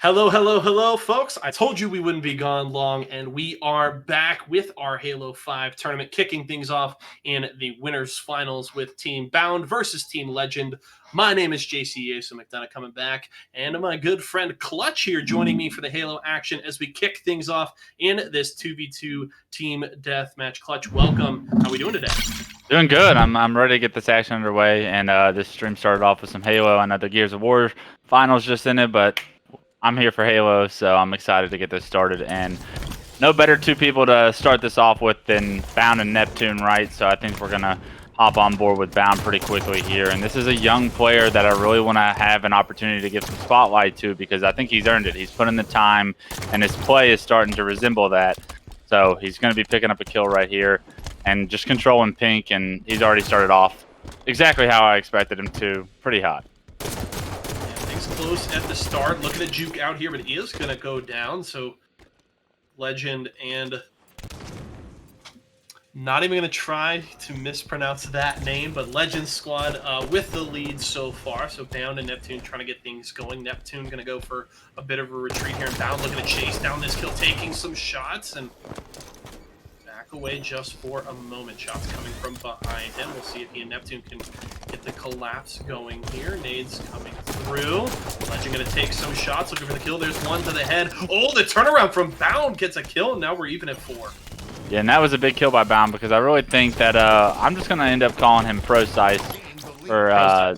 Hello, hello, hello, folks. I told you we wouldn't be gone long, and we are back with our Halo 5 tournament, kicking things off in the winners' finals with Team Bound versus Team Legend. My name is JC Asa McDonough coming back, and my good friend Clutch here joining me for the Halo action as we kick things off in this 2v2 team deathmatch. Clutch, welcome. How are we doing today? Doing good. I'm ready to get this action underway, and this stream started off with some Halo. I know the Gears of War finals just ended, but I'm here for Halo, so I'm excited to get this started. And no better two people to start this off with than Bound and Neptune, right? So I think we're gonna hop on board with Bound pretty quickly here. And this is a young player that I really want to have an opportunity to give some spotlight to because I think he's earned it. He's put in the time, and his play is starting to resemble that. So he's going to be picking up a kill right here and just controlling pink, and he's already started off exactly how I expected him to. Pretty hot. Yeah, things close at the start. Looking at Juke out here, but he is going to go down. So Legend and not even going to try to mispronounce that name, but Legend Squad with the lead so far. So Bound and Neptune trying to get things going. Neptune going to go for a bit of a retreat here, and Bound looking to chase down this kill, taking some shots and back away just for a moment. Shots coming from behind him. We'll see if he and Neptune can get the collapse going here. Nades coming through. Legend going to take some shots, looking for the kill. There's one to the head. Oh, the turnaround from Bound gets a kill, and now we're even at 4. Yeah, and that was a big kill by Bound because I really think that I'm just going to end up calling him Precise for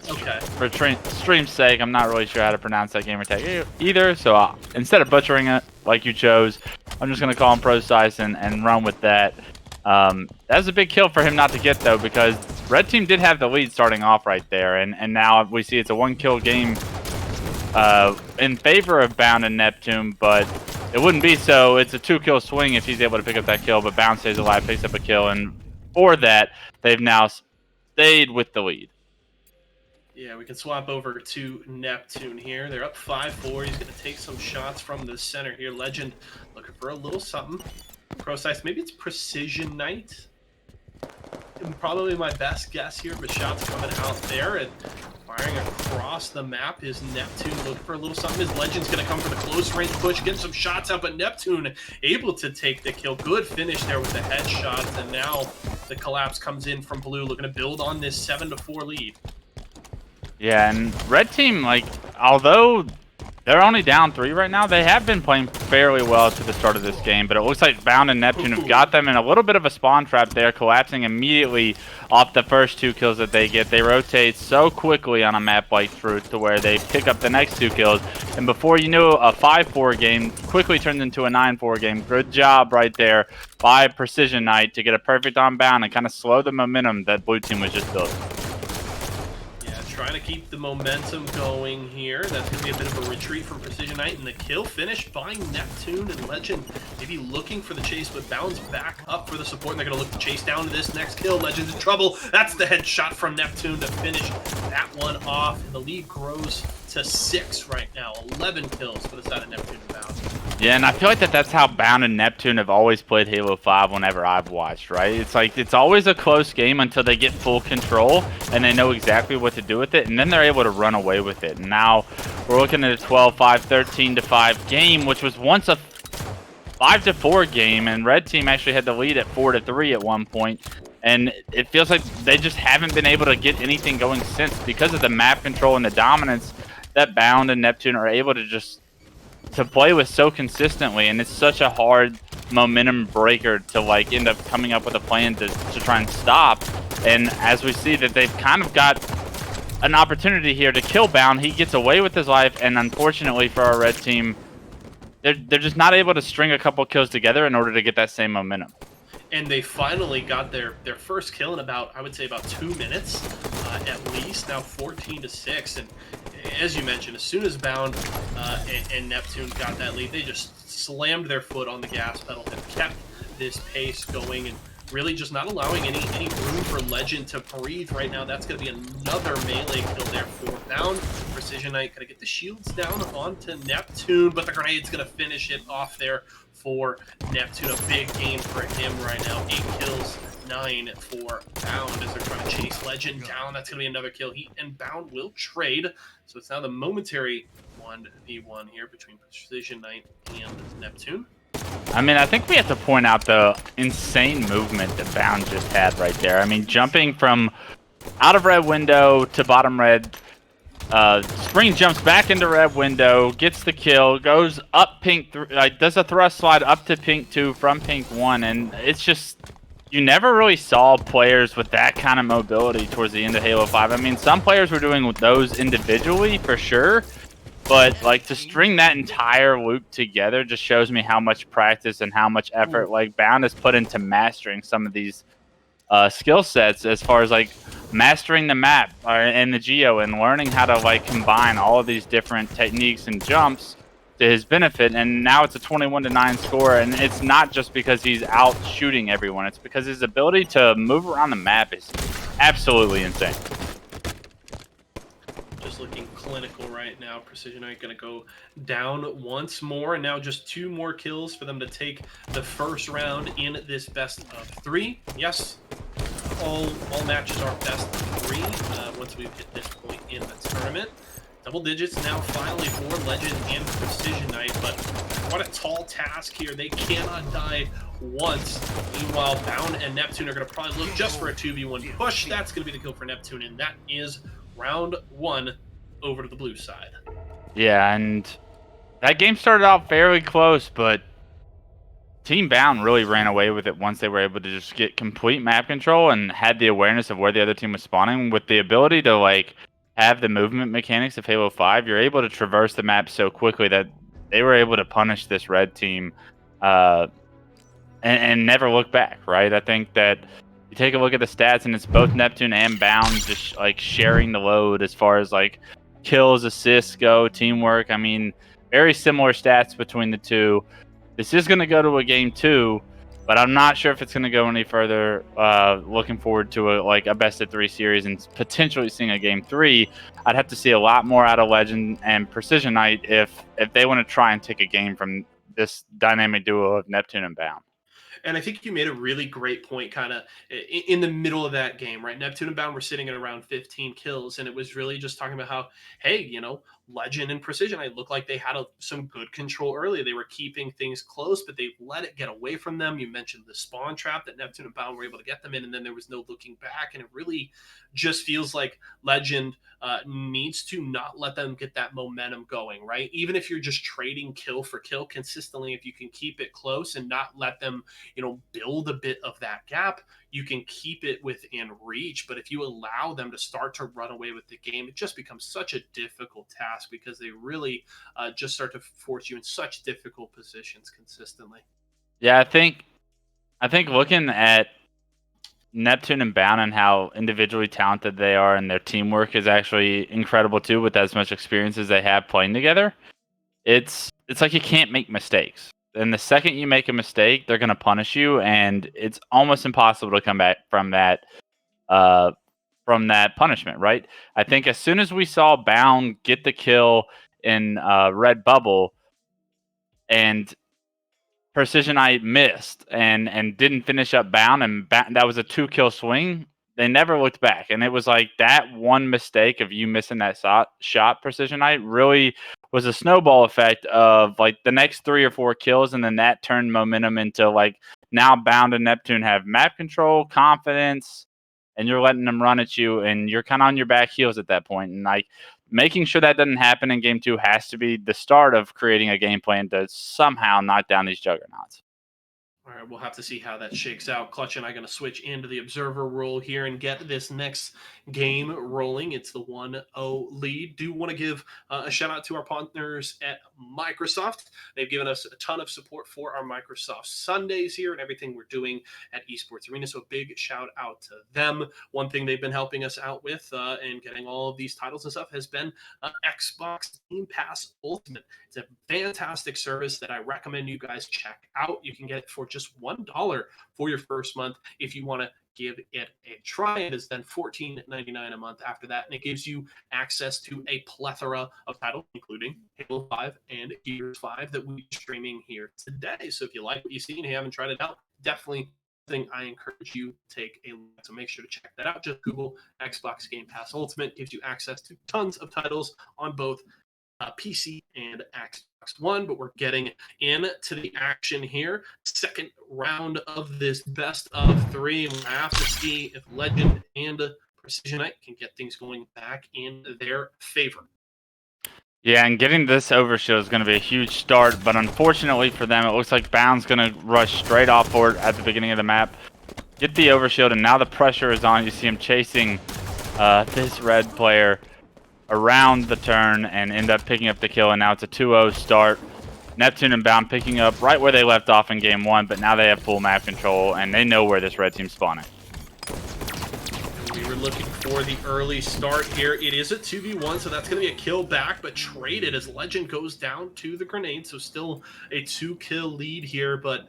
stream's sake. I'm not really sure how to pronounce that gamer tag either, so instead of butchering it like you chose, I'm just going to call him Precise and run with that. That was a big kill for him not to get, though, because Red Team did have the lead starting off right there, and now we see it's a one-kill game in favor of Bound and Neptune, but it wouldn't be so. It's a 2-kill swing if he's able to pick up that kill, but Bound stays alive, picks up a kill, and for that, they've now stayed with the lead. Yeah, we can swap over to Neptune here. They're up 5-4. He's going to take some shots from the center here. Legend looking for a little something. Precise, maybe it's Precision Knight. Probably my best guess here, but shots coming out there and firing across the map is Neptune looking for a little something. His Legend's going to come for the close range push, getting some shots out, but Neptune able to take the kill. Good finish there with the headshots, and now the collapse comes in from Blue, looking to build on this 7-4 lead. Yeah, and Red Team, like, although they're only down 3 right now, they have been playing fairly well to the start of this game, but it looks like Bound and Neptune have got them in a little bit of a spawn trap there, collapsing immediately off the first 2 kills that they get. They rotate so quickly on a map like Truth to where they pick up the next 2 kills, and before you knew, a 5-4 game quickly turned into a 9-4 game. Good job right there by Precision Knight to get a perfect on Bound and kind of slow the momentum that Blue Team was just building. Trying to keep the momentum going here. That's going to be a bit of a retreat from Precision Knight, and the kill finished by Neptune and Legend. Maybe looking for the chase, but Bounds back up for the support, and they're going to look to chase down to this next kill. Legend's in trouble. That's the headshot from Neptune to finish that one off. And the lead grows to 6 right now. 11 kills for the side of Neptune and Bound. Yeah, and I feel like that's how Bound and Neptune have always played Halo 5 whenever I've watched, right? It's like it's always a close game until they get full control and they know exactly what to do with it, and then they're able to run away with it. And now we're looking at a 12-5, 13-5 game, which was once a 5-4 game, and Red Team actually had the lead at 4-3 at one point. And it feels like they just haven't been able to get anything going since because of the map control and the dominance that Bound and Neptune are able to play with so consistently, and it's such a hard momentum breaker to like end up coming up with a plan to try and stop. And as we see that they've kind of got an opportunity here to kill Bound, he gets away with his life, and unfortunately for our Red Team, they're just not able to string a couple kills together in order to get that same momentum. And they finally got their first kill in about, I would say, about 2 minutes at least. Now 14-6, and as you mentioned, as soon as Bound and Neptune got that lead, they just slammed their foot on the gas pedal and kept this pace going, and really just not allowing any room for Legend to breathe right now. That's going to be another melee kill there for Bound. Precision Knight going to get the shields down onto Neptune, but the grenade's going to finish it off there for Neptune. A big game for him right now. 8 kills, 9 for Bound as they're trying to chase Legend down. That's going to be another kill. He and Bound will trade. So it's now the momentary 1v1 here between Precision Knight and Neptune. I mean, I think we have to point out the insane movement that Bound just had right there. I mean, jumping from out of red window to bottom red. Spring jumps back into red window, gets the kill, goes up pink, does a thrust slide up to pink 2 from pink 1, and it's just, you never really saw players with that kind of mobility towards the end of Halo 5. I mean, some players were doing those individually for sure, but like to string that entire loop together just shows me how much practice and how much effort like Bound has put into mastering some of these skill sets, as far as like mastering the map and the geo and learning how to like combine all of these different techniques and jumps to his benefit. And now it's a 21-9 score, and it's not just because he's out shooting everyone, it's because his ability to move around the map is absolutely insane. Just looking clinical right now. Precision Knight going to go down once more, and now just 2 more kills for them to take the first round in this best of 3. Yes, all matches are best of 3 once we've hit this point in the tournament. Double digits now finally for Legend and Precision Knight, but what a tall task here. They cannot die once. Meanwhile, Bound and Neptune are going to probably look just for a 2v1 push. That's going to be the kill for Neptune, and that is round 1 over to the blue side. Yeah, and that game started out fairly close, but Team Bound really ran away with it once they were able to just get complete map control and had the awareness of where the other team was spawning. With the ability to like have the movement mechanics of Halo 5, you're able to traverse the map so quickly that they were able to punish this red team and never look back, right? I think that you take a look at the stats, and it's both Neptune and Bound just like sharing the load as far as like kills, assists go, teamwork. I mean, very similar stats between the two. This is going to go to a game 2, but I'm not sure if it's going to go any further. Looking forward to a best of 3 series and potentially seeing a game 3. I'd have to see a lot more out of Legend and Precision Knight if they want to try and take a game from this dynamic duo of Neptune and Bound. And I think you made a really great point kind of in the middle of that game, right? Neptune and Bound were sitting at around 15 kills, and it was really just talking about how, hey, Legend and Precision, I looked like they had some good control early. They were keeping things close, but they let it get away from them. You mentioned the spawn trap that Neptune and Bound were able to get them in, and then there was no looking back. And it really just feels like Legend needs to not let them get that momentum going, right? Even if you're just trading kill for kill consistently, if you can keep it close and not let them build a bit of that gap, you can keep it within reach. But if you allow them to start to run away with the game, it just becomes such a difficult task because they really just start to force you in such difficult positions consistently. Yeah, I think looking at Neptune and Bound and how individually talented they are, and their teamwork is actually incredible too, with as much experience as they have playing together. It's like you can't make mistakes. And the second you make a mistake, they're going to punish you, and it's almost impossible to come back from that punishment, right? I think as soon as we saw Bound get the kill in Red Bubble, and Precision I missed and didn't finish up Bound, and that was a 2-kill swing. They never looked back, and it was like that one mistake of you missing that shot, Precision I really was a snowball effect of like the next 3 or 4 kills, and then that turned momentum into like now Bound and Neptune have map control, confidence, and you're letting them run at you, and you're kind of on your back heels at that point. And like making sure that doesn't happen in game 2 has to be the start of creating a game plan to somehow knock down these juggernauts. All right, we'll have to see how that shakes out. Clutch and I going to switch into the observer role here and get this next game rolling. It's the 1-0 lead. Do want to give a shout out to our partners at Microsoft. They've given us a ton of support for our Microsoft Sundays here and everything we're doing at Esports Arena. So big shout out to them. One thing they've been helping us out with and getting all of these titles and stuff has been Xbox Game Pass Ultimate. It's a fantastic service that I recommend you guys check out. You can get it for just $1 for your first month if you want to give it a try. It is then $14.99 a month after that, and it gives you access to a plethora of titles, including Halo 5 and Gears 5 that we're streaming here today. So if you like what you see and you haven't tried it out, definitely thing I encourage you to take a look. So make sure to check that out. Just Google Xbox Game Pass Ultimate. Gives you access to tons of titles on both PC and Xbox One, but we're getting into the action here. Second round of this best of 3. We'll have to see if Legend and Precision Knight can get things going back in their favor. Yeah, and getting this overshield is going to be a huge start, but unfortunately for them, it looks like Bound's going to rush straight off for it at the beginning of the map. Get the overshield, and now the pressure is on. You see him chasing this red player around the turn and end up picking up the kill, and now it's a 2-0 start. Neptune and Bound picking up right where they left off in game 1, but now they have full map control, and they know where this red team's spawning. We were looking for the early start here. It is a 2v1, so that's going to be a kill back, but traded as Legend goes down to the grenade, so still a 2-kill lead here, but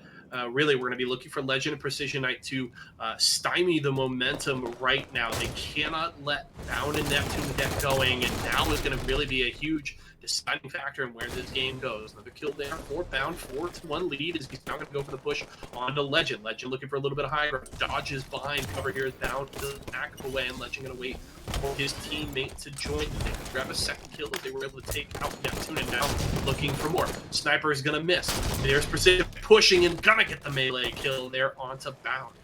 really, we're going to be looking for Legend and Precision Knight to stymie the momentum right now. They cannot let Bound and Neptune get going, and now is going to really be a huge deciding factor in where this game goes. Another kill there for Bound, 4-1 lead as he's now going to go for the push onto Legend. Legend looking for a little bit of high ground, dodges behind cover here as Bound does back away, and Legend going to wait for his teammate to join. They can grab a second kill as they were able to take out Neptune, and now looking for more. Sniper is going to miss. There's Precision pushing and gonna get the melee kill there onto Bound.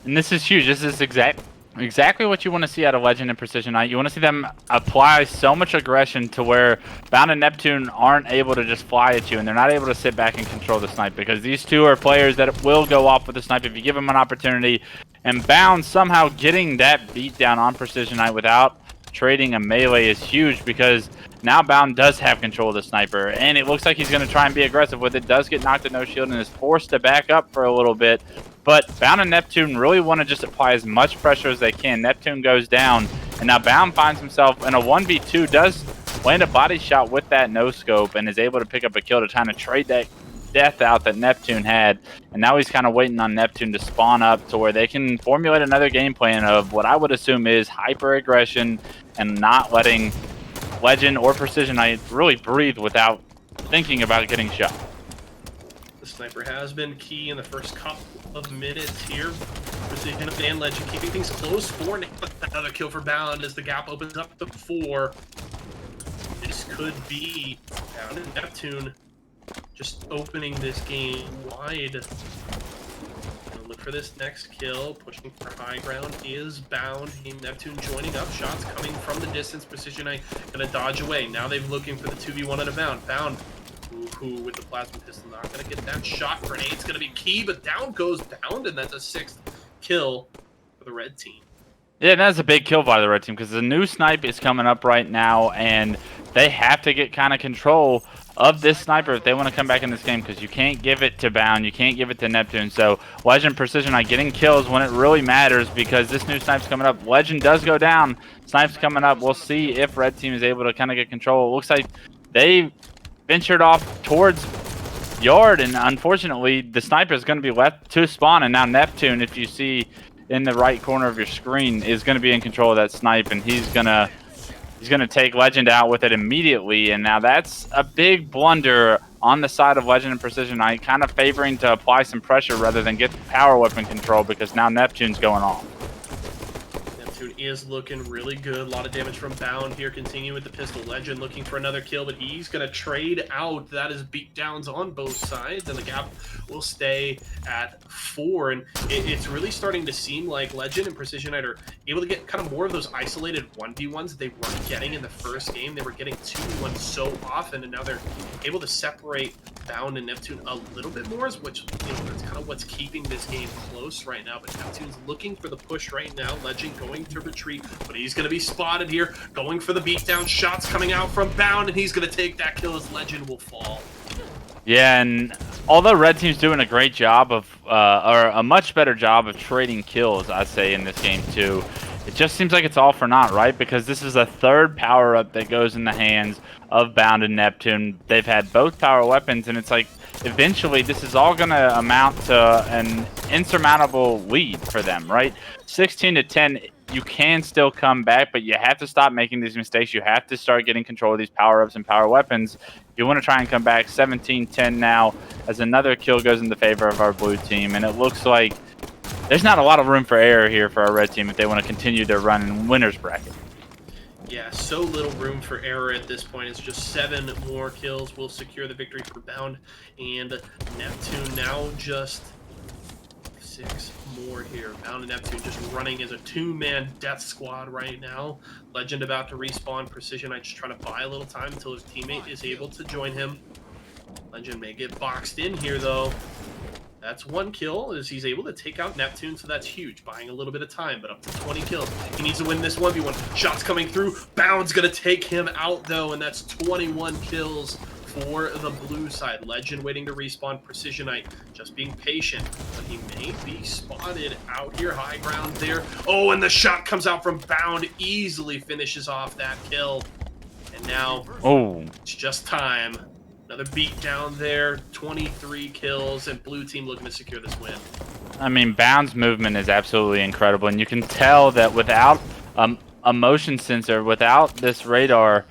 And this is huge. This is exactly what you want to see out of Legend and Precision Knight. You want to see them apply so much aggression to where Bound and Neptune aren't able to just fly at you, and they're not able to sit back and control the snipe, because these two are players that will go off with the snipe if you give them an opportunity. And Bound somehow getting that beat down on Precision Knight without trading a melee is huge, because now Bound does have control of the sniper, and it looks like he's going to try and be aggressive with it. Does get knocked to no shield and is forced to back up for a little bit. But Bound and Neptune really want to just apply as much pressure as they can. Neptune goes down, and now Bound finds himself in a 1v2, does land a body shot with that no-scope, and is able to pick up a kill to try to trade that death out that Neptune had. And now he's kind of waiting on Neptune to spawn up to where they can formulate another game plan of what I would assume is hyper-aggression and not letting Legend or Precision Knight really breathe without thinking about getting shot. The sniper has been key in the first couple of minutes here. Precision and Legend keeping things close for another kill for Bound as the gap opens up to 4. This could be Bound and Neptune just opening this game wide. Look for this next kill. Pushing for high ground is Bound. Neptune joining up. Shots coming from the distance. Precision Knight gonna dodge away. Now they're looking for the 2v1 on a Bound. Bound, who with the plasma pistol, not gonna get that shot. Grenade's gonna be key, but down goes Bound, and that's a 6th kill for the red team. Yeah, that's a big kill by the red team, because the new snipe is coming up right now, and they have to get kind of control of this sniper if they want to come back in this game, because you can't give it to Bound, you can't give it to Neptune. So Legend, Precision Knight getting kills when it really matters, because this new snipe's coming up. Legend does go down, snipe's coming up. We'll see if red team is able to kind of get control. It looks like they ventured off towards yard, and unfortunately the sniper is going to be left to spawn, and now Neptune, if you see in the right corner of your screen, is going to be in control of that snipe, and he's gonna take Legend out with it immediately. And now that's a big blunder on the side of Legend and Precision Knight, kind of favoring to apply some pressure rather than get the power weapon control, because now Neptune's going off. Neptune is looking really good. A lot of damage from Bound here. Continue with the pistol. Legend looking for another kill, but he's going to trade out. That is beatdowns on both sides, and the gap will stay at 4. And it's really starting to seem like Legend and Precision Knight are able to get kind of more of those isolated 1v1s that they weren't getting in the first game. They were getting 2v1 so often, and now they're able to separate Bound and Neptune a little bit more, which, you know, that's kind of what's keeping this game close right now. But Neptune's looking for the push right now. Legend going to retreat, but he's going to be spotted here, going for the beatdown. Shots coming out from Bound, and he's going to take that kill as Legend will fall. Yeah, and although red team's doing a great job of, or a much better job of trading kills, I'd say, in this game too, it just seems like it's all for naught, right? Because this is a 3rd power-up that goes in the hands of Bound and Neptune. They've had both power weapons, and it's like, eventually this is all going to amount to an insurmountable lead for them, right? 16-10, you can still come back, but you have to stop making these mistakes. You have to start getting control of these power-ups and power weapons. You want to try and come back. 17-10 now as another kill goes in the favor of our blue team, and it looks like there's not a lot of room for error here for our red team if they want to continue their run in winner's bracket. Yeah, so little room for error at this point. It's just 7 more kills will secure the victory for Bound, and Neptune now just 6 more here. Bound and Neptune just running as a 2-man death squad right now. Legend about to respawn. Precision I just trying to buy a little time until his teammate is able to join him. Legend may get boxed in here though. That's 1 kill as he's able to take out Neptune, so that's huge. Buying a little bit of time, but up to 20 kills. He needs to win this 1v1. Shots coming through. Bound's going to take him out, though, and that's 21 kills for the blue side. Legend waiting to respawn. Precisionite just being patient, but he may be spotted out here. High ground there. Oh, and the shot comes out from Bound. Easily finishes off that kill. And now it's just time. Another beat down there, 23 kills, and blue team looking to secure this win. I mean, Bound's movement is absolutely incredible, and you can tell that without a motion sensor, without this radar,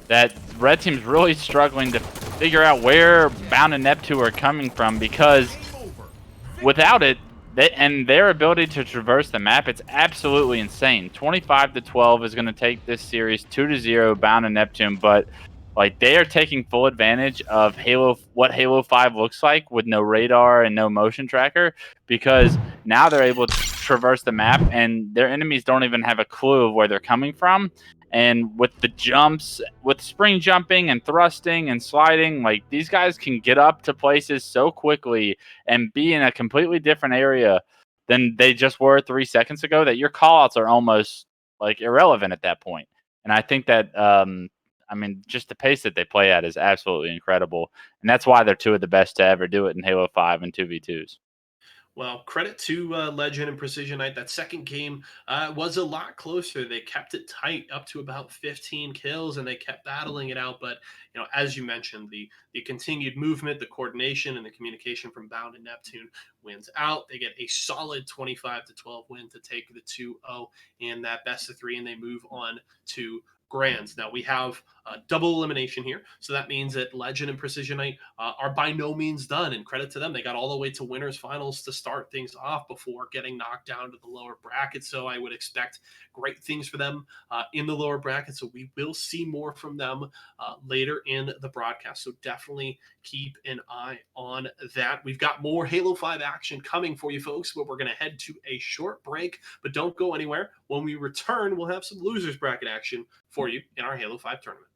that red team's really struggling to figure out where Bound and Neptune are coming from, because without it, and their ability to traverse the map, it's absolutely insane. 25-12 is going to take this series 2-0 Bound and Neptune, but like they are taking full advantage of what Halo 5 looks like with no radar and no motion tracker, because now they're able to traverse the map and their enemies don't even have a clue of where they're coming from. And with the jumps, with spring jumping and thrusting and sliding, like these guys can get up to places so quickly and be in a completely different area than they just were 3 seconds ago that your callouts are almost like irrelevant at that point. And I think that I mean, just the pace that they play at is absolutely incredible. And that's why they're 2 of the best to ever do it in Halo 5 and 2v2s. Well, credit to Legend and Precisionite. That second game was a lot closer. They kept it tight up to about 15 kills, and they kept battling it out. But as you mentioned, the continued movement, the coordination, and the communication from Bound and Neptune wins out. They get a solid 25-12 win to take the 2-0 in that best of 3, and they move on to grands. Now we have double elimination here, so that means that Legend and Precisionite are by no means done. And credit to them, they got all the way to winners finals to start things off before getting knocked down to the lower bracket. So I would expect great things for them in the lower bracket. So we will see more from them later in the broadcast. So definitely keep an eye on that. We've got more Halo 5 action coming for you folks, but we're going to head to a short break. But don't go anywhere. When we return, we'll have some losers bracket action for you in our Halo 5 tournament.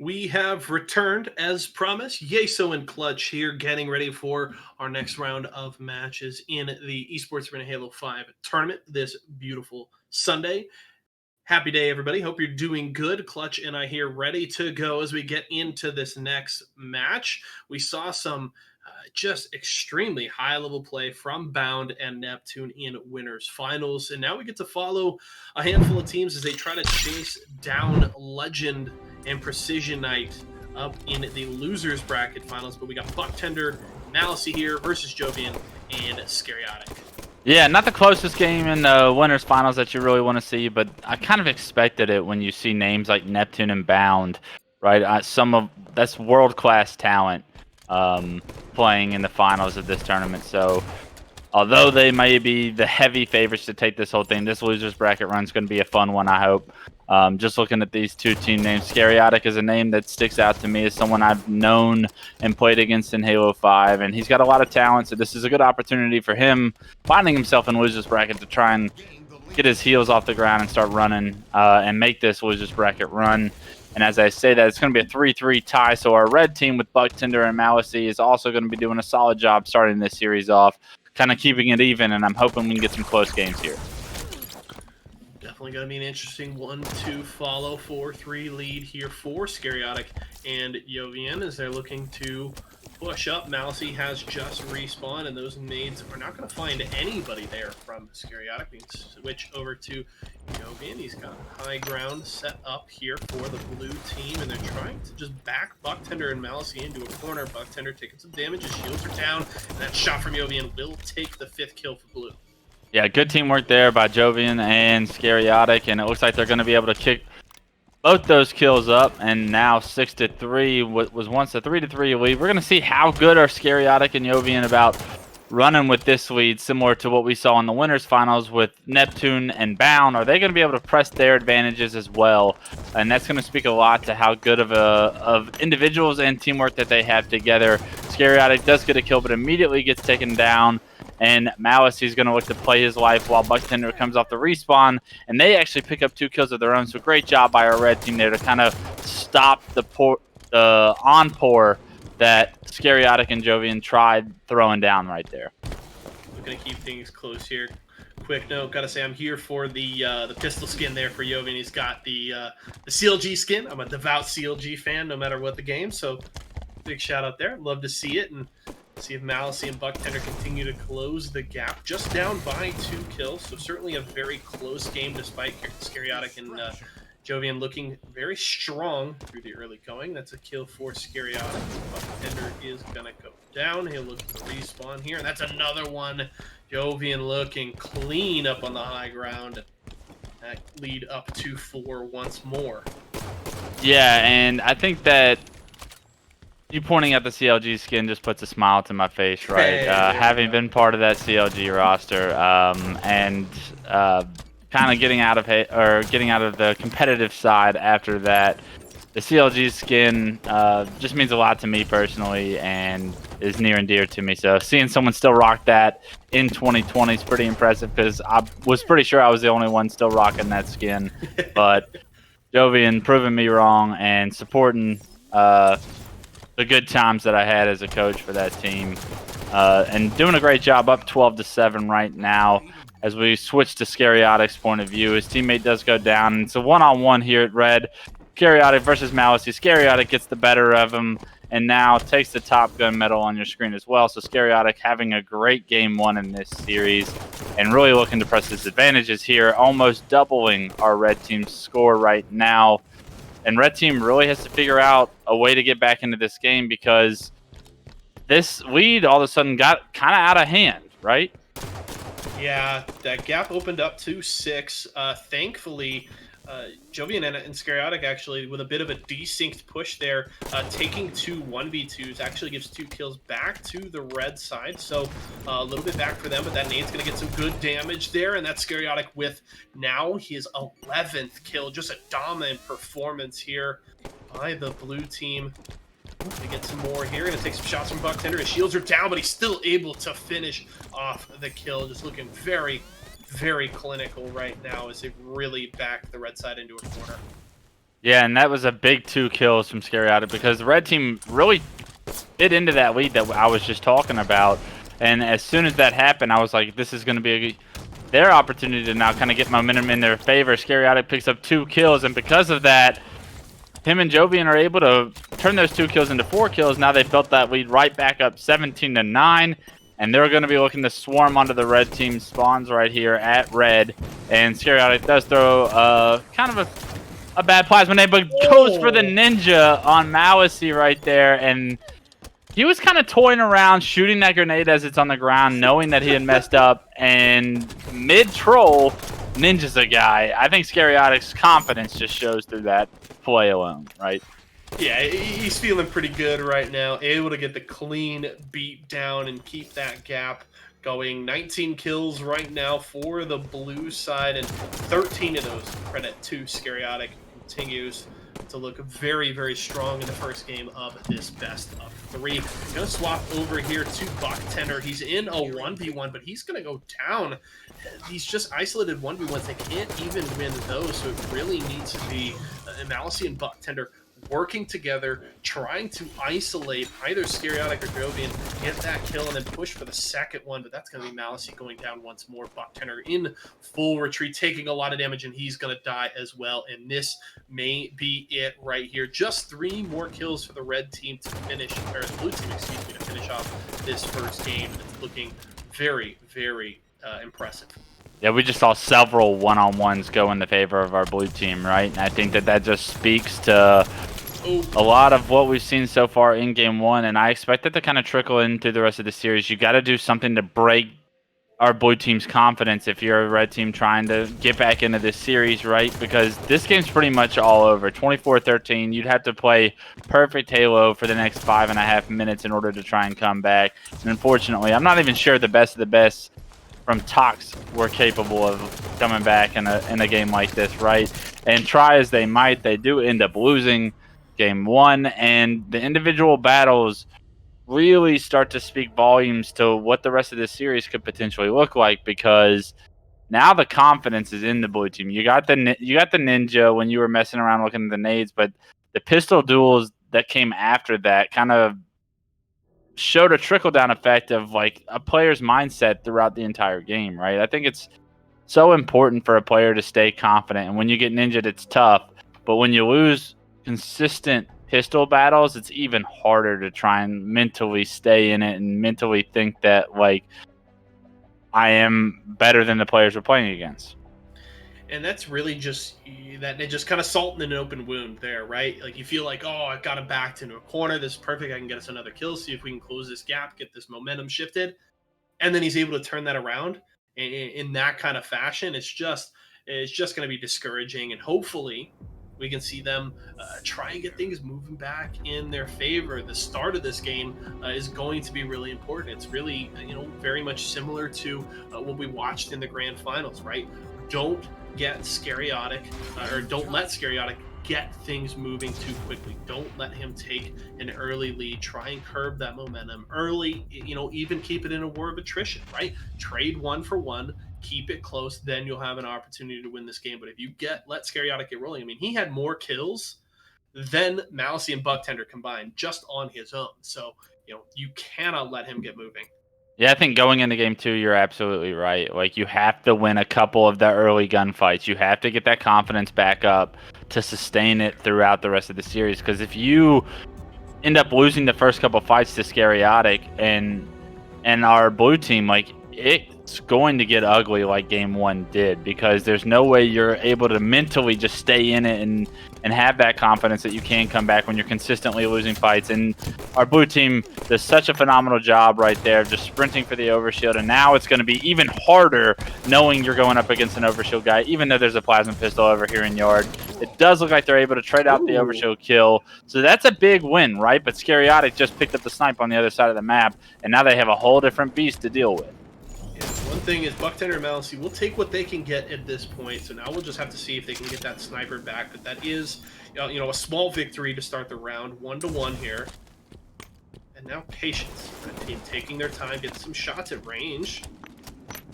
We have returned as promised. Yeso and Clutch here, getting ready for our next round of matches in the Esports Arena Halo 5 tournament this beautiful Sunday. Happy day, everybody. Hope you're doing good. Clutch and I here ready to go as we get into this next match. We saw some just extremely high level play from Bound and Neptune in winners finals. And now we get to follow a handful of teams as they try to chase down Legend and Precision Knight up in the losers bracket finals. But we got Bucktender, Malice here versus Jovian and Scariotic. Yeah, not the closest game in the winners finals that you really want to see, but I kind of expected it when you see names like Neptune and Bound, right? That's world-class talent playing in the finals of this tournament. So although they may be the heavy favorites to take this whole thing, this losers bracket run is going to be a fun one, I hope. Just looking at these two team names, Scariotic is a name that sticks out to me as someone I've known and played against in Halo 5, and he's got a lot of talent, so this is a good opportunity for him, finding himself in losers bracket, to try and get his heels off the ground and start running and make this losers bracket run. And as I say that, it's going to be a 3-3 tie, so our red team with Bucktender and Malice is also going to be doing a solid job starting this series off, kind of keeping it even, and I'm hoping we can get some close games here. Definitely going to be an interesting 1-2 follow, 4-3 lead here for Scariotic and Jovian as they're looking to push up. Malice has just respawned, and those nades are not going to find anybody there from Scariotic. We can switch over to Jovian. He's got high ground set up here for the blue team, and they're trying to just back Bucktender and Malice into a corner. Bucktender taking some damage, his shields are down, and that shot from Jovian will take the 5th kill for blue. Yeah, good teamwork there by Jovian and Scariotic, and it looks like they're going to be able to kick both those kills up, and now 6-3 was once a 3-3 lead. We're going to see how good are Scariotic and Jovian about running with this lead, similar to what we saw in the winners finals with Neptune and Bound. Are they going to be able to press their advantages as well? And that's going to speak a lot to how good of individuals and teamwork that they have together. Scariotic does get a kill, but immediately gets taken down. And Malice is going to look to play his life while Bucktender comes off the respawn. And they actually pick up 2 kills of their own. So great job by our red team there to kind of stop the encore that Scariotic and Jovian tried throwing down right there. We're going to keep things close here. Quick note, gotta say I'm here for the pistol skin there for Jovian. He's got the CLG skin. I'm a devout CLG fan no matter what the game. So big shout out there. Love to see it. And see if Malice and Bucktender continue to close the gap. Just down by 2 kills, so certainly a very close game despite Scariotic and Jovian looking very strong through the early going. That's a kill for Scariotic. Bucktender is going to go down. He'll look to respawn here, and that's another one. Jovian looking clean up on the high ground. That lead up to 4 once more. Yeah, and I think that you pointing at the CLG skin just puts a smile to my face, right? Hey, having been part of that CLG roster, and kind of getting out of the competitive side after that, the CLG skin just means a lot to me personally and is near and dear to me. So seeing someone still rock that in 2020 is pretty impressive, because I was pretty sure I was the only one still rocking that skin. But Jovian proving me wrong and supporting the good times that I had as a coach for that team, and doing a great job, up 12-7 right now. As we switch to Scariotic's point of view, his teammate does go down. It's a one-on-one here at red. Scariotic versus Malice. Scariotic gets the better of him and now takes the Top Gun medal on your screen as well. So Scariotic having a great game 1 in this series and really looking to press his advantages here, almost doubling our red team's score right now. And red team really has to figure out a way to get back into this game, because this lead all of a sudden got kind of out of hand, right? Yeah, that gap opened up to 6. Thankfully, Jovian and Scariotic actually with a bit of a desynced push there, taking 2 1v2s actually gives 2 kills back to the red side. So a little bit back for them, but that nade's going to get some good damage there. And that's Scariotic with now his 11th kill. Just a dominant performance here by the blue team. They get some more here. Going to take some shots from Bucktender. His shields are down, but he's still able to finish off the kill. Just looking very, very clinical right now as they've really backed the red side into a corner. Yeah, and that was a big 2 kills from Scary because the red team really bit into that lead that I was just talking about. And as soon as that happened, I was like, this is going to be their opportunity to now kind of get momentum in their favor. Scary picks up 2 kills, and because of that, him and Jovian are able to turn those 2 kills into 4 kills. Now they built that lead right back up 17-9, and they're going to be looking to swarm onto the red team spawns right here at red. And Scary does throw kind of a bad plasma nade, but goes for the ninja on Malasey right there. And he was kind of toying around, shooting that grenade as it's on the ground, knowing that he had messed up. And mid-troll, Ninja's a guy. I think Scariotic's confidence just shows through that play alone, right? Yeah, he's feeling pretty good right now. Able to get the clean beat down and keep that gap going. 19 kills right now for the blue side, and 13 of those credit to Scariotic. Continues to look very, very strong in the first game of this best of 3. Gonna swap over here to Bucktender. He's in a 1v1, but he's gonna go down. These just isolated 1v1s, they can't even win those, so it really needs to be Malasey and Bucktender working together, trying to isolate either Scariotic or Jovian, get that kill, and then push for the second one. But that's going to be Malasey going down once more. Bucktender in full retreat, taking a lot of damage, and he's going to die as well. And this may be it right here. Just 3 more kills for the red team to finish, or the blue team, excuse me, to finish off this first game. It's looking very, very impressive. Yeah, we just saw several one-on-ones go in the favor of our blue team, right? And I think that just speaks to a lot of what we've seen so far in Game 1, and I expect it to kind of trickle in through the rest of the series. You got to do something to break our blue team's confidence if you're a red team trying to get back into this series, right? Because this game's pretty much all over. 24-13, you'd have to play perfect Halo for the next 5.5 minutes in order to try and come back. And unfortunately, I'm not even sure the best of the best from Tox were capable of coming back in a game like this, right? And try as they might, they do end up losing Game 1, and the individual battles really start to speak volumes to what the rest of this series could potentially look like, because now the confidence is in the blue team. You got the ninja when you were messing around looking at the nades, but the pistol duels that came after that kind of showed a trickle-down effect of like a player's mindset throughout the entire game, right? I think it's so important for a player to stay confident, and when you get ninja'd, it's tough, but when you lose consistent pistol battles, it's even harder to try and mentally stay in it and mentally think that, like, I am better than the players we're playing against. And that's really just that they just kind of salt in an open wound there, right? Like you feel like, oh, I've got him backed into a corner. This is perfect. I can get us another kill. See if we can close this gap, get this momentum shifted, and then he's able to turn that around in that kind of fashion. It's just going to be discouraging, and hopefully we can see them try and get things moving back in their favor. The start of this game is going to be really important. It's really, very much similar to what we watched in the grand finals, right? Don't get Scariotic, or don't let Scariotic get things moving too quickly. Don't let him take an early lead. Try and curb that momentum early, even keep it in a war of attrition, right? Trade 1 for 1, keep it close, then you'll have an opportunity to win this game. But if you let Scariotic get rolling, I mean, he had more kills than Malasey and Bucktender combined just on his own. So, you cannot let him get moving. Yeah, I think going into Game 2, you're absolutely right. Like, you have to win a couple of the early gunfights. You have to get that confidence back up to sustain it throughout the rest of the series. Because if you end up losing the first couple fights to Scariotic and our blue team, like, it's going to get ugly like Game 1 did, because there's no way you're able to mentally just stay in it and have that confidence that you can come back when you're consistently losing fights. And our blue team does such a phenomenal job right there, just sprinting for the overshield. And now it's going to be even harder knowing you're going up against an overshield guy, even though there's a plasma pistol over here in yard. It does look like they're able to trade out the overshield kill. So that's a big win, right? But Scariotic just picked up the snipe on the other side of the map, and now they have a whole different beast to deal with. One thing is Bucktender and Malasey will take what they can get at this point. So now we'll just have to see if they can get that sniper back. But that is, a small victory to start the round, 1-1 here. And now patience. Red team taking their time, getting some shots at range.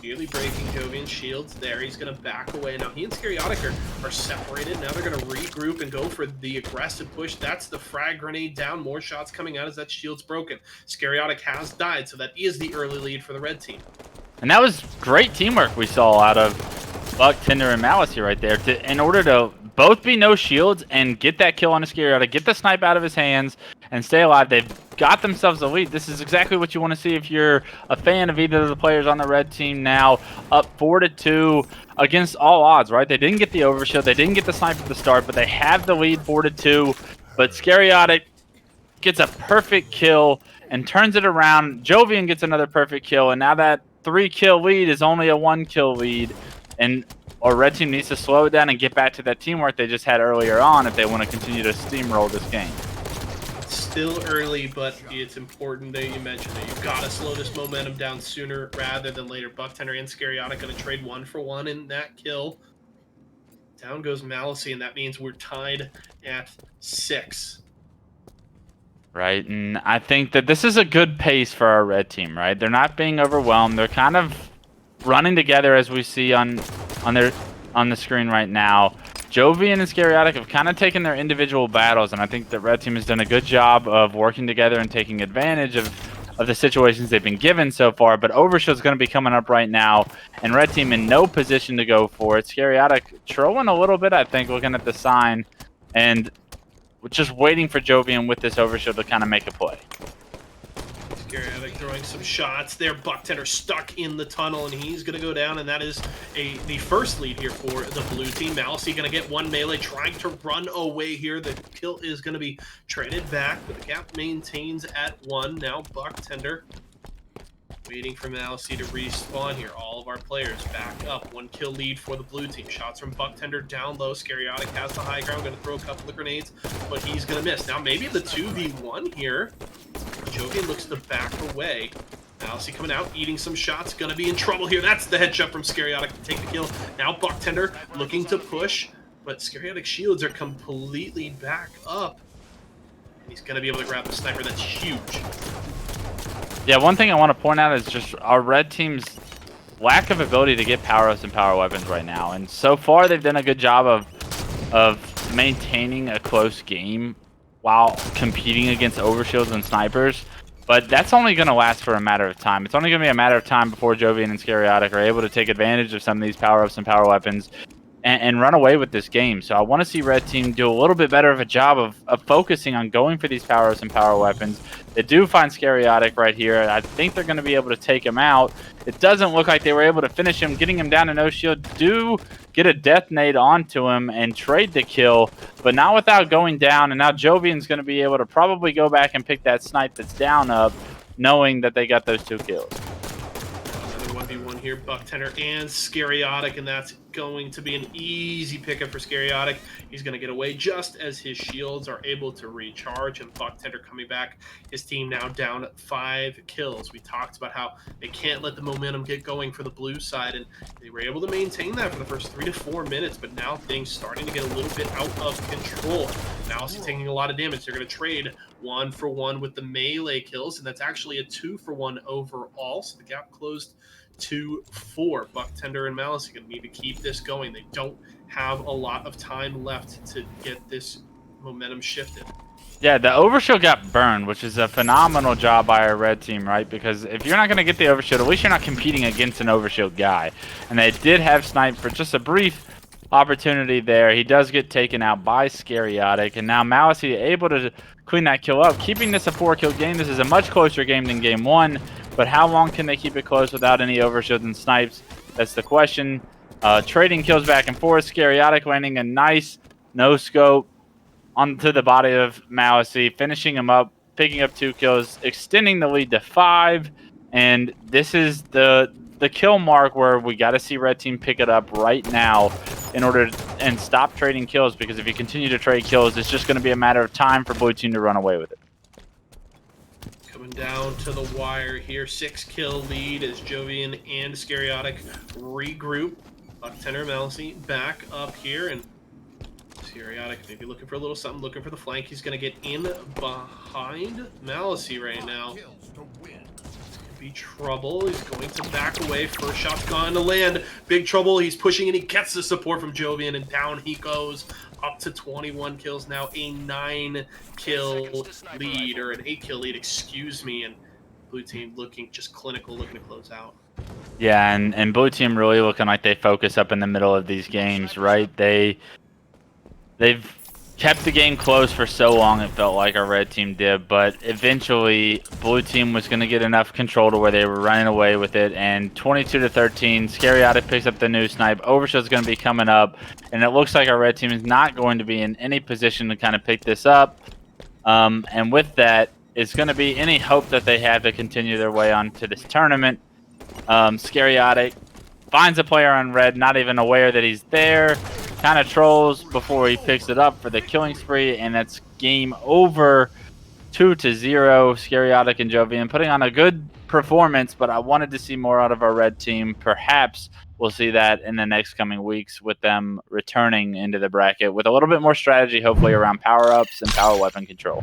Nearly breaking Jovian's shields there. He's going to back away. Now, he and Scariotic are separated. Now they're going to regroup and go for the aggressive push. That's the frag grenade down. More shots coming out as that shield's broken. Scariotic has died, so that is the early lead for the red team. And that was great teamwork we saw out of Buck, Tinder, and Malice right there in order to both be no shields and get that kill on a Scariotic, get the snipe out of his hands, and stay alive. They've got themselves a lead. This is exactly what you want to see if you're a fan of either of the players on the red team now. Up 4-2 against all odds, right? They didn't get the overshield. They didn't get the snipe at the start, but they have the lead 4-2. But Scariotic gets a perfect kill and turns it around. Jovian gets another perfect kill, and now that 3-kill lead is only a 1-kill lead. And our red team needs to slow it down and get back to that teamwork they just had earlier on if they want to continue to steamroll this game. Still early, but it's important that you mentioned that you've got to slow this momentum down sooner rather than later. Bucktender and Scariotic going to trade 1-for-1 in that kill. Down goes Malice, and that means we're tied at 6. Right, and I think that this is a good pace for our red team, right? They're not being overwhelmed. They're kind of running together as we see on the screen right now. Jovian and Scariotic have kind of taken their individual battles, and I think the red team has done a good job of working together and taking advantage of the situations they've been given so far. But Overshield's going to be coming up right now, and red team in no position to go for it. Scariotic trolling a little bit, I think, looking at the sign, and just waiting for Jovian with this Overshield to kind of make a play. Scariotic throwing some shots there. Bucktender stuck in the tunnel, and he's going to go down, and that is the first lead here for the blue team. Malice going to get one melee, trying to run away here. The kill is going to be traded back, but the gap maintains at 1. Now Bucktender waiting for Malice to respawn here. All of our players back up. 1-kill lead for the blue team. Shots from Bucktender down low. Scariotic has the high ground. Going to throw a couple of grenades, but he's going to miss. Now maybe the 2v1 here. Jovian looks to back away. Malice coming out, eating some shots. Going to be in trouble here. That's the headshot from Scariotic to take the kill. Now Bucktender looking to push, but Scariotic's shields are completely back up. And he's going to be able to grab the sniper. That's huge. Yeah, one thing I want to point out is just our red team's lack of ability to get power-ups and power weapons right now. And so far, they've done a good job of maintaining a close game while competing against overshields and snipers. But that's only going to last for a matter of time. It's only going to be a matter of time before Jovian and Scariotic are able to take advantage of some of these power-ups and power weapons and run away with this game. So I want to see red team do a little bit better of a job of focusing on going for these power-ups and power weapons. They do find Scariotic right here. I think they're going to be able to take him out. It doesn't look like they were able to finish him, getting him down to no shield. Do get a death nade onto him and trade the kill, but not without going down. And now Jovian's going to be able to probably go back and pick that snipe that's down up, knowing that they got those 2 kills. Another 1v1 here, Bucktender and Scariotic, and that's going to be an easy pickup for Scariotic. He's going to get away just as his shields are able to recharge, and Bucktender coming back. His team now down 5 kills. We talked about how they can't let the momentum get going for the blue side, and they were able to maintain that for the first 3 to 4 minutes, but now things starting to get a little bit out of control. Malice is taking a lot of damage. They're going to trade 1-for-1 with the melee kills, and that's actually a 2-for-1 overall, so the gap closed 2-4. Bucktender and Malice are going to need to keep this going. They don't have a lot of time left to get this momentum shifted. Yeah, the overshield got burned, which is a phenomenal job by our red team, right? Because if you're not going to get the overshield, at least you're not competing against an overshield guy. And they did have snipe for just a brief opportunity there. He does get taken out by Scariotic, and now Malice able to clean that kill up, keeping this a 4-kill game. This is a much closer game than game 1, but how long can they keep it close without any overshields and snipes? That's the question. Trading kills back and forth. Scariotic landing a nice no-scope onto the body of Malice, finishing him up, picking up 2 kills, extending the lead to 5, and this is the kill mark where we got to see red team pick it up right now in order and stop trading kills, because if you continue to trade kills, it's just going to be a matter of time for blue team to run away with it. Coming down to the wire here, 6-kill lead as Jovian and Scariotic regroup. Bucktender and Malice back up here, and Scariotic maybe looking for a little something, looking for the flank. He's going to get in behind Malice right now. Be Big Trouble is going to back away. First shot's gone to land. Big Trouble, he's pushing and he gets the support from Jovian, and down he goes. Up to 21 kills now, a 9-kill lead, or an 8-kill lead, excuse me, and blue team looking just clinical, looking to close out. Yeah, and blue team really looking like they focus up in the middle of these games, right? They've kept the game close for so long, it felt like our red team did, but eventually blue team was going to get enough control to where they were running away with it, and 22-13, Scariatic picks up the new snipe. Overshield's going to be coming up, and it looks like our red team is not going to be in any position to kind of pick this up. And with that, it's going to be any hope that they have to continue their way on to this tournament. Scariatic finds a player on red, not even aware that he's there, kind of trolls before he picks it up for the killing spree, and that's game over. 2-0. Scariatic and Jovian putting on a good performance, but I wanted to see more out of our red team. Perhaps we'll see that in the next coming weeks with them returning into the bracket with a little bit more strategy, hopefully around power-ups and power weapon control.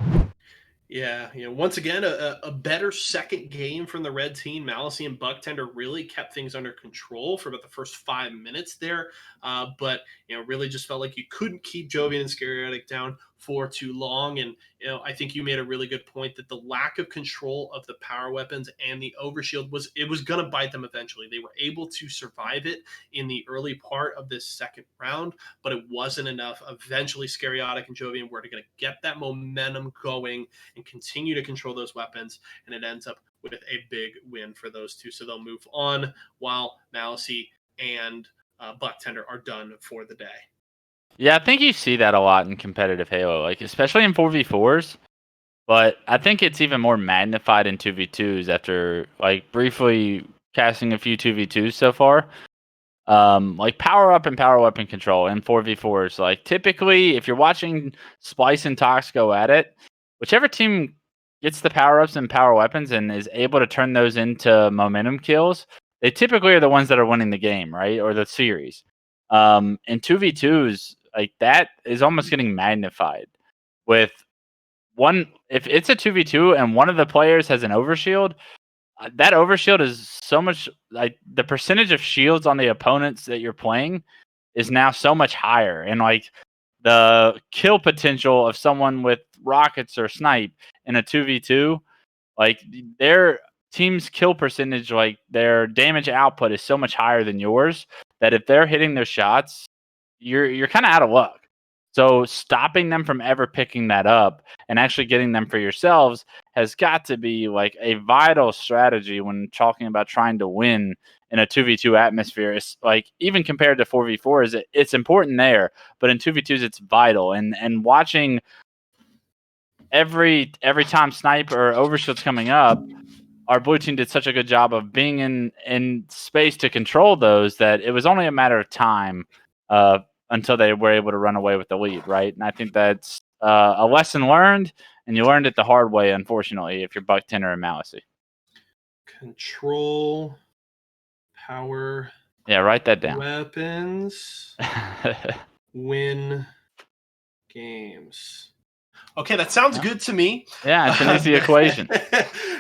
Yeah, once again, a better second game from the red team. Malicy and Bucktender really kept things under control for about the first 5 minutes there, but really just felt like you couldn't keep Jovian and Scariatic down for too long. And I think you made a really good point that the lack of control of the power weapons and the overshield was going to bite them eventually. They were able to survive it in the early part of this second round, but it wasn't enough. Eventually, Scariatic and Jovian were going to get that momentum going and continue to control those weapons, and it ends up with a big win for those two. So they'll move on while Malicy and Bucktender are done for the day. Yeah, I think you see that a lot in competitive Halo, like especially in 4v4s. But I think it's even more magnified in 2v2s after like briefly casting a few 2v2s so far. Like power up and power weapon control in 4v4s. Like typically, if you're watching Splice and Tox go at it, whichever team gets the power ups and power weapons and is able to turn those into momentum kills, they typically are the ones that are winning the game, right? Or the series. In 2v2s, like that is almost getting magnified with one. If it's a 2v2 and one of the players has an overshield, that overshield is so much like the percentage of shields on the opponents that you're playing is now so much higher, and like the kill potential of someone with rockets or snipe in a 2v2, like their team's kill percentage, like their damage output is so much higher than yours that if they're hitting their shots, you're kind of out of luck. So stopping them from ever picking that up and actually getting them for yourselves has got to be like a vital strategy when talking about trying to win in a 2v2 atmosphere. It's like even compared to 4v4, it's important there, but in 2v2s it's vital. And watching every time snipe or overshield's coming up, our blue team did such a good job of being in space to control those that it was only a matter of time until they were able to run away with the lead, right? And I think that's a lesson learned, and you learned it the hard way, unfortunately, if you're Bucktender and Malicy. Control, power. Yeah, write that down. Weapons, win games. Okay, that sounds good to me. Yeah, it's an easy equation.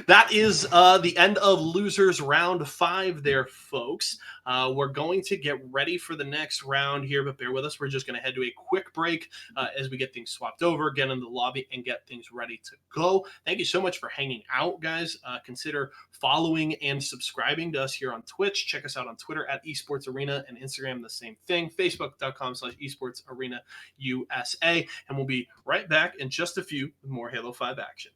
That is the end of Losers Round 5 there, folks. We're going to get ready for the next round here, but bear with us. We're just going to head to a quick break as we get things swapped over, get into the lobby, and get things ready to go. Thank you so much for hanging out, guys. Consider following and subscribing to us here on Twitch. Check us out on Twitter at Esports Arena, and Instagram, the same thing, facebook.com/Esports Arena USA. And we'll be right back in just a few with more Halo 5 action.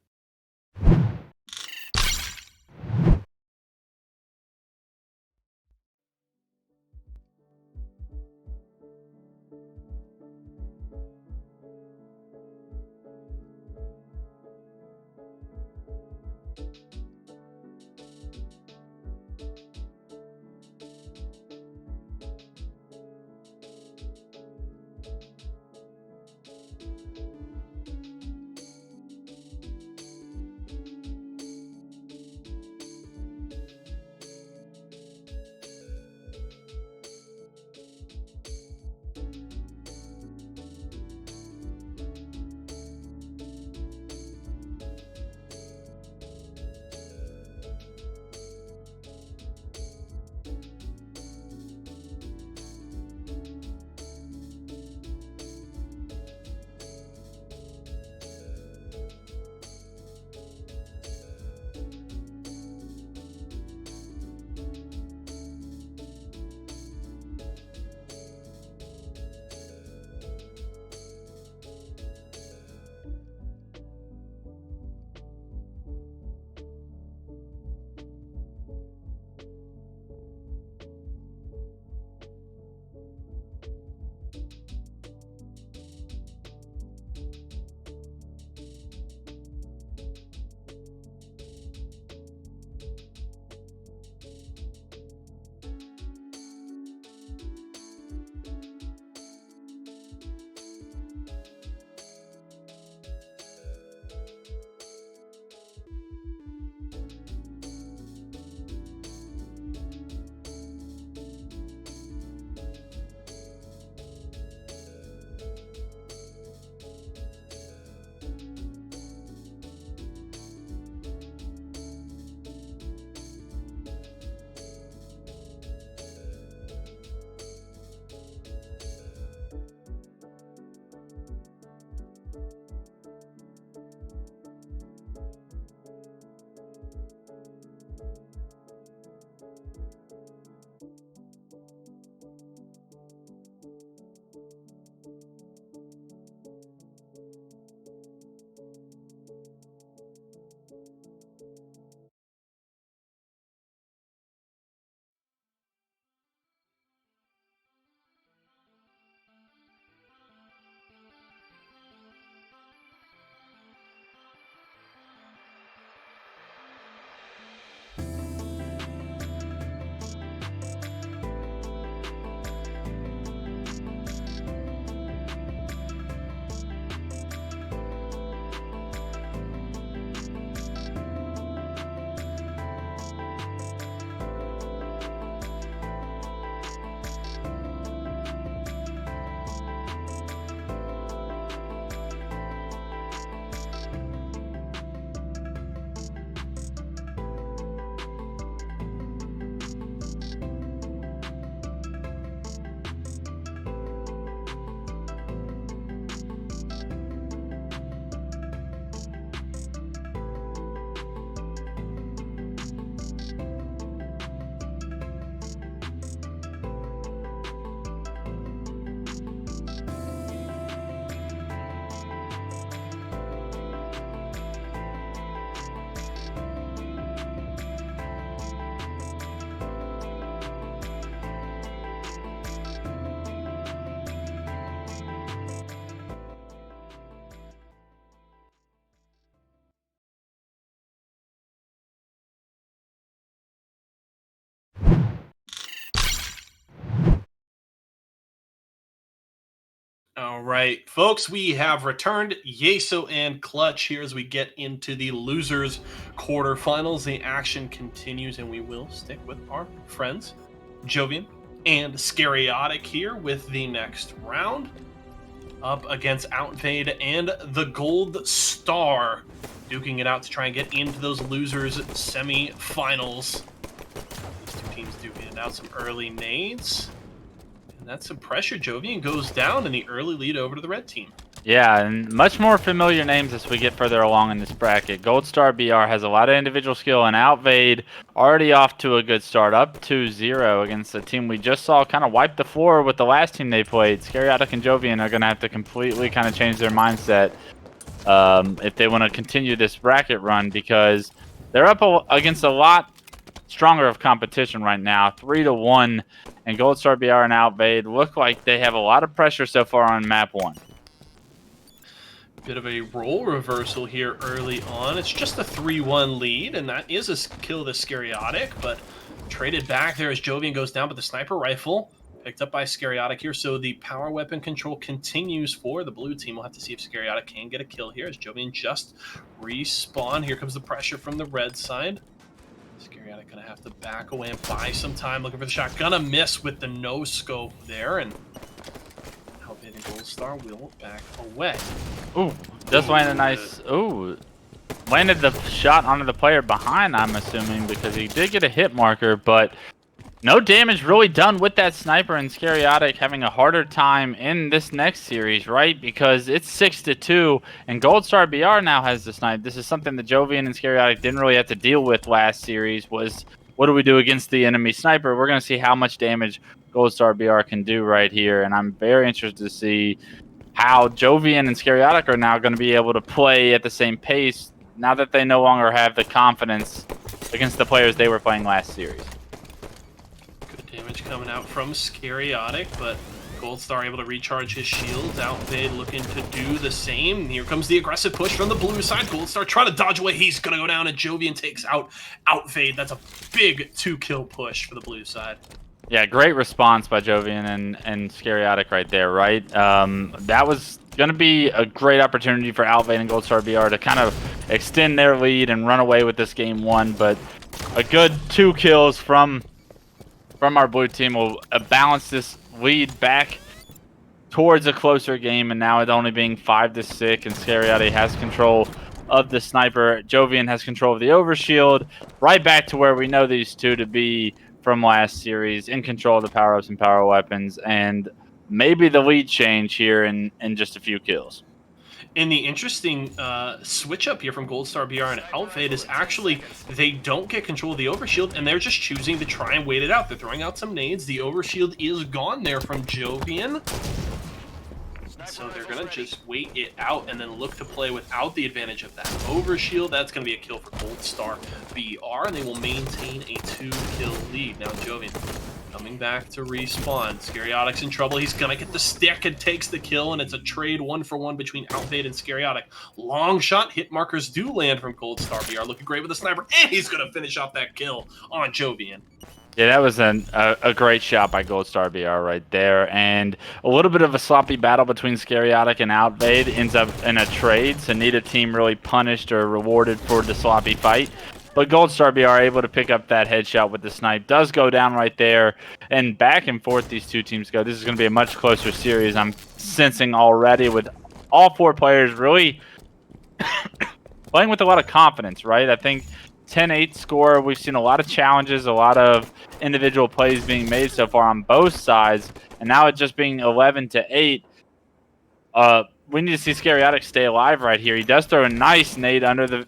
All right, folks, we have returned Yeso and Clutch here as we get into the losers quarterfinals. The action continues, and we will stick with our friends, Jovian and Scariotic here with the next round. Up against Outvade and the Gold Star, duking it out to try and get into those losers semi-finals. These two teams duking it out, some early nades. That's some pressure. Jovian goes down in the early lead over to the red team. Yeah, and much more familiar names as we get further along in this bracket. Gold Star BR has a lot of individual skill, and Outvade already off to a good start, up 2-0 against a team we just saw kind of wipe the floor with the last team they played. Scariotic and Jovian are going to have to completely kind of change their mindset if they want to continue this bracket run, because they're up against a lot stronger of competition right now, 3-1, and Gold Star BR and Outvade look like they have a lot of pressure so far on map 1. Bit of a role reversal here early on. It's just a 3-1 lead, and that is a kill to Scariotic, but traded back there as Jovian goes down, but the sniper rifle picked up by Scariotic here, so the power weapon control continues for the blue team. We'll have to see if Scariotic can get a kill here as Jovian just respawn. Here comes the pressure from the red side. Scariotic gonna have to back away and buy some time looking for the shot. Gonna miss with the no scope there, and Outvade and Gold Star will back away. Ooh, just landed a nice. Ooh, landed the shot onto the player behind, I'm assuming, because he did get a hit marker, but no damage really done with that sniper, and Scariotic having a harder time in this next series, right? Because it's 6-2, and Gold Star BR now has the snipe. This is something that Jovian and Scariotic didn't really have to deal with last series, was what do we do against the enemy sniper? We're going to see how much damage Gold Star BR can do right here, and I'm very interested to see how Jovian and Scariotic are now going to be able to play at the same pace now that they no longer have the confidence against the players they were playing last series. Damage coming out from Scariotic, but Gold Star able to recharge his shields. Outvade looking to do the same. Here comes the aggressive push from the blue side. Gold Star trying to dodge away. He's going to go down, and Jovian takes out Outvade. That's a big 2-kill push for the blue side. Yeah, great response by Jovian and Scariotic right there, right? That was going to be a great opportunity for Outvade and Gold Star BR to kind of extend their lead and run away with this game 1, but a good 2 kills from our blue team will balance this lead back towards a closer game, and now it only being 5-6, and Scariotic has control of the sniper. Jovian has control of the overshield, right back to where we know these two to be from last series, in control of the power-ups and power weapons, and maybe the lead change here in just a few kills. And the interesting switch up here from Gold Star BR and Outvade is actually they don't get control of the overshield, and they're just choosing to try and wait it out. They're throwing out some nades. The overshield is gone there from Jovian. So they're going to just wait it out and then look to play without the advantage of that overshield. That's going to be a kill for Gold Star BR, and they will maintain a 2-kill lead. Now Jovian coming back to respawn. Scariotic's in trouble. He's going to get the stick and takes the kill, and it's a trade 1-for-1 between Outvade and Scariotic. Long shot. Hit markers do land from Gold Star BR. Looking great with the sniper, and he's going to finish off that kill on Jovian. Yeah, that was a great shot by Gold Star BR right there, and a little bit of a sloppy battle between Scariotic and Outvade ends up in a trade, so neither team really punished or rewarded for the sloppy fight. But Gold Star BR able to pick up that headshot with the snipe, does go down right there, and back and forth these two teams go. This is going to be a much closer series, I'm sensing already, with all 4 players really playing with a lot of confidence, right? I think 10-8 score. We've seen a lot of challenges, a lot of individual plays being made so far on both sides, and now it just being 11-8. We need to see Scariotic stay alive right here. He does throw a nice nade under the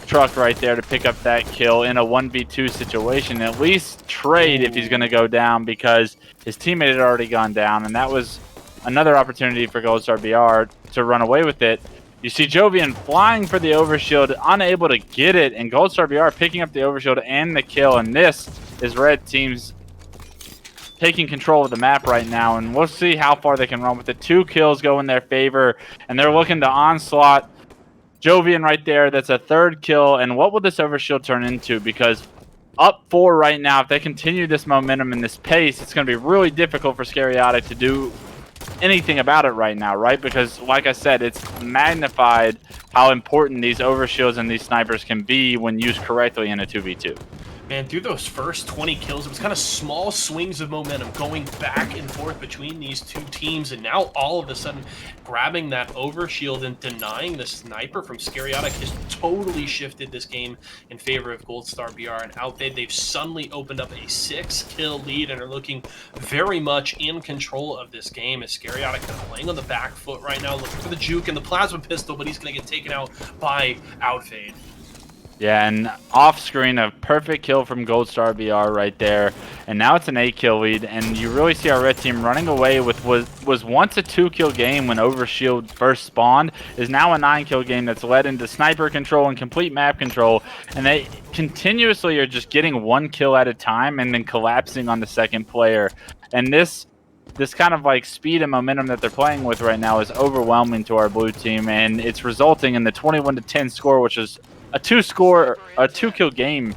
truck right there to pick up that kill in a 1v2 situation. At least trade if he's going to go down, because his teammate had already gone down, and that was another opportunity for Gold Star BR to run away with it. You see Jovian flying for the overshield, unable to get it, and Gold Star BR picking up the overshield and the kill, and this is red team's taking control of the map right now, and we'll see how far they can run with it. 2 kills go in their favor, and they're looking to onslaught Jovian right there. That's a 3rd kill, and what will this overshield turn into? Because up 4 right now, if they continue this momentum and this pace, it's going to be really difficult for Scariotic to do anything about it right now, right? Because, like I said, it's magnified how important these overshields and these snipers can be when used correctly in a 2v2. Man, through those first 20 kills, it was kind of small swings of momentum going back and forth between these two teams, and now all of a sudden grabbing that overshield and denying the sniper from Scariotic has totally shifted this game in favor of Gold Star BR. And Outfade, they've suddenly opened up a 6-kill lead and are looking very much in control of this game, as Scariotic kind of playing on the back foot right now, looking for the juke and the plasma pistol, but he's going to get taken out by Outfade. Yeah, and off screen, a perfect kill from Gold Star BR right there. And now it's an 8-kill lead, and you really see our red team running away with what was once a 2-kill game when Overshield first spawned, is now a 9-kill game that's led into sniper control and complete map control. And they continuously are just getting 1 kill at a time and then collapsing on the second player. And this kind of like speed and momentum that they're playing with right now is overwhelming to our blue team, and it's resulting in the 21-10 score, which is a 2-kill game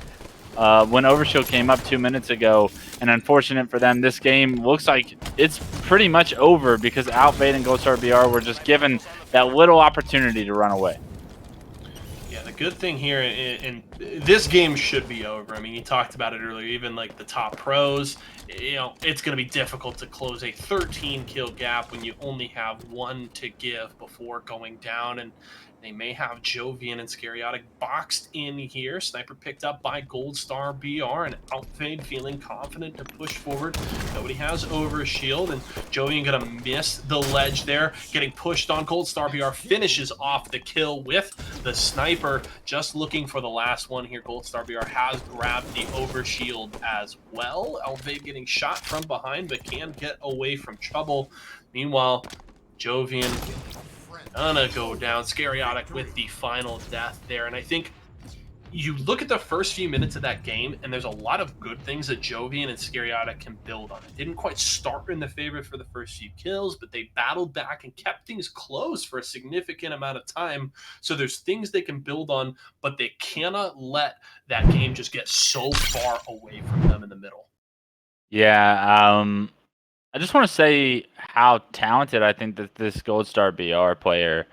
when Overshield came up 2 minutes ago. And unfortunate for them, this game looks like it's pretty much over because Outfade and Gold Star BR were just given that little opportunity to run away. Yeah, the good thing here, and this game should be over. I mean, you talked about it earlier, even like the top pros, you know, it's going to be difficult to close a 13-kill gap when you only have 1 to give before going down. And they may have Jovian and Scariotic boxed in here. Sniper picked up by Gold Star BR, and Outfade feeling confident to push forward. Nobody has Overshield, and Jovian gonna miss the ledge there. Getting pushed on. Gold Star BR finishes off the kill with the sniper. Just looking for the last one here. Gold Star BR has grabbed the Overshield as well. Outfade getting shot from behind, but can get away from trouble. Meanwhile, Jovian gonna go down. Scariotic with the final death there. And I think you look at the first few minutes of that game, and there's a lot of good things that Jovian and Scariotic can build on. It didn't quite start in the favor for the first few kills, but they battled back and kept things close for a significant amount of time. So there's things they can build on, but they cannot let that game just get so far away from them in the middle. Yeah, I just want to say how talented I think that this Gold Star BR player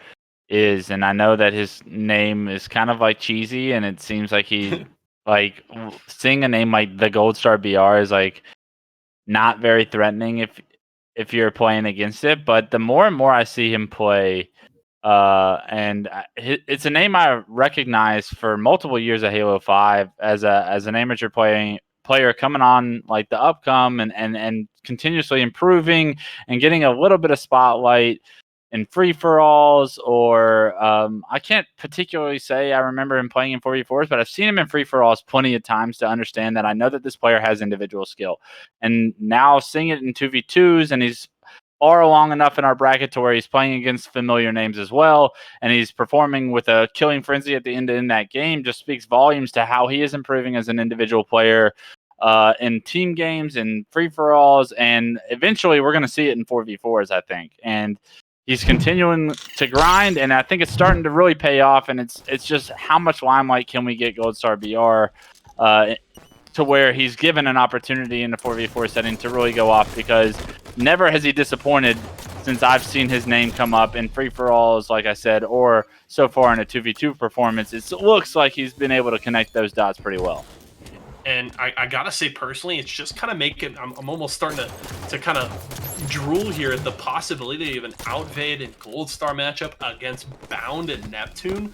is, and I know that his name is kind of like cheesy, and it seems like he like seeing a name like the Gold Star BR is like not very threatening if you're playing against it. But the more and more I see him play, it's a name I recognize for multiple years of Halo 5 as an amateur player coming on like the upcome and continuously improving and getting a little bit of spotlight in free-for-alls, or I can't particularly say I remember him playing in 4v4s, but I've seen him in free-for-alls plenty of times to understand that I know that this player has individual skill. And now seeing it in 2v2s, and he's far along enough in our bracket to where he's playing against familiar names as well, and he's performing with a killing frenzy at the end in that game, just speaks volumes to how he is improving as an individual player in team games and free-for-alls, and eventually we're going to see it in 4v4s, I think. And he's continuing to grind, and I think it's starting to really pay off, and it's just how much limelight can we get Gold Star BR to where he's given an opportunity in the 4v4 setting to really go off, because never has he disappointed since I've seen his name come up in free-for-alls, like I said, or so far in a 2v2 performance. It looks like he's been able to connect those dots pretty well. And I gotta say, personally, it's just kind of making, I'm almost starting to kind of drool here at the possibility of an Outfade and Gold Star matchup against Bound and Neptune.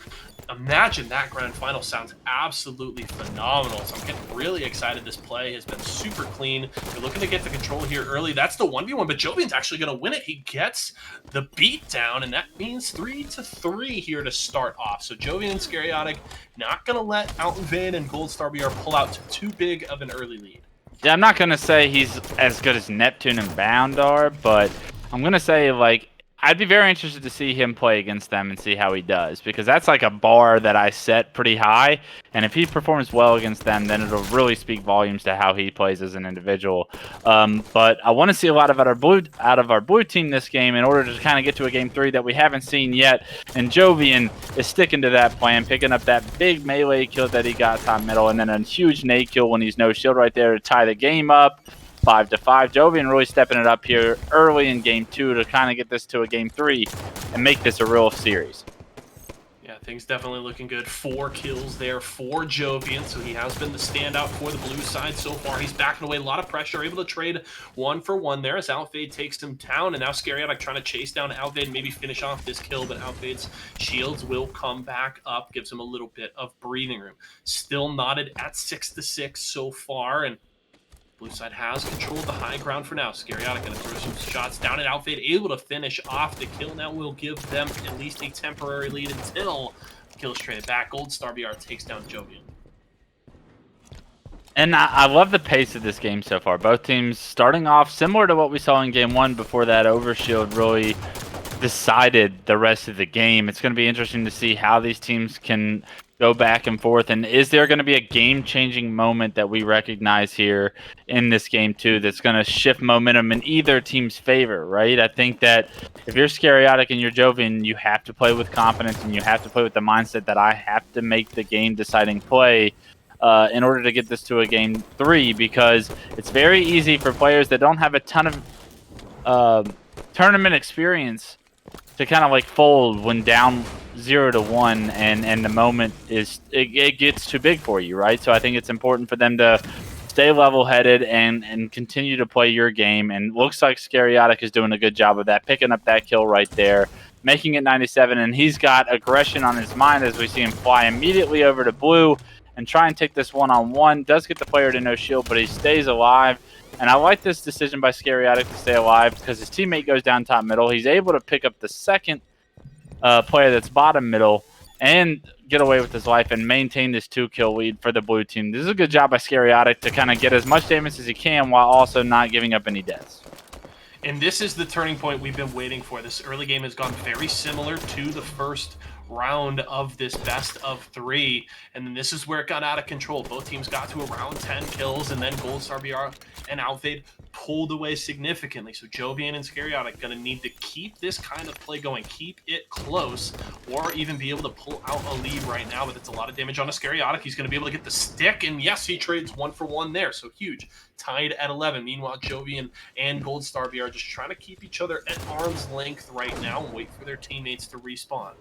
Imagine that grand final. Sounds absolutely phenomenal. So I'm getting really excited. This play has been super clean. You're looking to get the control here early. That's the 1v1, but Jovian's actually going to win it. He gets the beat down, and that means 3-3 here to start off. So Jovian and Scariotic not going to let Outfade and Gold Star BR pull out to too big of an early lead. Yeah, I'm not going to say he's as good as Neptune and Bound are, but I'm going to say, like, I'd be very interested to see him play against them and see how he does, because that's like a bar that I set pretty high, and if he performs well against them, then it'll really speak volumes to how he plays as an individual. But I want to see a lot of out of our blue team this game in order to kind of get to a game 3 that we haven't seen yet, and Jovian is sticking to that plan, picking up that big melee kill that he got top middle, and then a huge nade kill when he's no shield right there to tie the game up. 5-5. Jovian really stepping it up here early in game 2 to kind of get this to a game 3 and make this a real series. Yeah, things definitely looking good. 4 kills there for Jovian, so he has been the standout for the blue side so far. He's backing away, a lot of pressure, able to trade 1 for 1 there as Outfade takes him down, and now Scariatic trying to chase down Outfade and maybe finish off this kill, but Outfade's shields will come back up, gives him a little bit of breathing room. Still knotted at 6-6 so far, and blue side has controlled the high ground for now. Scariatic going to throw some shots down at Outfade, able to finish off the kill. Now will give them at least a temporary lead until the kill is traded back. Gold Star BR takes down Jovian. And I love the pace of this game so far. Both teams starting off similar to what we saw in game 1 before that overshield really decided the rest of the game. It's going to be interesting to see how these teams can go back and forth, and is there going to be a game-changing moment that we recognize here in this game too that's going to shift momentum in either team's favor, right? I think that if you're Scariatic and you're Jovian, you have to play with confidence and you have to play with the mindset that I have to make the game-deciding play in order to get this to a game 3, because it's very easy for players that don't have a ton of tournament experience to kind of like fold when down 0-1 and the moment is it gets too big for you, right? So I think it's important for them to stay level-headed and continue to play your game, and looks like Scariatic is doing a good job of that, picking up that kill right there, making it 97, and he's got aggression on his mind as we see him fly immediately over to blue and try and take this one-on-one. Does get the player to no shield, but he stays alive. And I like this decision by Scariatic to stay alive because his teammate goes down top middle. He's able to pick up the second player that's bottom middle and get away with his life and maintain this 2-kill lead for the blue team. This is a good job by Scariatic to kind of get as much damage as he can while also not giving up any deaths. And this is the turning point we've been waiting for. This early game has gone very similar to the first round of this best of 3, and then this is where it got out of control. Both teams got to around 10 kills, and then Gold Star BR and Outfade pulled away significantly. So Jovian and Scariatic going to need to keep this kind of play going, keep it close, or even be able to pull out a lead right now. But it's a lot of damage on a Scariatic. He's going to be able to get the stick, and yes, he trades 1 for 1 there, so huge. Tied at 11. Meanwhile, Jovian and Gold Star BR just trying to keep each other at arm's length right now and wait for their teammates to respawn.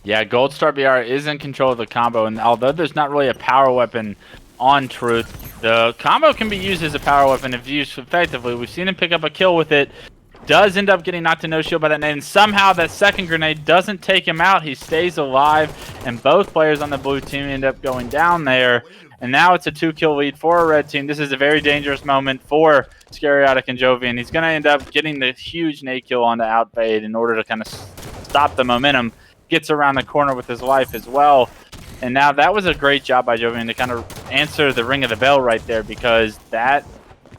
Yeah, Gold Star BR is in control of the combo, and although there's not really a power weapon on Truth, the combo can be used as a power weapon if used effectively. We've seen him pick up a kill with it. Does end up getting knocked to no shield by that nade, and somehow that second grenade doesn't take him out. He stays alive, and both players on the blue team end up going down there. And now it's a 2-kill lead for a red team. This is a very dangerous moment for Scariatic and Jovian. He's going to end up getting the huge nade kill onto Outfade in order to kind of stop the momentum. Gets around the corner with his life as well. And now that was a great job by Jovian to kind of answer the ring of the bell right there, because that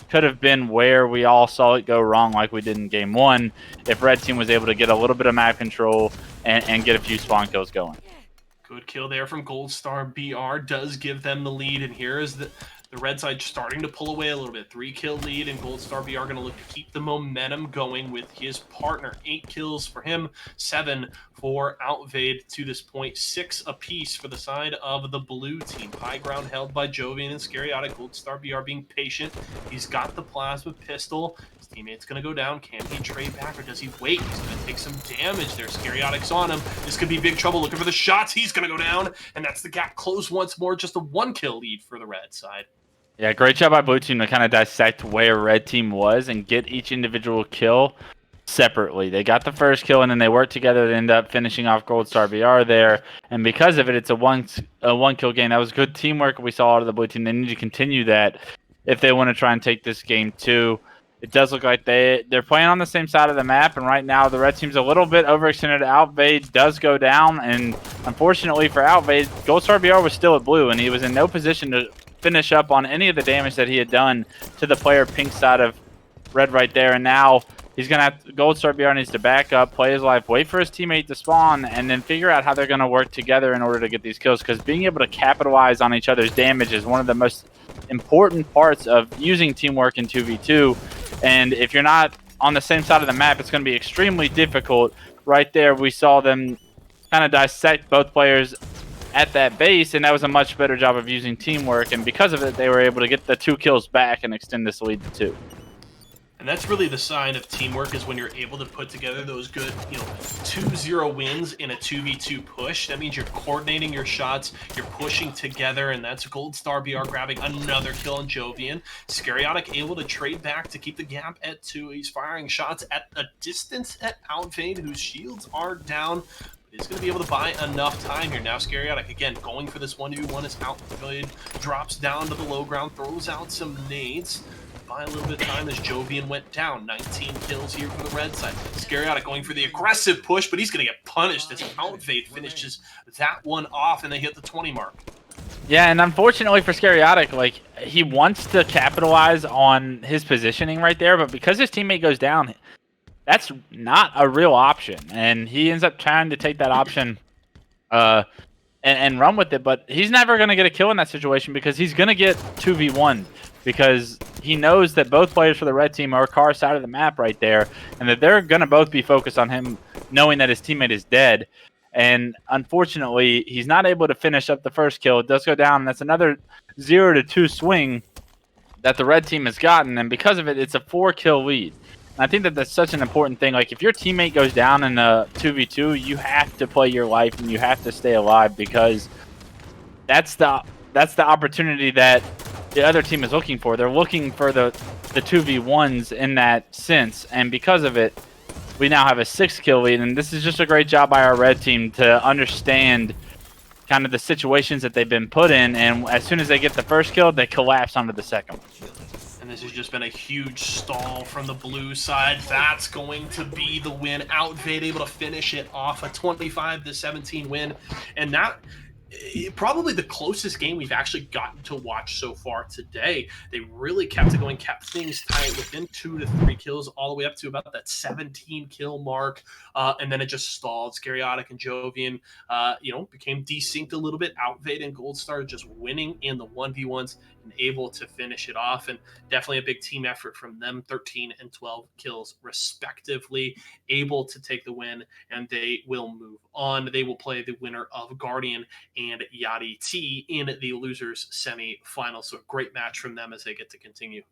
could have been where we all saw it go wrong like we did in game 1 if red team was able to get a little bit of map control and get a few spawn kills going. Good kill there from Gold Star BR. Does give them the lead, and here is the red side starting to pull away a little bit. 3-kill lead, and Gold Star BR going to look to keep the momentum going with his partner. 8 kills for him, 7 for Outfade to this point. 6 apiece for the side of the blue team. High ground held by Jovian and Scariatic. Gold Star BR being patient. He's got the plasma pistol. His teammate's going to go down. Can he trade back, or does he wait? He's going to take some damage there. Scariatic's on him. This could be big trouble. Looking for the shots. He's going to go down, and that's the gap closed once more. Just a 1-kill lead for the red side. Yeah, great job by blue team to kind of dissect where red team was and get each individual kill separately. They got the first kill, and then they worked together to end up finishing off Gold Star BR there. And because of it, it's a one-kill game. That was good teamwork we saw out of the blue team. They need to continue that if they want to try and take this game too. It does look like they're playing on the same side of the map, and right now the red team's a little bit overextended. Outfade does go down, and unfortunately for Outfade, Gold Star BR was still at blue, and he was in no position to finish up on any of the damage that he had done to the player pink side of red right there. And now he's going to have Gold Star BR needs to back up, play his life, wait for his teammate to spawn, and then figure out how they're going to work together in order to get these kills, because being able to capitalize on each other's damage is one of the most important parts of using teamwork in 2v2. And if you're not on the same side of the map, it's going to be extremely difficult. Right there, we saw them kind of dissect both players at that base, and that was a much better job of using teamwork. And because of it, they were able to get the 2 kills back and extend this lead to 2. And that's really the sign of teamwork, is when you're able to put together those good, 2-0 wins in a 2v2 push. That means you're coordinating your shots, you're pushing together, and that's Gold Star BR grabbing another kill on Jovian. Scariotic able to trade back to keep the gap at 2. He's firing shots at a distance at Outfade, whose shields are down. He's going to be able to buy enough time here. Now Scariotic, again, going for this 1v1 as Outfade drops down to the low ground, throws out some nades. Buy a little bit of time as Jovian went down. 19 kills here for the red side. Scariotic going for the aggressive push, but he's going to get punished as Outfade finishes that one off, and they hit the 20 mark. Yeah, and unfortunately for Scariotic, like, he wants to capitalize on his positioning right there, but because his teammate goes down, that's not a real option, and he ends up trying to take that option and run with it, but he's never going to get a kill in that situation because he's going to get 2v1 because he knows that both players for the red team are car side of the map right there, and that they're going to both be focused on him knowing that his teammate is dead. And unfortunately, he's not able to finish up the first kill. It does go down, and that's another 0-2 swing that the red team has gotten, and because of it, it's a 4-kill lead. And I think that that's such an important thing. Like, if your teammate goes down in a 2v2, you have to play your life and you have to stay alive, because that's the opportunity that the other team is looking for. They're looking for the 2v1s in that sense, and because of it, we now have a 6-kill lead, and this is just a great job by our red team to understand kind of the situations that they've been put in, and as soon as they get the first kill, they collapse onto the second one. And this has just been a huge stall from the blue side. That's going to be the win. Outfade able to finish it off, a 25-17 win, and that probably the closest game we've actually gotten to watch so far today. They really kept it going, kept things tight within 2 to 3 kills, all the way up to about that 17 kill mark, and then it just stalled. Scariotic and Jovian, became desynced a little bit. Outfade and Gold Star just winning in the 1v1s and able to finish it off, and definitely a big team effort from them. 13 and 12 kills respectively, able to take the win, and they will move on. They will play the winner of Guardian and Yachty T in the losers semi-final. So a great match from them as they get to continue.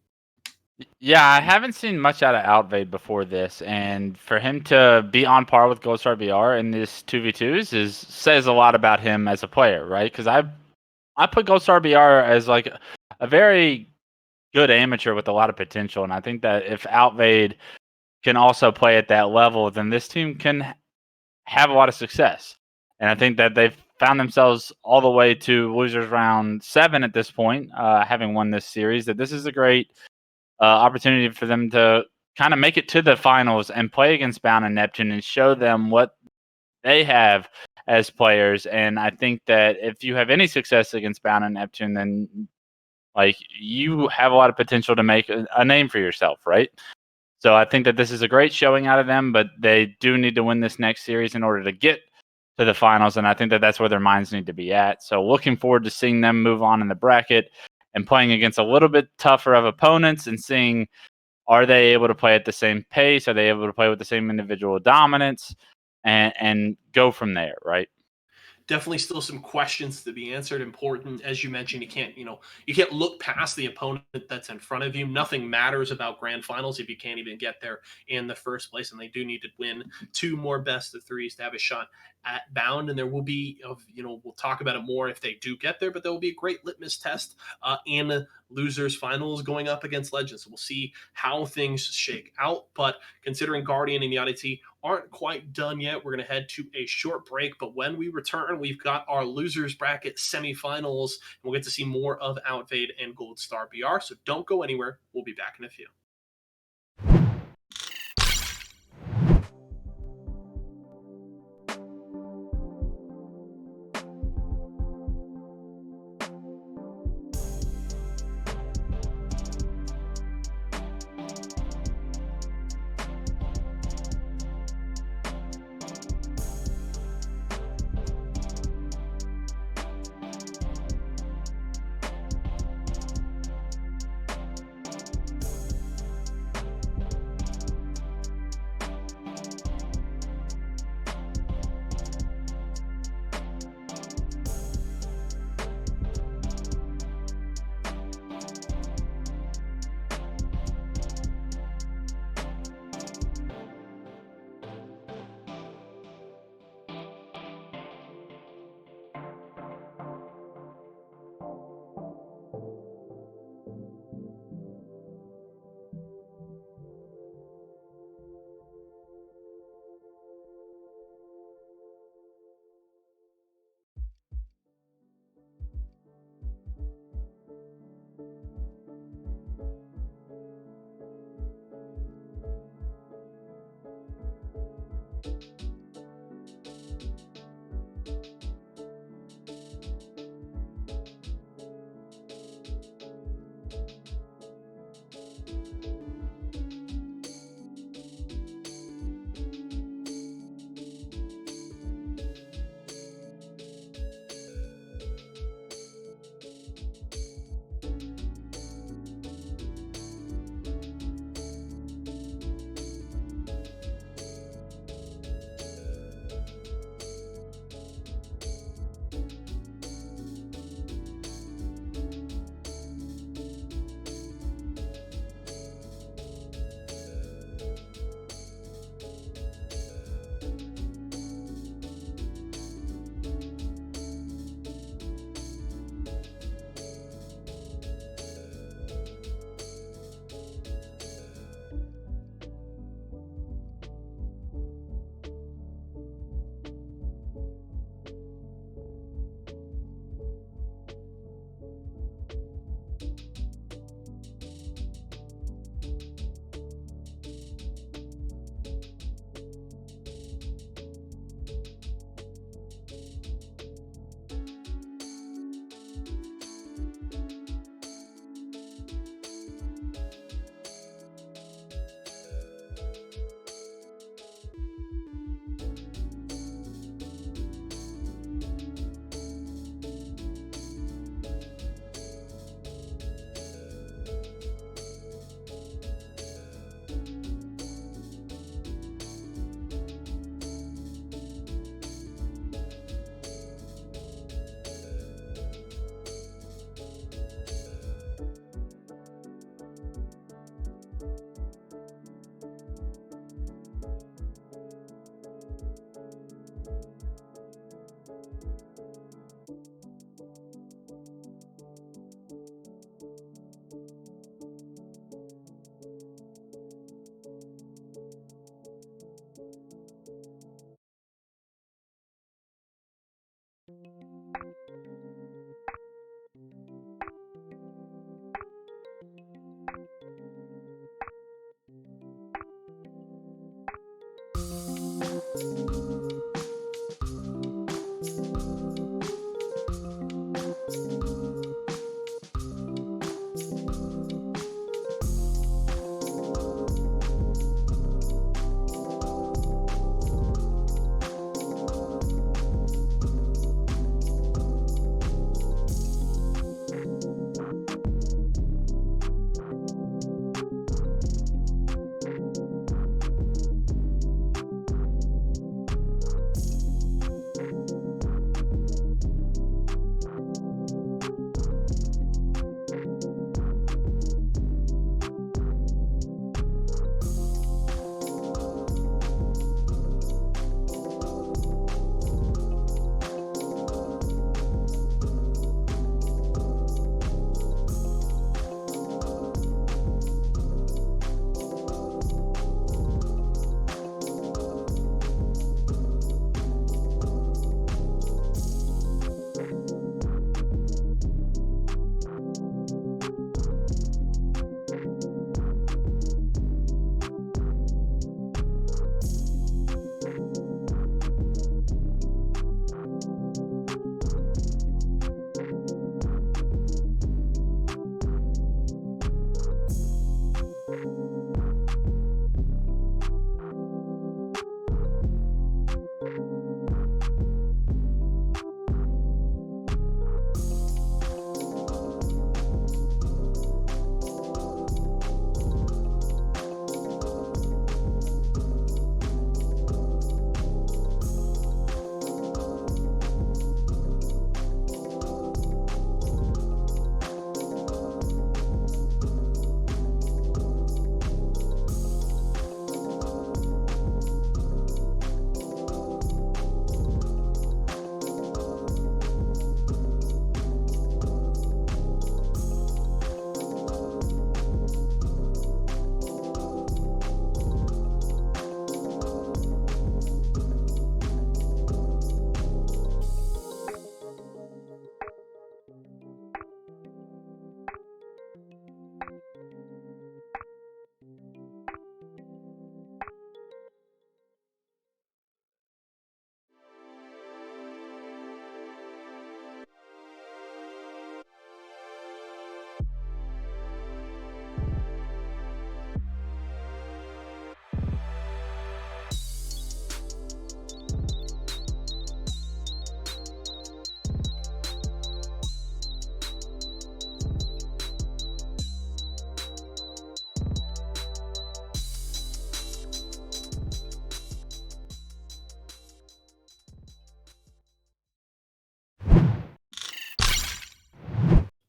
Yeah, I haven't seen much out of Outfade before this, and for him to be on par with Gold Star BR in this 2v2s says a lot about him as a player, right? Because I put Gold Star BR as like a very good amateur with a lot of potential, and I think that if Outfade can also play at that level, then this team can have a lot of success. And I think that they've found themselves all the way to losers round 7 at this point, having won this series. That this is a great opportunity for them to kind of make it to the finals and play against Bound and Neptune and show them what they have as players. And I think that if you have any success against Bound and Neptune, then like you have a lot of potential to make a name for yourself, right? So I think that this is a great showing out of them, but they do need to win this next series in order to get to the finals, and I think that that's where their minds need to be at. So looking forward to seeing them move on in the bracket and playing against a little bit tougher of opponents and seeing, are they able to play at the same pace? Are they able to play with the same individual dominance and go from there, right? Definitely still some questions to be answered. Important, as you mentioned, you can't look past the opponent that's in front of you. Nothing matters about grand finals if you can't even get there in the first place, and they do need to win 2 more best of 3s to have a shot at Bound. And there will be, we'll talk about it more if they do get there, but there will be a great litmus test in losers finals going up against Legends. So we'll see how things shake out. But considering Guardian and the Oddity aren't quite done yet, we're going to head to a short break. But when we return, we've got our losers bracket semifinals, and we'll get to see more of Outfade and Gold Star BR. So don't go anywhere. We'll be back in a few.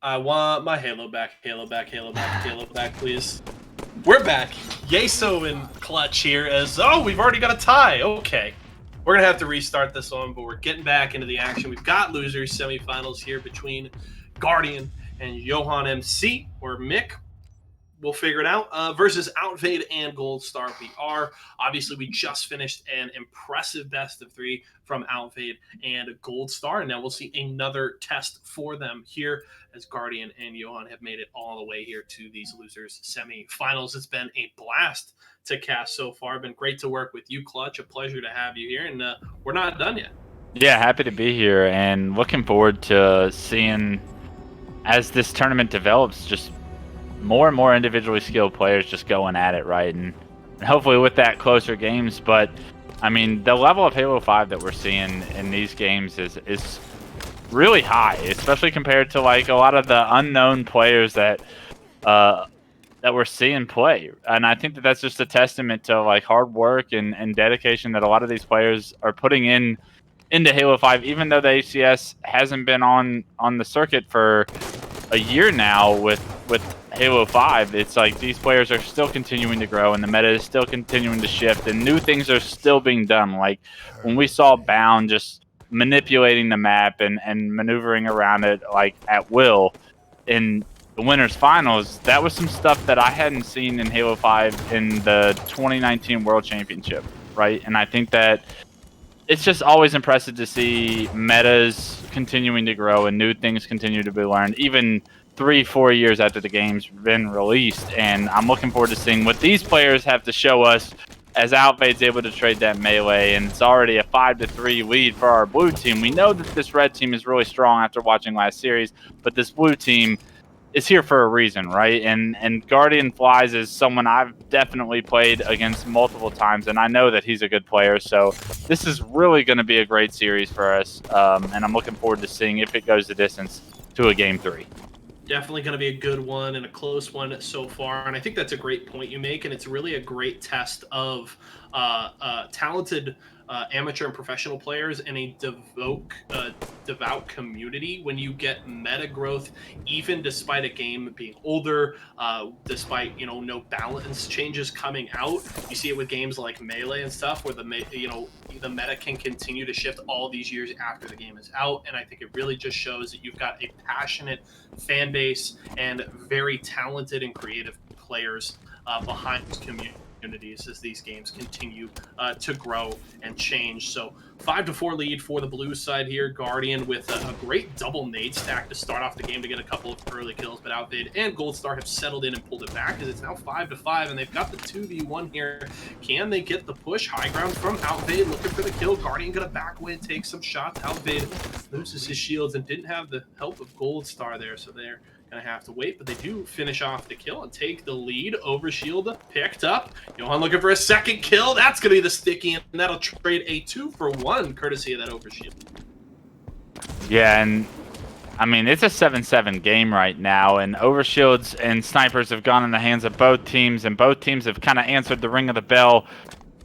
I want my Halo back, Halo back, Halo back, Halo back, please. We're back. Yeso and Clutch here as, oh, we've already got a tie. Okay. We're going to have to restart this one, but we're getting back into the action. We've got losers semifinals here between Guardian and Johan MC, or Mick. We'll figure it out. Versus Outvade and Gold Star BR. Obviously, we just finished an impressive best of 3 from Outvade and Gold Star. And now we'll see another test for them here as Guardian and Johan have made it all the way here to these losers semi-finals. It's been a blast to cast so far. Been great to work with you, Clutch. A pleasure to have you here. And we're not done yet. Yeah, happy to be here and looking forward to seeing as this tournament develops, just more and more individually skilled players just going at it, right? And hopefully with that, closer games. But I mean, the level of Halo 5 that we're seeing in these games is really high, especially compared to like a lot of the unknown players that we're seeing play. And I think that that's just a testament to like hard work and dedication that a lot of these players are putting into Halo 5, even though the ACS hasn't been on the circuit for a year now with Halo 5. It's like these players are still continuing to grow and the meta is still continuing to shift and new things are still being done. Like when we saw Bound just manipulating the map and maneuvering around it like at will in the winners finals, that was some stuff that I hadn't seen in Halo 5 in the 2019 World Championship, right? And I think that it's just always impressive to see metas continuing to grow and new things continue to be learned, even 3-4 years after the game's been released. And I'm looking forward to seeing what these players have to show us as Outvade's able to trade that melee, and it's already a 5-3 lead for our blue team. We know that this red team is really strong after watching last series, but this blue team is here for a reason, right? And Guardian Flies is someone I've definitely played against multiple times, and I know that he's a good player. So this is really going to be a great series for us, and I'm looking forward to seeing if it goes the distance to a Game 3. Definitely going to be a good one and a close one so far. And I think that's a great point you make. And it's really a great test of talented amateur and professional players in a devout community when you get meta growth, even despite a game being older, despite, no balance changes coming out. You see it with games like Melee and stuff where the meta can continue to shift all these years after the game is out. And I think it really just shows that you've got a passionate fan base and very talented and creative players behind this communities as these games continue to grow and change. So 5-4 lead for the blue side here. Guardian with a great double nade stack to start off the game to get a couple of early kills, but Outvade and Gold Star have settled in and pulled it back as it's now 5-5, and they've got the 2v1 here. Can they get the push? High ground from Outvade, looking for the kill. Guardian gonna back away and take some shots. Outvade loses his shields and didn't have the help of Gold Star there, so they're gonna have to wait, but they do finish off the kill and take the lead. Overshield picked up. Johan looking for a second kill. That's gonna be the sticky, and that'll trade a 2-for-1 courtesy of that overshield. Yeah, and I mean, it's a 7-7 game right now, and overshields and snipers have gone in the hands of both teams, and both teams have kind of answered the ring of the bell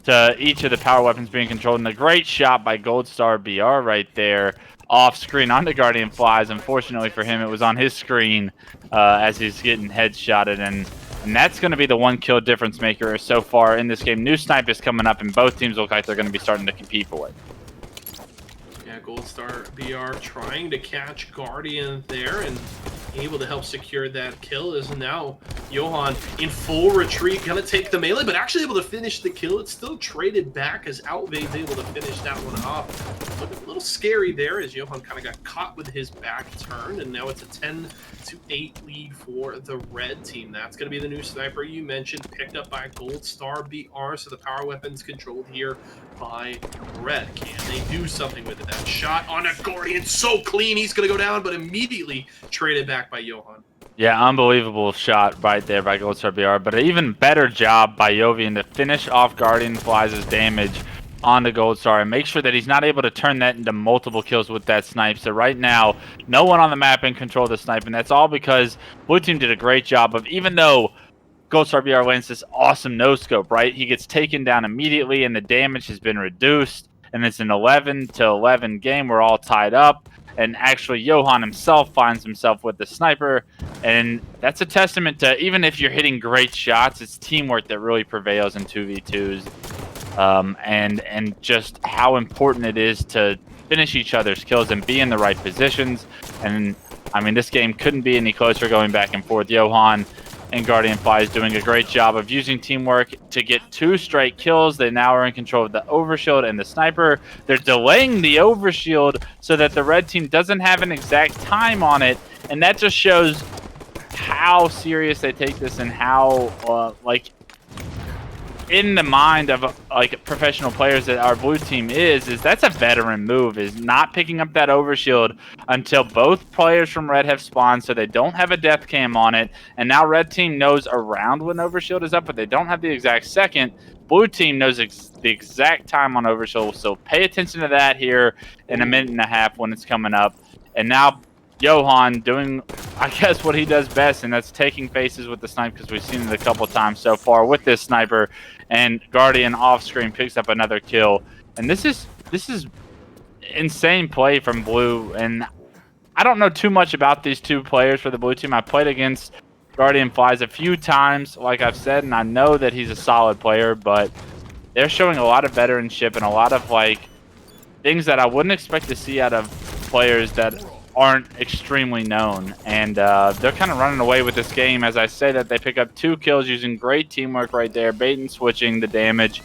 to each of the power weapons being controlled. And a great shot by Gold Star BR right there off screen onto Guardian Flies. Unfortunately for him, it was on his screen as he's getting headshotted, and that's going to be the one kill difference maker so far in this game. New snipe is coming up, and both teams look like they're going to be starting to compete for it. Yeah, Gold Star BR trying to catch Guardian there and able to help secure that kill. Is now Johan in full retreat, gonna take the melee, but actually able to finish the kill. It's still traded back as Outvade's able to finish that one off. Looking a little scary there as Johan kind of got caught with his back turn, and now it's a 10-8 lead for the red team. That's gonna be the new sniper you mentioned, picked up by Gold Star BR. So the power weapon's controlled here by red. Can they do something with it? That shot on a Guardian, so clean, he's gonna go down, but immediately traded back by Johan. Yeah, unbelievable shot right there by Gold Star BR, but an even better job by Jovian to finish off Guardian Flies' damage onto Gold Star and make sure that he's not able to turn that into multiple kills with that snipe. So right now, no one on the map in control of the snipe, and that's all because Blue Team did a great job of, even though Gold Star BR lands this awesome no-scope, right? He gets taken down immediately, and the damage has been reduced, and it's an 11-11 game. We're all tied up, and actually Johan himself finds himself with the sniper. And that's a testament to, even if you're hitting great shots, it's teamwork that really prevails in 2v2s. And just how important it is to finish each other's kills and be in the right positions. And I mean, this game couldn't be any closer going back and forth. Johan and Guardian Fly is doing a great job of using teamwork to get 2 straight kills. They now are in control of the overshield and the sniper. They're delaying the overshield so that the red team doesn't have an exact time on it. And that just shows how serious they take this and how, like, in the mind of like professional players that our blue team is that's a veteran move, is not picking up that overshield until both players from red have spawned, so they don't have a death cam on it. And now red team knows around when overshield is up, but they don't have the exact second. Blue team knows the exact time on overshield, so pay attention to that here in a minute and a half when it's coming up. And now Johan doing, I guess, what he does best, and that's taking faces with the snipe, because we've seen it a couple times so far with this sniper. And Guardian off screen picks up another kill. And this is insane play from blue. And I don't know too much about these two players for the blue team. I played against Guardian Flies a few times, like I've said, and I know that he's a solid player, but they're showing a lot of veteranship and a lot of like things that I wouldn't expect to see out of players that aren't extremely known. And they're kind of running away with this game. As I say that, they pick up 2 kills using great teamwork right there, bait and switching the damage,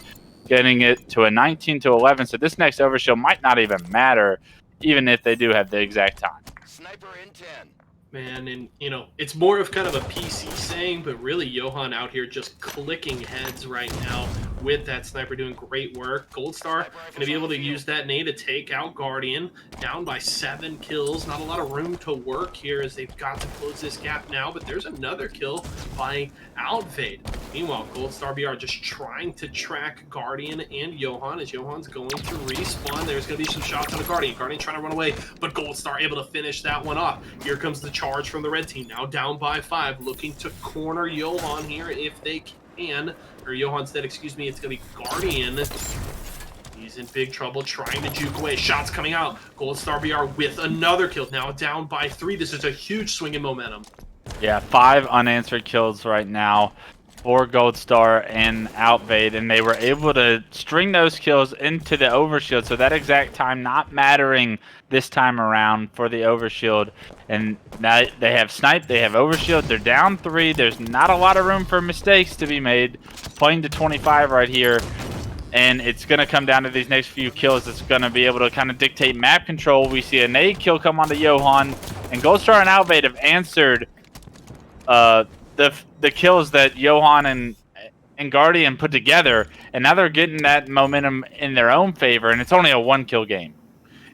getting it to a 19-11. So this next overshield might not even matter, even if they do have the exact time. Sniper in 10. Man, and you know, it's more of kind of a PC saying, but really Johan out here just clicking heads right now with that sniper, doing great work. Goldstar gonna be able to use that nade to take out Guardian, down by 7 kills. Not a lot of room to work here as they've got to close this gap now, but there's another kill by Outvade. Meanwhile, Goldstar BR just trying to track Guardian and Johan, as Johan's going to respawn. There's gonna be some shots on the Guardian. Guardian trying to run away, but Goldstar able to finish that one off. Here comes the charge from the red team, now down by 5, looking to corner Johan here if they can. Or Johan's dead, excuse me. It's going to be Guardian. He's in big trouble, trying to juke away. Shots coming out. Goldstar BR with another kill, now down by 3. This is a huge swing in momentum. Yeah, 5 unanswered kills right now for Goldstar and Outvade, and they were able to string those kills into the overshield, so that exact time not mattering this time around for the overshield. And now they have snipe, they have overshield, they're down 3. There's not a lot of room for mistakes to be made. Playing to 25 right here, and it's going to come down to these next few kills. It's going to be able to kind of dictate map control. We see a nade kill come onto Johan, and Goldstar and Outvade have answered the kills that Johan and Guardian put together, and now they're getting that momentum in their own favor, and it's only a 1-kill game.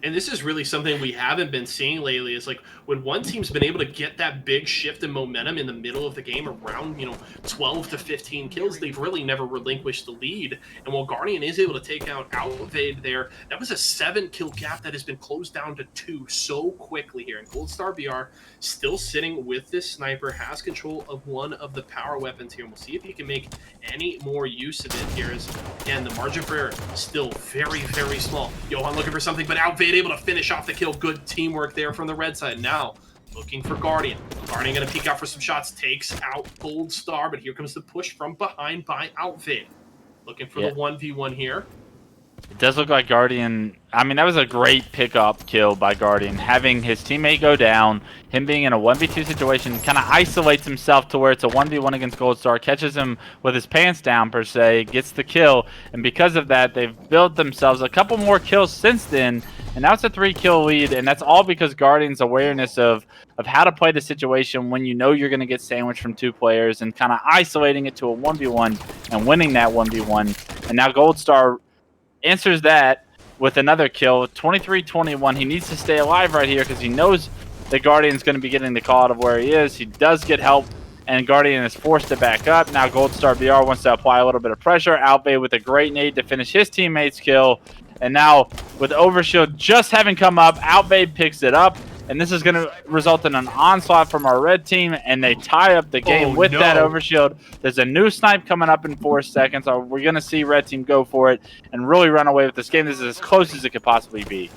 And this is really something we haven't been seeing lately, is like when one team's been able to get that big shift in momentum in the middle of the game around, 12 to 15 kills, they've really never relinquished the lead. And while Guardian is able to take out Outvade there, that was a 7-kill gap that has been closed down to 2 so quickly here. And Goldstar BR still sitting with this sniper, has control of one of the power weapons here. And we'll see if he can make any more use of it here, as again, the margin for error still very, very small. Johan looking for something, but Outvade able to finish off the kill. Good teamwork there from the red side. Now looking for Guardian. Guardian gonna peek out for some shots, takes out Goldstar, but here comes the push from behind by Outvade. Looking for the 1v1 here. It does look like Guardian, I mean, that was a great pickup kill by Guardian. Having his teammate go down, him being in a 1v2 situation, kind of isolates himself to where it's a 1v1 against Goldstar, catches him with his pants down, per se, gets the kill. And because of that, they've built themselves a couple more kills since then, and now it's a 3-kill lead. And that's all because Guardian's awareness of how to play the situation when you know you're going to get sandwiched from 2 players, and kind of isolating it to a 1v1 and winning that 1v1. And now Goldstar answers that with another kill, 23-21. He needs to stay alive right here because he knows the Guardian's going to be getting the call out of where he is. He does get help, and Guardian is forced to back up. Now Goldstar BR wants to apply a little bit of pressure. Outvade with a great nade to finish his teammate's kill. And now with Overshield just having come up, Outvade picks it up. And this is going to result in an onslaught from our red team, and they tie up the game with that overshield. There's a new snipe coming up in 4 seconds. We're going to see red team go for it and really run away with this game. This is as close as it could possibly be.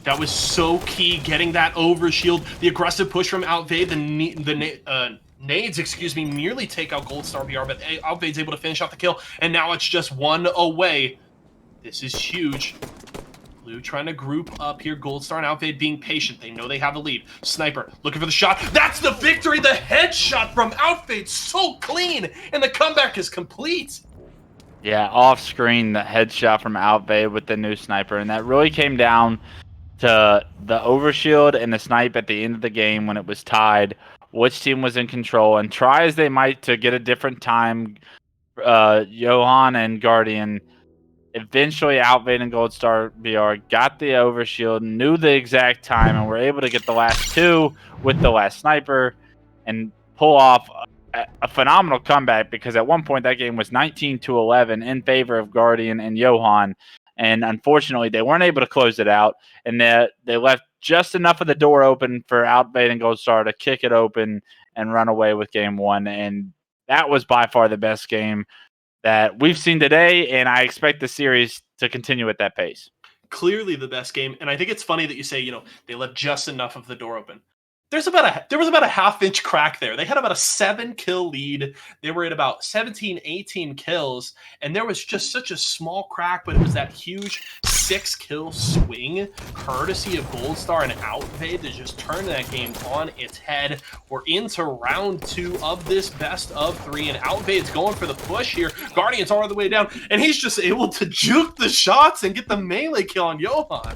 That was so key, getting that overshield, the aggressive push from Outvade, the nades, excuse me, nearly take out Gold Star BR, but Outvade's able to finish off the kill, and now it's just one away. This is huge. Blue trying to group up here. Gold Star and Outvade being patient. They know they have the lead. Sniper looking for the shot. That's the victory! The headshot from Outvade, so clean, and the comeback is complete. Yeah, off screen, the headshot from Outvade with the new sniper, and that really came down to the overshield and the snipe at the end of the game when it was tied, which team was in control, and try as they might to get a different time, Johan and Guardian eventually Outvade and Gold Star BR got the overshield, knew the exact time, and were able to get the last two with the last sniper and pull off a phenomenal comeback, because at one point that game was 19-11 in favor of Guardian and Johan. And unfortunately, they weren't able to close it out, and they left just enough of the door open for Outvade and Gold Star to kick it open and run away with game one. And that was by far the best game that we've seen today, and I expect the series to continue at that pace. Clearly the best game, and I think it's funny that you say, they left just enough of the door open. There was about a half-inch crack there. They had about a 7-kill lead. They were at about 17, 18 kills, and there was just such a small crack, but it was that huge 6-kill swing, courtesy of Gold Star and Outvade, to just turn that game on its head. We're into round 2 of this best of 3, and Outvade's going for the push here. Guardian's all the way down, and he's just able to juke the shots and get the melee kill on Johan.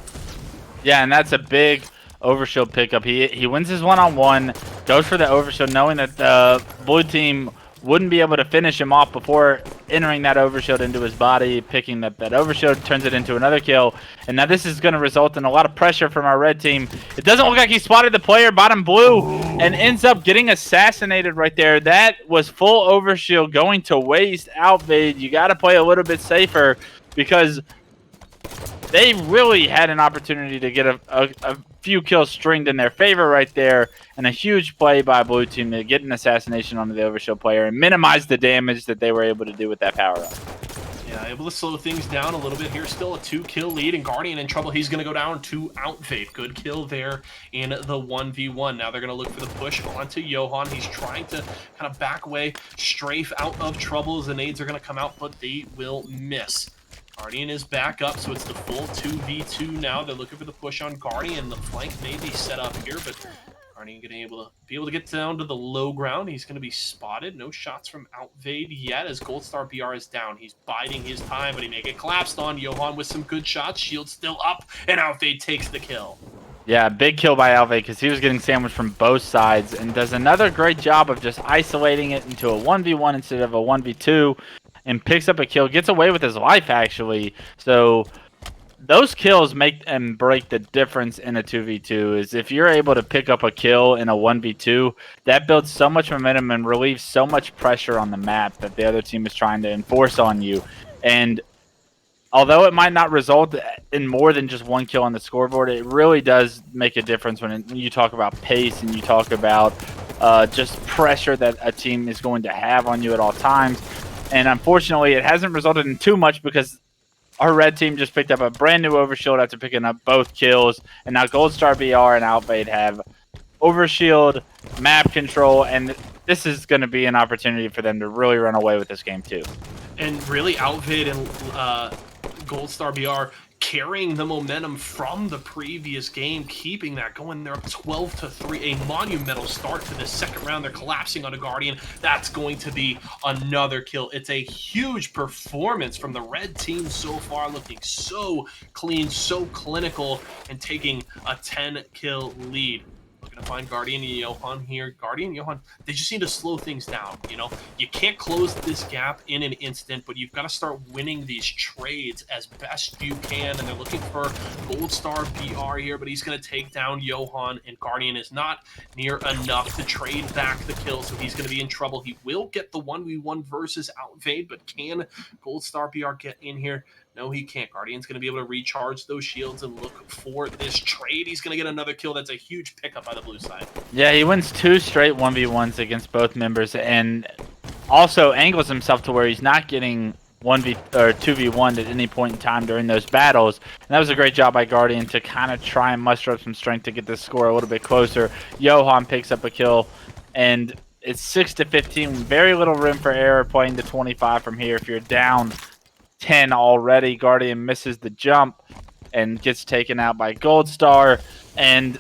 Yeah, and that's a big overshield pickup. He wins his one-on-one, goes for the overshield, knowing that the blue team wouldn't be able to finish him off before entering that overshield into his body, picking up that overshield, turns it into another kill. And now this is going to result in a lot of pressure from our red team. It doesn't look like he spotted the player bottom blue and ends up getting assassinated right there. That was full overshield going to waste. Outvade, you got to play a little bit safer, because they really had an opportunity to get a few kills stringed in their favor right there, and a huge play by blue team to get an assassination onto the overshield player and minimize the damage that they were able to do with that power-up. Yeah, able to slow things down a little bit here. Still a 2-kill lead, and Guardian in trouble. He's going to go down to Outvade. Good kill there in the 1v1. Now they're going to look for the push onto Johan. He's trying to kind of back away, strafe out of trouble as the nades are going to come out, but they will miss. Guardian is back up, so it's the full 2v2 now. They're looking for the push on Guardian. The flank may be set up here, but Guardian going to be able to get down to the low ground. He's going to be spotted. No shots from Outvade yet, as Gold Star BR is down. He's biding his time, but he may get collapsed on. Johan with some good shots. Shield still up, and Outvade takes the kill. Yeah, big kill by Outvade, because he was getting sandwiched from both sides, and does another great job of just isolating it into a 1v1 instead of a 1v2. And picks up a kill, gets away with his life, actually. So those kills make and break the difference in a 2v2. Is if you're able to pick up a kill in a 1v2, that builds so much momentum and relieves so much pressure on the map that the other team is trying to enforce on you. And although it might not result in more than just one kill on the scoreboard, it really does make a difference when you talk about pace and you talk about just pressure that a team is going to have on you at all times. And unfortunately, it hasn't resulted in too much, because our red team just picked up a brand new overshield after picking up both kills. And now Gold Star BR and Outvade have overshield, map control, and this is going to be an opportunity for them to really run away with this game too. And really, Outvade and Gold Star BR carrying the momentum from the previous game, keeping that going. They're up 12-3, a monumental start to the second round. They're collapsing on a Guardian. That's going to be another kill. It's a huge performance from the red team so far, looking so clean, so clinical, and taking a 10-kill lead. Looking to find Guardian and Johan here. Guardian and Johan, they just need to slow things down. You can't close this gap in an instant, but you've got to start winning these trades as best you can. And they're looking for Gold Star BR here, but he's going to take down Johan, and Guardian is not near enough to trade back the kill, so he's going to be in trouble. He will get the 1v1 versus Outvade, but can Gold Star BR get in here? No, he can't. Guardian's going to be able to recharge those shields and look for this trade. He's going to get another kill. That's a huge pickup by the blue side. Yeah, he wins 2 straight 1v1s against both members, and also angles himself to where he's not getting 1v or 2v1 at any point in time during those battles. And that was a great job by Guardian to kind of try and muster up some strength to get this score a little bit closer. Johan picks up a kill, and it's 6-15. Very little room for error playing to 25 from here. If you're down 10 already, Guardian misses the jump and gets taken out by Gold Star. And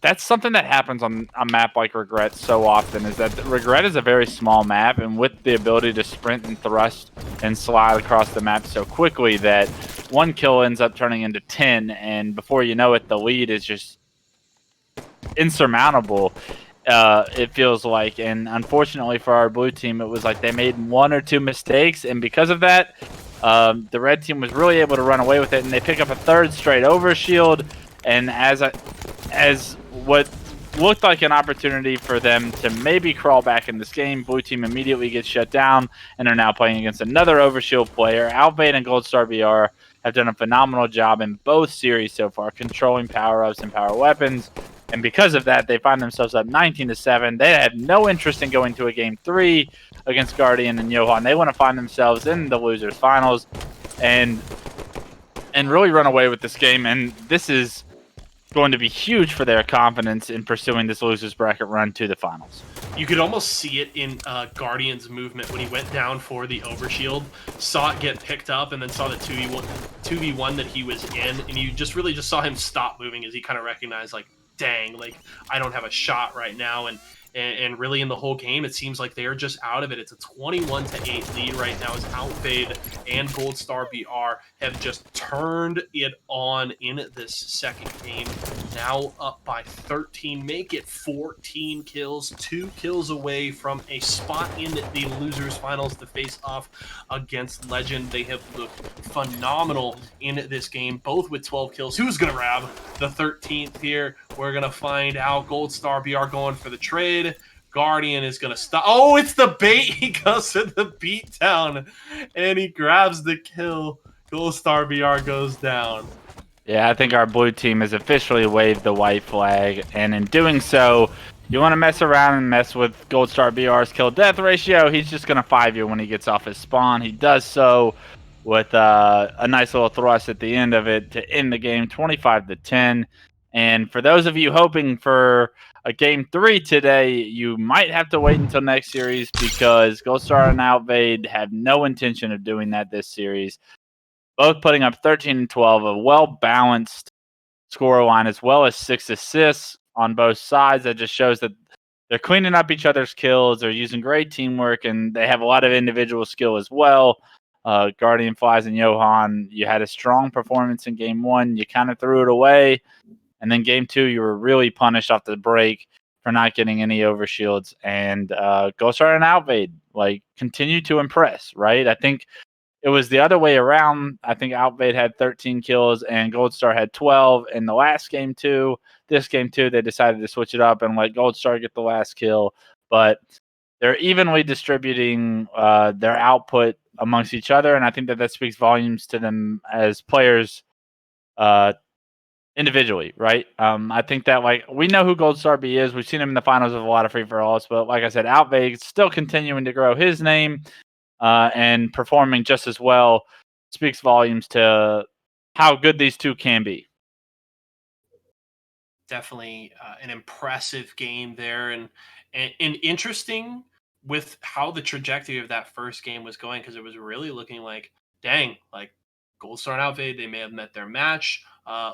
that's something that happens on a map like Regret so often, is that Regret is a very small map, and with the ability to sprint and thrust and slide across the map so quickly, that one kill ends up turning into 10, and before you know it, the lead is just insurmountable. It feels like, and unfortunately for our blue team, it was like they made one or two mistakes, and because of that, the red team was really able to run away with it, and they pick up a third straight overshield. And as what looked like an opportunity for them to maybe crawl back in this game, blue team immediately gets shut down and are now playing against another overshield player. Alvade and Gold Star BR have done a phenomenal job in both series so far, controlling power-ups and power weapons. And because of that, they find themselves up 19-7. They had no interest in going to a game 3 against Guardian and Johan. They want to find themselves in the losers finals and really run away with this game. And this is going to be huge for their confidence in pursuing this losers bracket run to the finals. You could almost see it in Guardian's movement when he went down for the overshield, saw it get picked up, and then saw the 2v1 that he was in, and you just really just saw him stop moving as he kind of recognized, like, dang, like, I don't have a shot right now. And really in the whole game, it seems like they're just out of it. It's a 21-8 lead right now as Outfade and Gold Star BR have just turned it on in this second game. Now up by 13, make it 14 kills, 2 kills away from a spot in the losers finals to face off against Legend. They have looked phenomenal in this game, both with 12 kills. Who's going to grab the 13th here? We're going to find out. Gold Star BR going for the trade. Guardian is going to stop. Oh, it's the bait. He goes to the beatdown, and he grabs the kill. Gold Star BR goes down. Yeah, I think our blue team has officially waved the white flag, and in doing so, you want to mess around and mess with Gold Star BR's kill-death ratio. He's just going to 5 you when he gets off his spawn. He does so with a nice little thrust at the end of it to end the game 25-10. And for those of you hoping for a game 3 today, you might have to wait until next series, because Gold Star and Outfade have no intention of doing that this series. Both putting up 13 and 12, a well-balanced score line, as well as 6 assists on both sides. That just shows that they're cleaning up each other's kills. They're using great teamwork, and they have a lot of individual skill as well. Guardian Flies and Johan, you had a strong performance in game 1. You kind of threw it away. And then game 2, you were really punished off the break for not getting any overshields. And Ghost Rider and Outfade, like, continue to impress, right? I think it was the other way around. I think Outfade had 13 kills and Gold Star had 12 in the last game 2. This game 2, they decided to switch it up and let Gold Star get the last kill. But they're evenly distributing their output amongst each other, and I think that speaks volumes to them as players individually, right? I think that, like, we know who Gold Star B is. We've seen him in the finals of a lot of free-for-alls, but like I said, Outfade still continuing to grow his name and performing just as well. Speaks volumes to how good these two can be. Definitely an impressive game there, and interesting with how the trajectory of that first game was going, because it was really looking like, dang, like, Gold Star and Outfade, they may have met their match.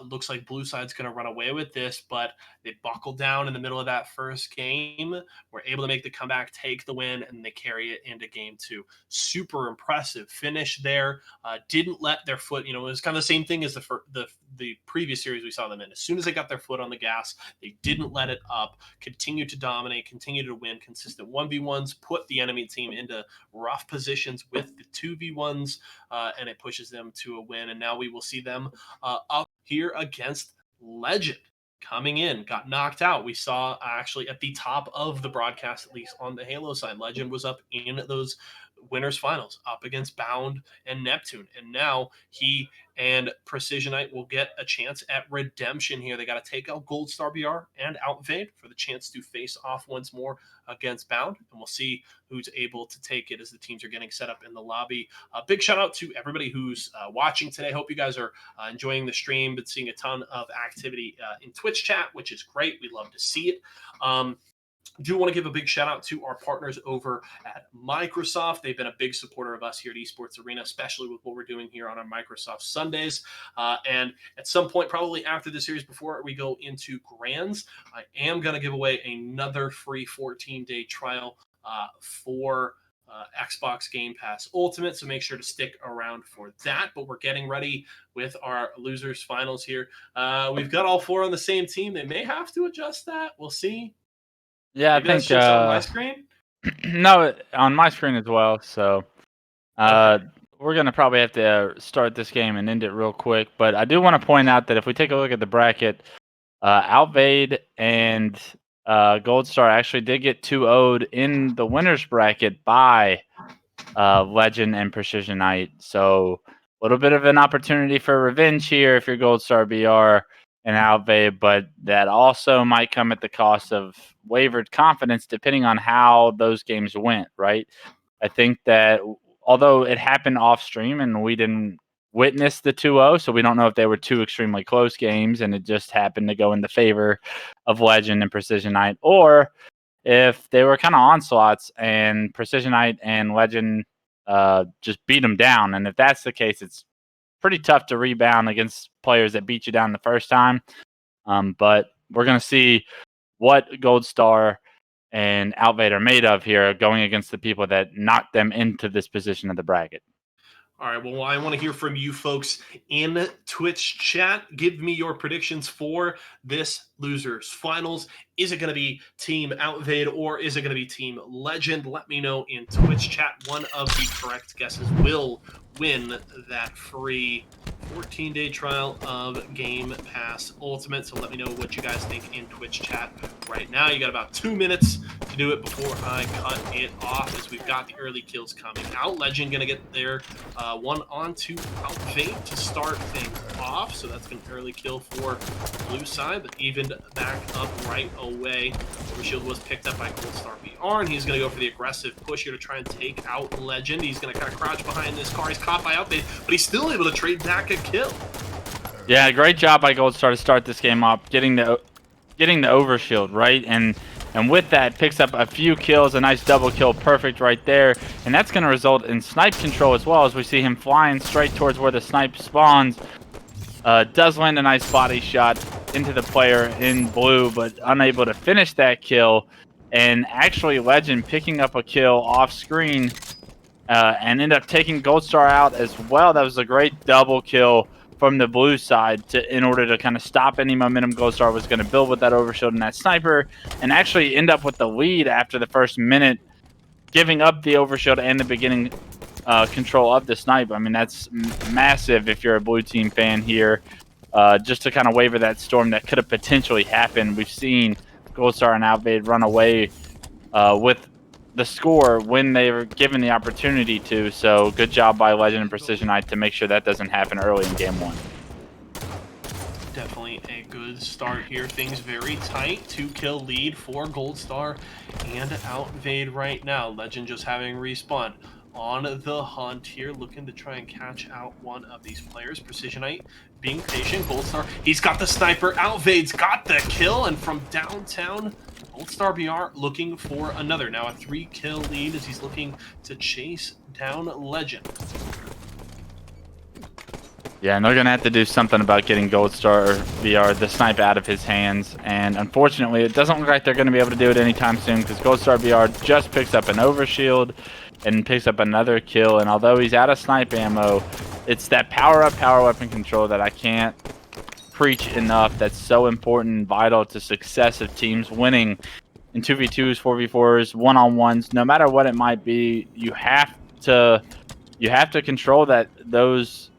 Looks like Blue Side's going to run away with this, but they buckled down in the middle of that first game, were able to make the comeback, take the win, and they carry it into game 2. Super impressive finish there. Didn't let their foot, it was kind of the same thing as the previous series we saw them in. As soon as they got their foot on the gas, they didn't let it up, continued to dominate, continued to win consistent 1v1s, put the enemy team into rough positions with the 2v1s, and it pushes them to a win. And now we will see them up here against Legend. Coming in, got knocked out. We saw actually at the top of the broadcast, at least on the Halo side, Legend was up in those winners finals up against Bound and Neptune. And now he and Precisionite will get a chance at redemption here. They got to take out Gold Star BR and Outvade for the chance to face off once more against Bound. And we'll see who's able to take it as the teams are getting set up in the lobby. Big shout out to everybody who's watching today. Hope you guys are enjoying the stream, but seeing a ton of activity in Twitch chat, which is great. We love to see it. Do want to give a big shout out to our partners over at Microsoft. They've been a big supporter of us here at Esports Arena, especially with what we're doing here on our Microsoft Sundays. And at some point, probably after the series, before we go into Grands, I am going to give away another free 14-day trial for Xbox Game Pass Ultimate, so make sure to stick around for that. But we're getting ready with our losers finals here. We've got all 4 on the same team. They may have to adjust that. We'll see. Yeah, Maybe I think that's just on my screen. no, on my screen as well. So Okay. we're gonna probably have to start this game and end it real quick. But I do want to point out that if we take a look at the bracket, Outvade and Gold Star actually did get 2-0'd in the winners bracket by Legend and Precisionite. So a little bit of an opportunity for revenge here if you're Gold Star BR and Outvade, but that also might come at the cost of wavered confidence depending on how those games went, right? I think that although it happened off stream and we didn't witness the 2-0, so we don't know if they were 2 extremely close games and it just happened to go in the favor of Legend and Precisionite, or if they were kind of onslaughts and Precisionite and Legend just beat them down. And if that's the case, it's pretty tough to rebound against players that beat you down the first time. But we're going to see what Gold Star and Outvade are made of here going against the people that knocked them into this position of the bracket. All right, well, I want to hear from you folks in Twitch chat. Give me your predictions for this losers finals. Is it going to be Team Outvade or is it going to be Team Legend? Let me know in Twitch chat. One of the correct guesses will win that free 14-day trial of Game Pass Ultimate. So let me know what you guys think in Twitch chat right now. You got about 2 minutes to do it before I cut it off, as we've got the early kills coming out. Legend going to get their one onto Outvade to start things off. So that's an early kill for blue side, but evened back up right away. Overshield was picked up by Gold Star BR, and he's going to go for the aggressive push here to try and take out Legend. He's going to kind of crouch behind this car. He's caught by Outvade, but he's still able to trade back a kill. Yeah, great job by Gold Star to start this game up, getting the overshield, right? And with that, picks up a few kills, a nice double kill, perfect right there. And that's going to result in snipe control as well, as we see him flying straight towards where the snipe spawns. Does land a nice body shot into the player in blue, but unable to finish that kill. And actually, Legend picking up a kill off screen and end up taking Gold Star out as well. That was a great double kill from the blue side in order to kind of stop any momentum Gold Star was going to build with that overshield and that sniper, and actually end up with the lead after the first minute, giving up the overshield and the beginning control of the snipe. I mean, that's massive if you're a blue team fan here, just to kind of waver that storm that could have potentially happened. We've seen Gold Star and Outvade run away with the score when they were given the opportunity to. So good job by Legend and Precisionite to make sure that doesn't happen early in game 1. Definitely a good start here. Things very tight. 2-kill lead for Gold Star and Outvade right now. Legend just having respawn on the hunt here, looking to try and catch out one of these players. Precisionite being patient. Gold Star, he's got the sniper. Outvade's got the kill, and from downtown, Gold Star BR looking for another. Now a 3-kill lead as he's looking to chase down Legend. Yeah, and they're going to have to do something about getting Gold Star VR, the snipe, out of his hands. And unfortunately, it doesn't look like they're going to be able to do it anytime soon, because Gold Star VR just picks up an overshield and picks up another kill. And although he's out of snipe ammo, it's that power-up, power weapon control that I can't preach enough. That's so important and vital to success of teams winning in 2v2s, 4v4s, one-on-ones. No matter what it might be, you have to control those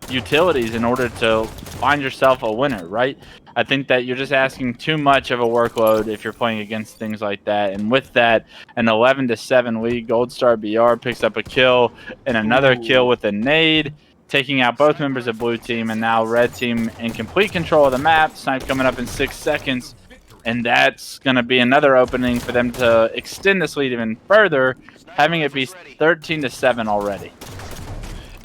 utilities in order to find yourself a winner, right? I think that you're just asking too much of a workload if you're playing against things like that. And with that, an 11-7 lead, Gold Star BR picks up a kill and another kill Ooh. with a nade, taking out both members of blue team, and now red team in complete control of the map. Snipe coming up in 6 seconds, and that's going to be another opening for them to extend this lead even further, having it be 13-7 already.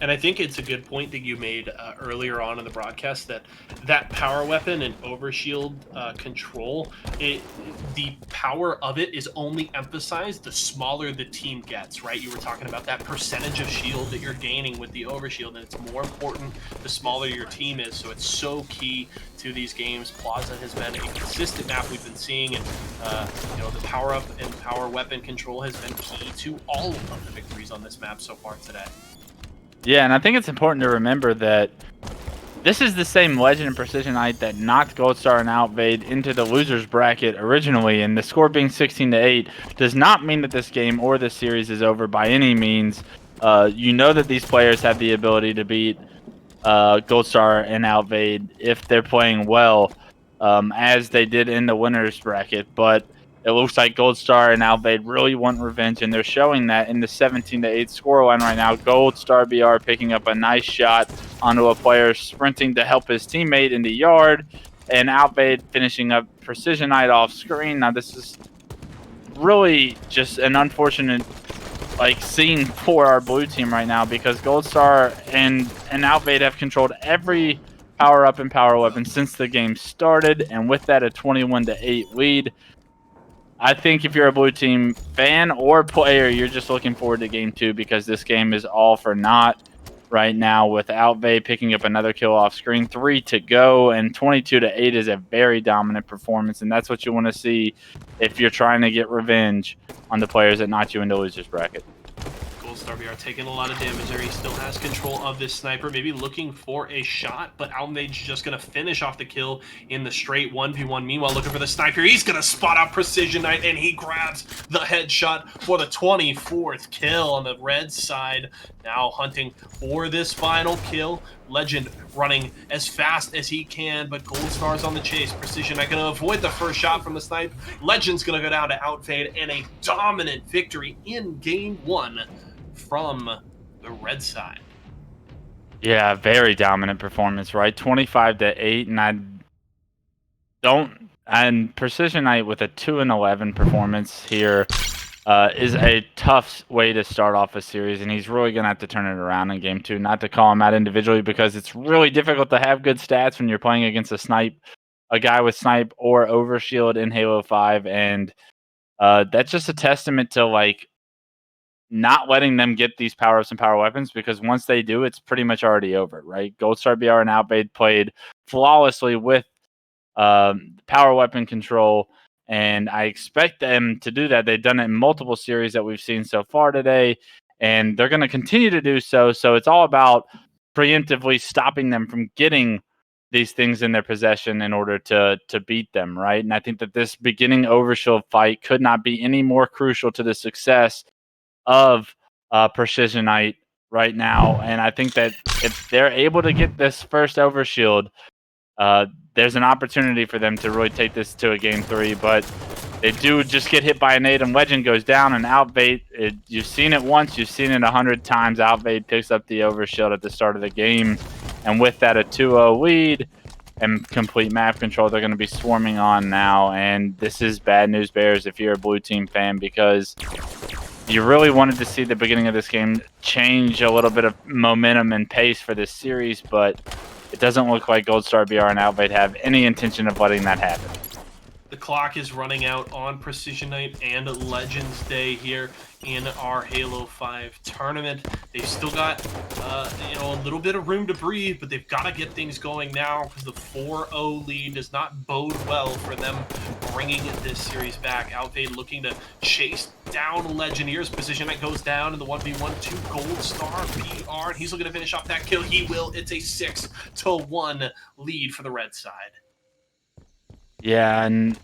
And I think it's a good point that you made earlier on in the broadcast that power weapon and overshield control, the power of it is only emphasized the smaller the team gets, right? You were talking about that percentage of shield that you're gaining with the overshield, and it's more important the smaller your team is. So it's so key to these games. Plaza has been a consistent map we've been seeing, and the power up and power weapon control has been key to all of the victories on this map so far today. Yeah, and I think it's important to remember that this is the same Legend and Precision Knight that knocked Gold Star and Outvade into the losers bracket originally, and the score being 16-8 does not mean that this game or this series is over by any means. You know that these players have the ability to beat Gold Star and Outvade if they're playing well, as they did in the winners bracket, but it looks like Gold Star and Outvade really want revenge, and they're showing that in the 17-8 scoreline right now. Gold Star BR picking up a nice shot onto a player sprinting to help his teammate in the yard, and Outvade finishing up Precision Knight off screen. Now this is really just an unfortunate scene for our blue team right now, because Gold Star and Outvade have controlled every power up and power weapon since the game started, and with that a 21-8 lead. I think if you're a blue team fan or player, you're just looking forward to game 2, because this game is all for naught right now, with Outvade picking up another kill off screen, 3 to go, and 22-8 is a very dominant performance, and that's what you want to see if you're trying to get revenge on the players that knocked you into losers bracket. Star BR taking a lot of damage there. He still has control of this sniper, maybe looking for a shot, but Ouvade's just going to finish off the kill in the straight 1v1. Meanwhile, looking for the sniper. He's going to spot out Precision Knight, and he grabs the headshot for the 24th kill on the red side. Now hunting for this final kill. Legend running as fast as he can, but Gold Star's on the chase. Precision Knight going to avoid the first shot from the snipe. Legend's going to go down to Outvade, and a dominant victory in game 1 from the red side. Yeah, very dominant performance, right? 25-8, and Precision Knight with a 2-11 performance here is a tough way to start off a series, and he's really going to have to turn it around in game 2. Not to call him out individually, because it's really difficult to have good stats when you're playing against a guy with snipe or overshield in Halo 5, and that's just a testament to not letting them get these power-ups and power weapons, because once they do, it's pretty much already over, right? Gold Star BR and Outvade played flawlessly with power weapon control, and I expect them to do that. They've done it in multiple series that we've seen so far today, and they're going to continue to do so. So it's all about preemptively stopping them from getting these things in their possession in order to beat them, right? And I think that this beginning overshield fight could not be any more crucial to the success of Precision Knight right now. And I think that if they're able to get this first overshield, there's an opportunity for them to really take this to a game 3. But they do just get hit by a nade, and Legend goes down, and Outvade, you've seen it once, you've seen it 100 times. Outvade picks up the overshield at the start of the game, and with that a 2-0 lead and complete map control, they're going to be swarming on now. And this is bad news bears if you're a blue team fan, because you really wanted to see the beginning of this game change a little bit of momentum and pace for this series, but it doesn't look like Gold Star BR and Outvade have any intention of letting that happen. The clock is running out on Precision Knight and Legends Day here in our Halo 5 tournament. They've still got a little bit of room to breathe, but they've got to get things going now, because the 4-0 lead does not bode well for them bringing this series back. Outvade looking to chase down Legendeers. Precision Knight goes down in the 1v1 to Gold Star BR, and he's looking to finish off that kill. He will. It's a 6-1 lead for the red side. Yeah, and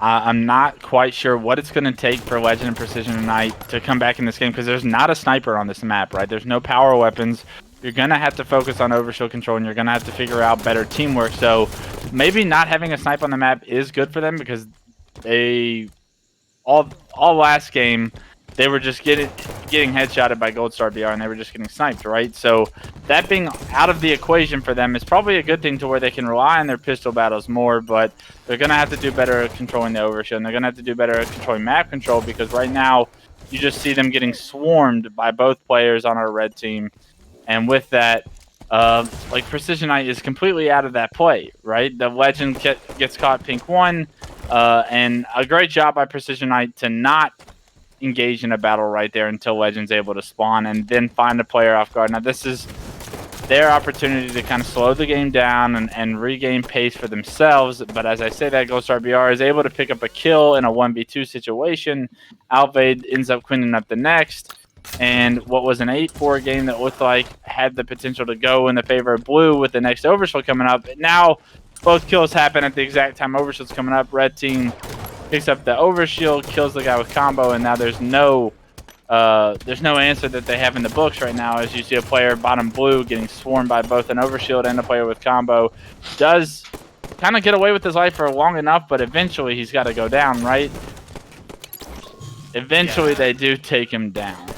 I'm not quite sure what it's going to take for Legend and Precision Knight to come back in this game, because there's not a sniper on this map, right? There's no power weapons. You're going to have to focus on overshield control, and you're going to have to figure out better teamwork. So maybe not having a snipe on the map is good for them because they all last game they were just getting headshotted by Gold Star BR and they were just getting sniped, right? So that being out of the equation for them is probably a good thing to where they can rely on their pistol battles more, but they're going to have to do better at controlling the overshield, and they're going to have to do better at controlling map control because right now you just see them getting swarmed by both players on our red team. And with that, like Precision Knight is completely out of that play, right? The Legend gets caught pink 1, and a great job by Precision Knight to not engage in a battle right there until Legend's able to spawn and then find a player off guard. Now, this is their opportunity to kind of slow the game down and regain pace for themselves. But as I say that, Ghost Star BR is able to pick up a kill in a 1v2 situation. Alvade ends up cleaning up the next. And what was an 8-4 game that looked like had the potential to go in the favor of blue with the next overshield coming up. Now, both kills happen at the exact time overshield's coming up. Red team picks up the overshield, kills the guy with combo, and now there's no answer that they have in the books right now as you see a player bottom blue getting swarmed by both an overshield and a player with combo. Does kind of get away with his life for long enough, but eventually he's got to go down, right? Eventually they do take him down.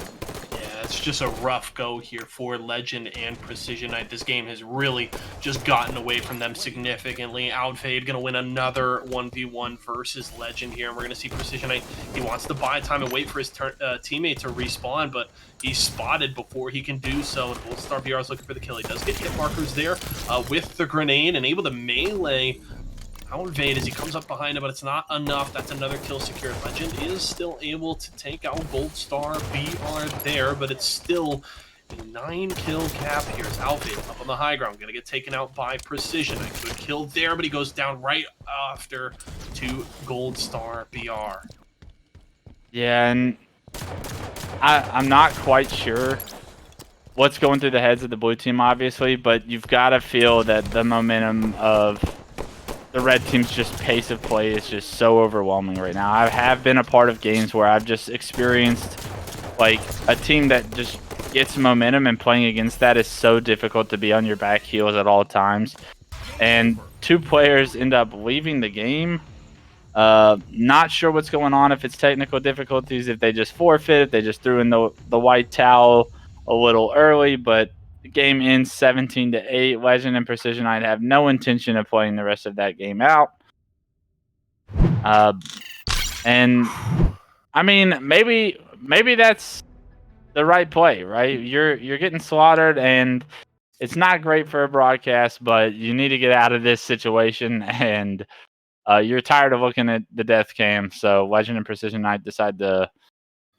It's just a rough go here for Legend and Precision Knight. This game has really just gotten away from them significantly. Outfade going to win another 1v1 versus Legend here, and we're going to see Precision Knight. He wants to buy time and wait for his teammate to respawn, but he's spotted before he can do so, and Gold Star BR is looking for the kill. He does get hit markers there with the grenade and able to melee Outfade as he comes up behind him, but it's not enough. That's another kill secured. Legend is still able to take out Gold Star BR there, but it's still a 9-kill cap here. As Outfade up on the high ground, gonna get taken out by Precision. A good kill there, but he goes down right after to Gold Star BR. Yeah, and I'm not quite sure what's going through the heads of the blue team, obviously, but you've got to feel that the momentum of the red team's just pace of play is just so overwhelming right now. I have been a part of games where I've just experienced like a team that just gets momentum, and playing against that is so difficult to be on your back heels at all times. And 2 players end up leaving the game. Not sure what's going on, if it's technical difficulties, if they just forfeit, if they just threw in the white towel a little early, but the game ends 17-8. Legend and Precision Knight have no intention of playing the rest of that game out. And I mean, maybe that's the right play, right? You're getting slaughtered, and it's not great for a broadcast, but you need to get out of this situation, and you're tired of looking at the death cam. So Legend and Precision Knight decide to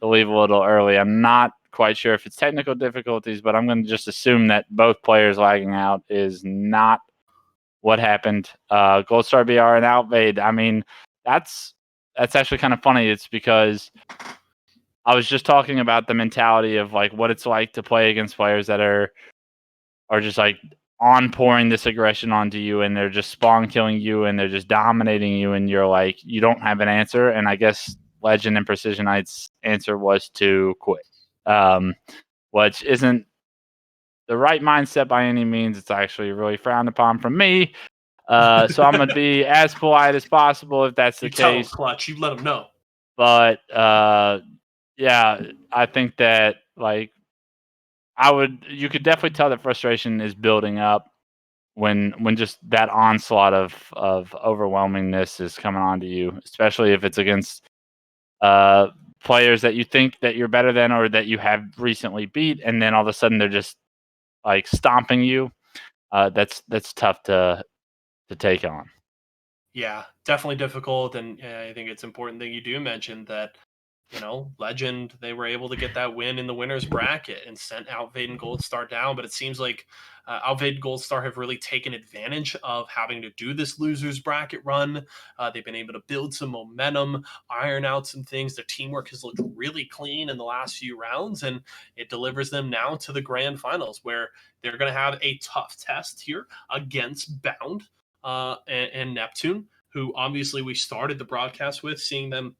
leave a little early. I'm not quite sure if it's technical difficulties, but I'm going to just assume that both players lagging out is not what happened. Gold Star BR and Outfade. I mean, that's actually kind of funny. It's because I was just talking about the mentality of like what it's like to play against players that are just like on pouring this aggression onto you, and they're just spawn killing you, and they're just dominating you, and you're like, you don't have an answer. And I guess Legend and Precision Knight's answer was to quit, which isn't the right mindset by any means. It's actually really frowned upon from me. So I'm gonna be as polite as possible if that's the case. Tell him, Clutch. you let him know. But yeah, I think that like you could definitely tell that frustration is building up when just that onslaught of overwhelmingness is coming onto you, especially if it's against players that you think that you're better than or that you have recently beat, and then all of a sudden they're just like stomping you. That's tough to take on. Yeah, definitely difficult, and I think it's important that you do mention that, Legend, they were able to get that win in the winner's bracket and sent Outfade and Gold Star down, but it seems like Outfade and Gold Star have really taken advantage of having to do this loser's bracket run. They've been able to build some momentum, iron out some things. Their teamwork has looked really clean in the last few rounds, and it delivers them now to the grand finals, where they're going to have a tough test here against Bound and Neptune, who obviously we started the broadcast with, seeing them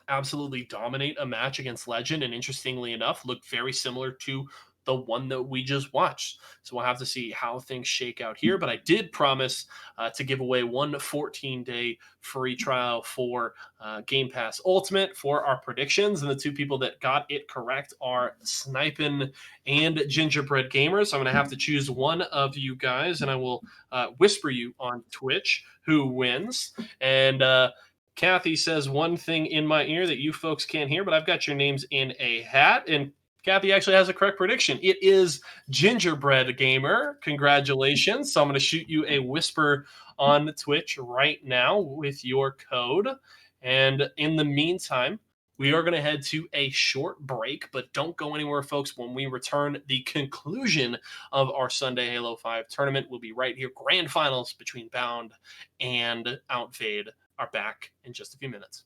absolutely dominate a match against Legend, and interestingly enough, looked very similar to the one that we just watched. So we'll have to see how things shake out here. But I did promise to give away one 14-day free trial for Game Pass Ultimate for our predictions. And the two people that got it correct are Snipin' and Gingerbread Gamers. So I'm going to have to choose one of you guys, and I will whisper you on Twitch who wins. And Kathy says one thing in my ear that you folks can't hear, but I've got your names in a hat. And Kathy actually has a correct prediction. It is Gingerbread Gamer. Congratulations. So I'm going to shoot you a whisper on Twitch right now with your code. And in the meantime, we are going to head to a short break, but don't go anywhere, folks. When we return, the conclusion of our Sunday Halo 5 tournament will be right here. Grand finals between Bound and Outfade are back in just a few minutes.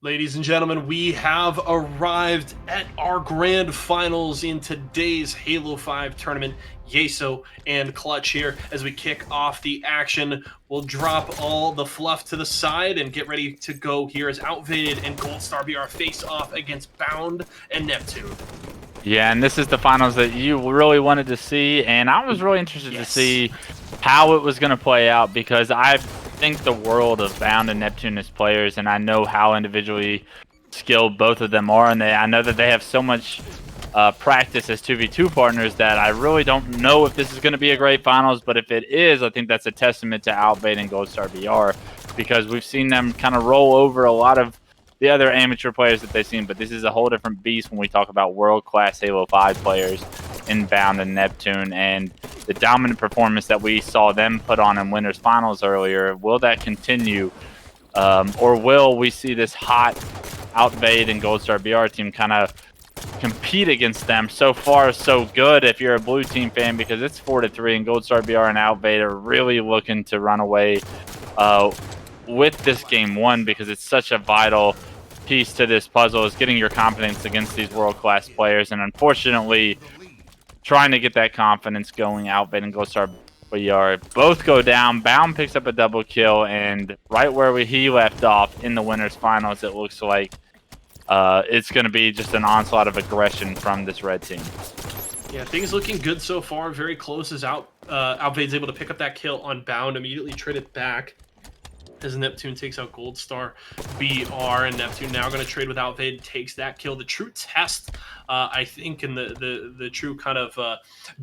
Ladies and gentlemen, we have arrived at our grand finals in today's Halo 5 tournament. Yeso and Clutch here as we kick off the action. We'll drop all the fluff to the side and get ready to go here as Outfitted and Gold Star BR face off against Bound and Neptune. Yeah, and this is the finals that you really wanted to see, and I was really interested to see how it was going to play out because I think the world of Bound and Neptune as players, and I know how individually skilled both of them are, and I know that they have so much practice as 2v2 partners that I really don't know if this is going to be a great finals, but if it is, I think that's a testament to Outbait and Gold Star BR because we've seen them kind of roll over a lot of the other amateur players that they've seen, but this is a whole different beast when we talk about world-class Halo 5 players in Bound and Neptune, and the dominant performance that we saw them put on in Winners Finals earlier. Will that continue, or will we see this hot Outbait and Gold Star BR team kind of compete against them? So far, so good if you're a blue team fan because it's 4-3, and Gold Star BR and Outbait are really looking to run away with this game one because it's such a vital piece to this puzzle is getting your confidence against these world-class players, and unfortunately trying to get that confidence going. Outbait and Gold Star BR both go down. Bound picks up a double kill, and right where he left off in the winners finals, it looks like it's going to be just an onslaught of aggression from this red team. Yeah, things looking good so far. Very close as Outbait's able to pick up that kill on Bound, immediately trade it back as Neptune takes out Gold Star BR, and Neptune now going to trade with Outvid, takes that kill. The true test, I think, and the true kind of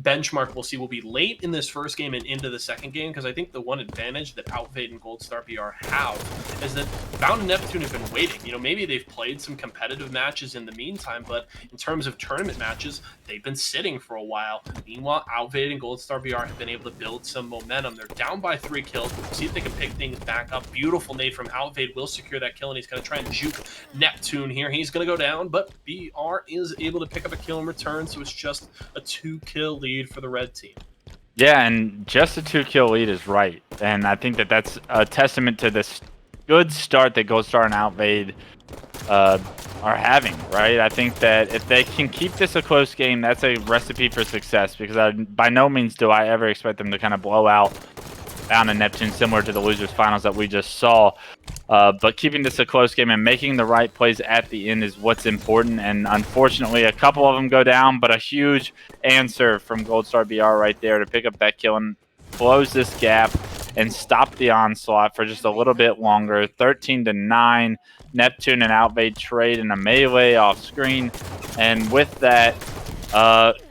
benchmark we'll see will be late in this first game and into the second game, because I think the one advantage that Outvid and Gold Star BR have is that Bound and Neptune have been waiting. You know, maybe they've played some competitive matches in the meantime, but in terms of tournament matches, they've been sitting for a while. Meanwhile, Outvid and Gold Star BR have been able to build some momentum. They're down by 3 kills. See if they can pick things back up. Beautiful nade from Outvid will secure that kill, and he's going to try and juke Neptune here. He's going to go down, but BR is able to pick up a kill in return, so it's just a 2-kill lead for the red team. Yeah, and just a 2-kill lead is right, and I think that that's a testament to this good start that Gold Star and Outvid are having, right? I think that if they can keep this a close game, that's a recipe for success, because by no means do I ever expect them to kind of blow out Bound and Neptune similar to the losers finals that we just saw. But keeping this a close game and making the right plays at the end is what's important. And unfortunately, a couple of them go down, but a huge answer from Gold Star BR right there to pick up that kill and close this gap and stop the onslaught for just a little bit longer. 13-9, Neptune and Outbait trade in a melee off screen. And with that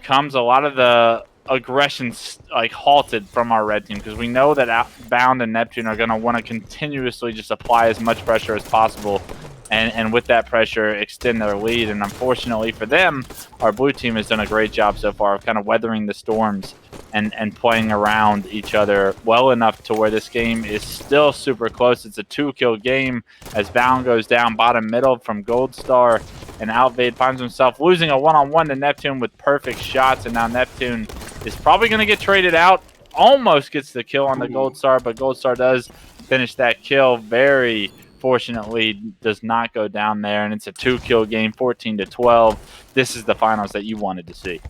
comes a lot of the aggression like halted from our red team, because we know that Bound and Neptune are going to want to continuously just apply as much pressure as possible, and with that pressure extend their lead. And unfortunately for them, our blue team has done a great job so far of kind of weathering the storms and playing around each other well enough to where this game is still super close. It's a 2-kill game as Bound goes down bottom middle from Gold Star, and Outvid finds himself losing a one-on-one to Neptune with perfect shots, and now Neptune is probably going to get traded out. Almost gets the kill on the Gold Star, but Gold Star does finish that kill. Very fortunately does not go down there, and it's a 2-kill game, 14-12. This is the finals that you wanted to see.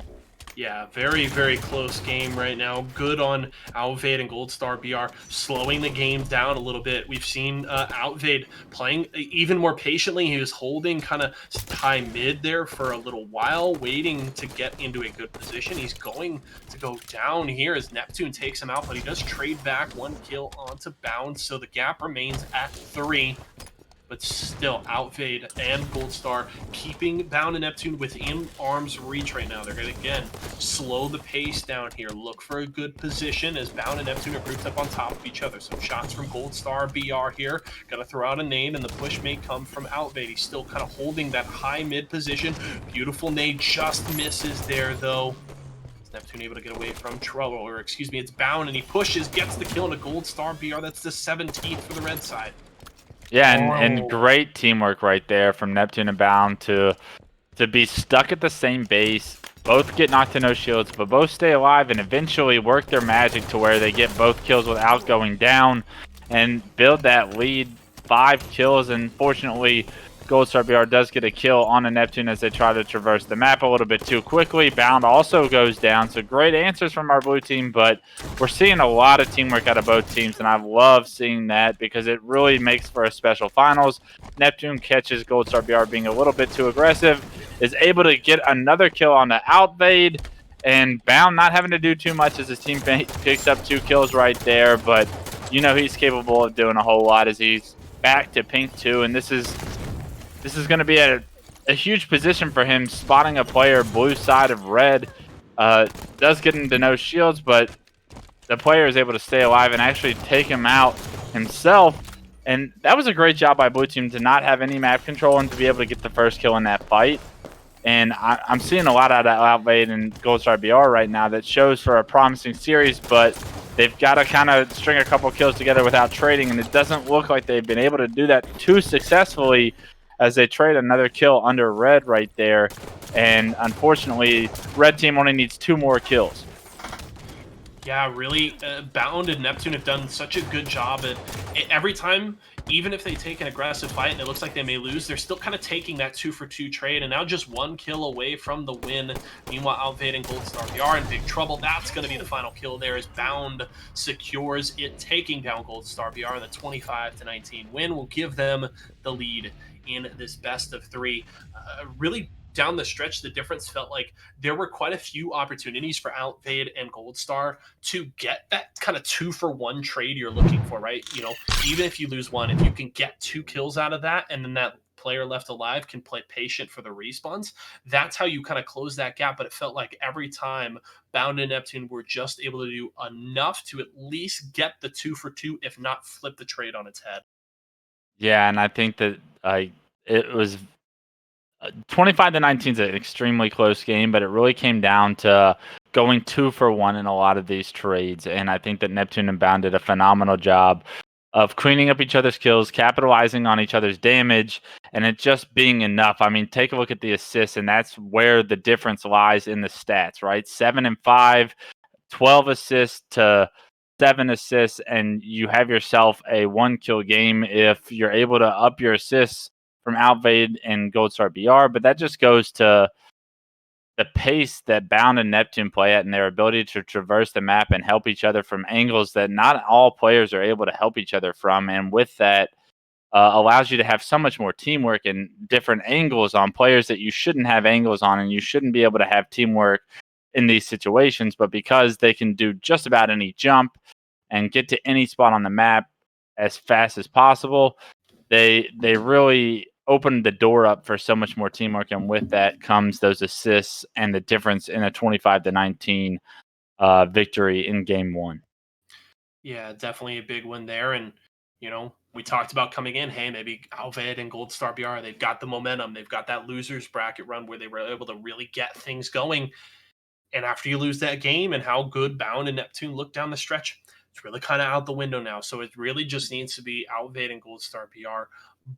Yeah, very, very close game right now. Good on Outvid and Gold Star BR, slowing the game down a little bit. We've seen Outvid playing even more patiently. He was holding kind of high mid there for a little while, waiting to get into a good position. He's going to go down here as Neptune takes him out, but he does trade back 1 kill onto Bound, so the gap remains at 3. But still, Outvid and Gold Star keeping Bound and Neptune within arm's reach right now. They're going to, again, slow the pace down here. Look for a good position as Bound and Neptune are grouped up on top of each other. Some shots from Gold Star BR here. Got to throw out a nade, and the push may come from Outvid. He's still kind of holding that high mid position. Beautiful nade, just misses there, though. Is Neptune able to get away from trouble? Or, excuse me, it's Bound, and he pushes, gets the kill into Gold Star BR. That's the 17th for the red side. Yeah, and great teamwork right there from Neptune and Bound to be stuck at the same base, both get knocked to no shields, but both stay alive and eventually work their magic to where they get both kills without going down and build that lead. 5 kills, and fortunately Gold Star BR does get a kill on a Neptune as they try to traverse the map a little bit too quickly. Bound also goes down. So great answers from our blue team, but we're seeing a lot of teamwork out of both teams, and I love seeing that because it really makes for a special finals. Neptune catches Gold Star BR being a little bit too aggressive, is able to get another kill on the outvade, and Bound not having to do too much as his team picks up 2 kills right there, but you know he's capable of doing a whole lot as he's back to pink 2, and this is going to be a huge position for him, spotting a player blue side of red. Does get into no shields, but the player is able to stay alive and actually take him out himself. And that was a great job by blue team to not have any map control and to be able to get the first kill in that fight. And I'm seeing a lot out of Outlaid and Gold Star BR right now that shows for a promising series, but they've got to kind of string a couple kills together without trading, and it doesn't look like they've been able to do that too successfully as they trade another kill under red right there. And unfortunately, red team only needs 2 more kills. Yeah, really, Bound and Neptune have done such a good job at every time, even if they take an aggressive fight and it looks like they may lose, they're still kind of taking that 2-for-2 trade, and now just 1 kill away from the win. Meanwhile, Outfade and Gold Star BR are in big trouble. That's going to be the final kill there as Bound secures it, taking down Gold Star BR, and the 25-19 win will give them the lead in this best of 3. Really down the stretch, the difference felt like there were quite a few opportunities for Outfade and Gold Star to get that kind of 2-for-1 trade you're looking for, right? You know, even if you lose 1, if you can get 2 kills out of that, and then that player left alive can play patient for the respawns, that's how you kind of close that gap. But it felt like every time Bound and Neptune were just able to do enough to at least get the 2-for-2, if not flip the trade on its head. Yeah, and I think that it was 25-19 is an extremely close game, but it really came down to going 2-for-1 in a lot of these trades. And I think that Neptune and Bound did a phenomenal job of cleaning up each other's kills, capitalizing on each other's damage, and it just being enough. I mean, take a look at the assists, and that's where the difference lies in the stats, right? 7 and 5, 12 assists to 7 assists, and you have yourself a 1-kill game if you're able to up your assists from Outfade and Gold Star BR. But that just goes to the pace that Bound and Neptune play at and their ability to traverse the map and help each other from angles that not all players are able to help each other from. And with that, allows you to have so much more teamwork and different angles on players that you shouldn't have angles on, and you shouldn't be able to have teamwork in these situations. But because they can do just about any jump and get to any spot on the map as fast as possible, they really opened the door up for so much more teamwork, and with that comes those assists and the difference in a 25-19 victory in game 1. Yeah, definitely a big win there. And, you know, we talked about coming in, hey, maybe Alved and Gold Star BR, they've got the momentum. They've got that losers bracket run where they were able to really get things going. And after you lose that game and how good Bound and Neptune look down the stretch, it's really kind of out the window now. So it really just needs to be Outfade and Gold Star PR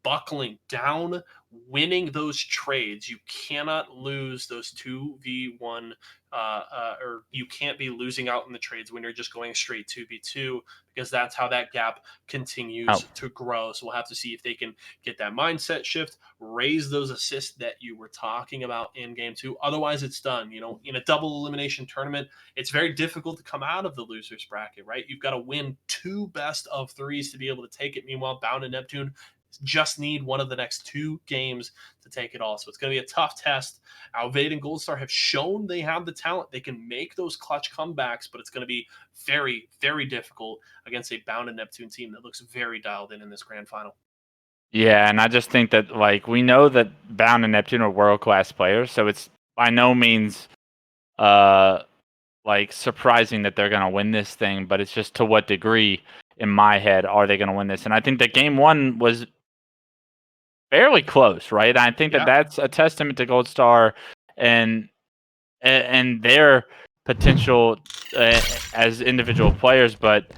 buckling down, winning those trades. You cannot lose those 2v1, or you can't be losing out in the trades when you're just going straight 2v2, because that's how that gap continues to grow. So we'll have to see if they can get that mindset shift, raise those assists that you were talking about in game 2. Otherwise, it's done. You know, in a double elimination tournament, it's very difficult to come out of the losers bracket, right? You've got to win 2 best of 3s to be able to take it. Meanwhile, Bound and Neptune just need one of the next 2 games to take it all. So it's going to be a tough test. Alvade and Gold Star have shown they have the talent. They can make those clutch comebacks, but it's going to be very, very difficult against a Bound and Neptune team that looks very dialed in this grand final. Yeah, and I just think that, like, we know that Bound and Neptune are world-class players, so it's by no means like surprising that they're going to win this thing, but it's just to what degree in my head are they going to win this. And I think that game 1 was fairly close, right? I think that that's a testament to Gold Star and their potential as individual players, but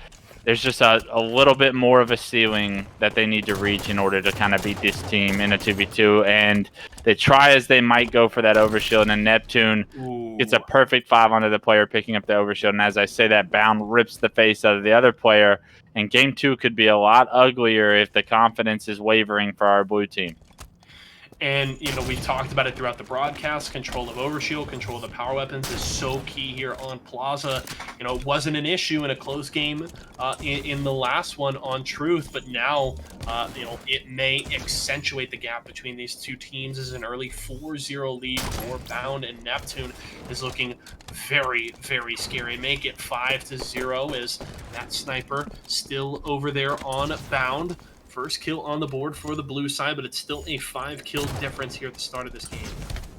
there's just a little bit more of a ceiling that they need to reach in order to kind of beat this team in a 2v2. And they try as they might go for that overshield, and Neptune gets a perfect 5 onto the player picking up the overshield. And as I say that, Bound rips the face out of the other player. And game 2 could be a lot uglier if the confidence is wavering for our blue team. And, we've talked about it throughout the broadcast. Control of overshield, control of the power weapons is so key here on Plaza. It wasn't an issue in a close game in the last one on Truth, but now, it may accentuate the gap between these two teams as an early 4-0 lead for Bound, and Neptune is looking very, very scary. Make it 5-0 as that sniper still over there on Bound. First kill on the board for the blue side, but it's still a 5-kill difference here at the start of this game.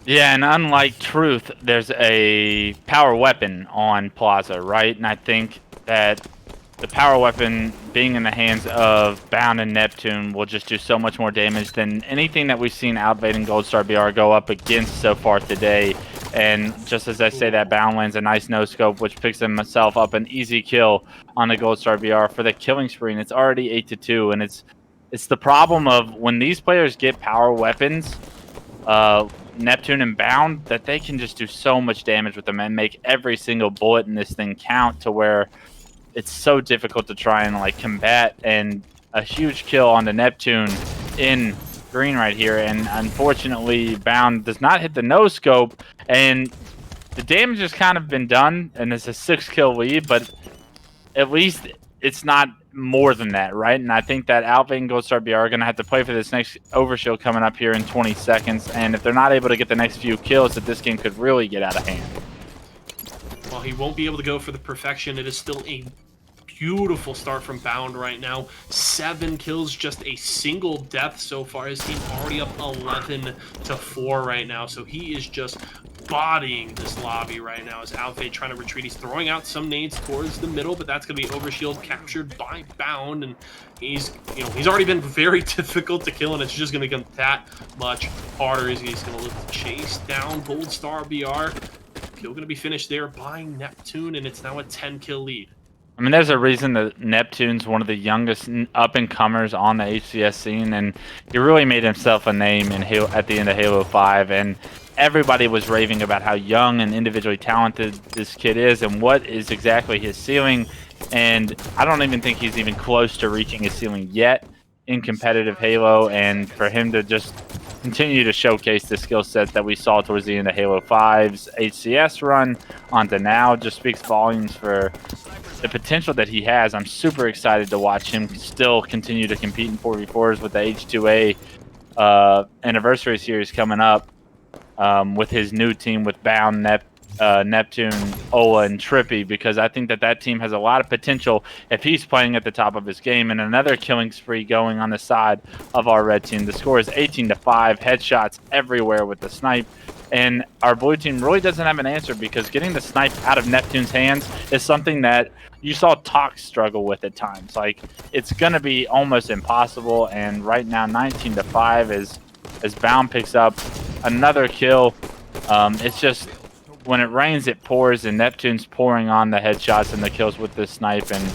Yeah, and unlike Truth, there's a power weapon on Plaza, right? And I think that the power weapon being in the hands of Bound and Neptune will just do so much more damage than anything that we've seen Outbait and Goldstar BR go up against so far today. And just as I say that, Bound lands a nice no-scope, which picks himself up an easy kill on the Goldstar BR for the killing spree, and it's already 8-2, and it's the problem of when these players get power weapons, Neptune and Bound, that they can just do so much damage with them and make every single bullet in this thing count to where it's so difficult to try and like combat. And a huge kill on the Neptune in green right here, and unfortunately Bound does not hit the no scope, and the damage has kind of been done, and it's a 6-kill lead, but at least it's not more than that, right? And I think that Outbait and Goldstar BR are going to have to play for this next overshield coming up here in 20 seconds. And if they're not able to get the next few kills, that this game could really get out of hand. Well, he won't be able to go for the perfection. It is still a beautiful start from Bound right now. 7 kills, just a single death so far. His team already up 11-4 right now. So he is just bodying this lobby right now as Outfade trying to retreat. He's throwing out some nades towards the middle, but that's going to be overshield captured by Bound, and he's already been very difficult to kill, and it's just going to become that much harder as he's going to look to chase down Goldstar BR. Kill going to be finished there by Neptune, and it's now a 10-kill lead. I mean, there's a reason that Neptune's one of the youngest up-and-comers on the HCS scene, and he really made himself a name in at the end of Halo 5, and everybody was raving about how young and individually talented this kid is and what is exactly his ceiling, and I don't even think he's even close to reaching his ceiling yet in competitive Halo, and for him to just continue to showcase the skill set that we saw towards the end of Halo 5's HCS run onto now just speaks volumes for the potential that he has. I'm super excited to watch him still continue to compete in 4v4s with the H2A anniversary series coming up with his new team with Bound, Neptune, Ola, and Trippy, because I think that team has a lot of potential if he's playing at the top of his game. And another killing spree going on the side of our red team. The score is 18-5, headshots everywhere with the snipe. And our blue team really doesn't have an answer, because getting the snipe out of Neptune's hands is something that you saw Tox struggle with at times. Like, it's going to be almost impossible. And right now, 19-5 as Bound picks up another kill. It's just, when it rains, it pours, and Neptune's pouring on the headshots and the kills with this snipe and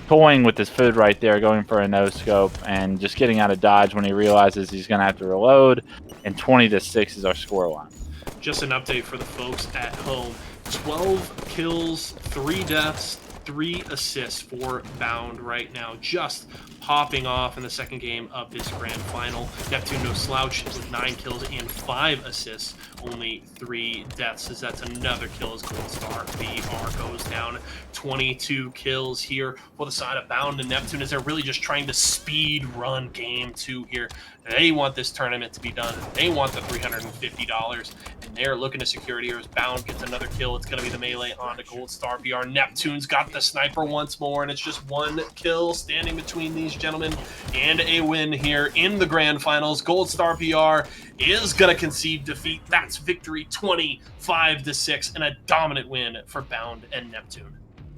toying with his food right there, going for a no-scope and just getting out of dodge when he realizes he's going to have to reload. And 20-6 is our scoreline. Just an update for the folks at home. 12 kills, 3 deaths, 3 assists for Bound right now. Just popping off in the second game of this grand final. Neptune no slouch with 9 kills and 5 assists. Only 3 deaths, as that's another kill as Goldstar BR goes down. 22 kills here for the side of Bound and Neptune, as they're really just trying to speed run game 2 here. They want this tournament to be done. They want the $350, and they're looking to secure it here as Bound gets another kill. It's going to be the melee onto Goldstar BR. Neptune's got the sniper once more, and it's just 1 kill standing between these gentlemen and a win here in the grand finals. Goldstar BR is going to concede defeat. That's victory 25-6, and a dominant win for Bound and Neptune.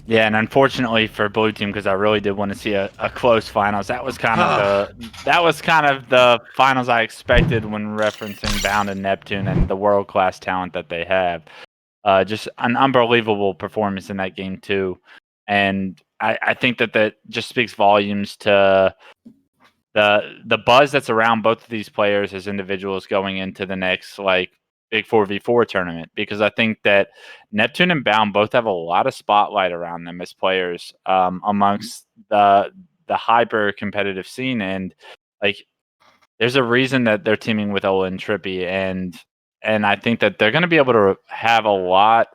Yeah, and unfortunately for blue team, because I really did want to see a close finals. That was kind of the finals I expected when referencing Bound and Neptune and the world-class talent that they have. Just an unbelievable performance in that game too, and I think that just speaks volumes to the buzz that's around both of these players as individuals going into the next big 4v4 tournament, because I think that Neptune and Bound both have a lot of spotlight around them as players amongst the hyper competitive scene. And there's a reason that they're teaming with Ola and Trippy, and I think that they're going to be able to have a lot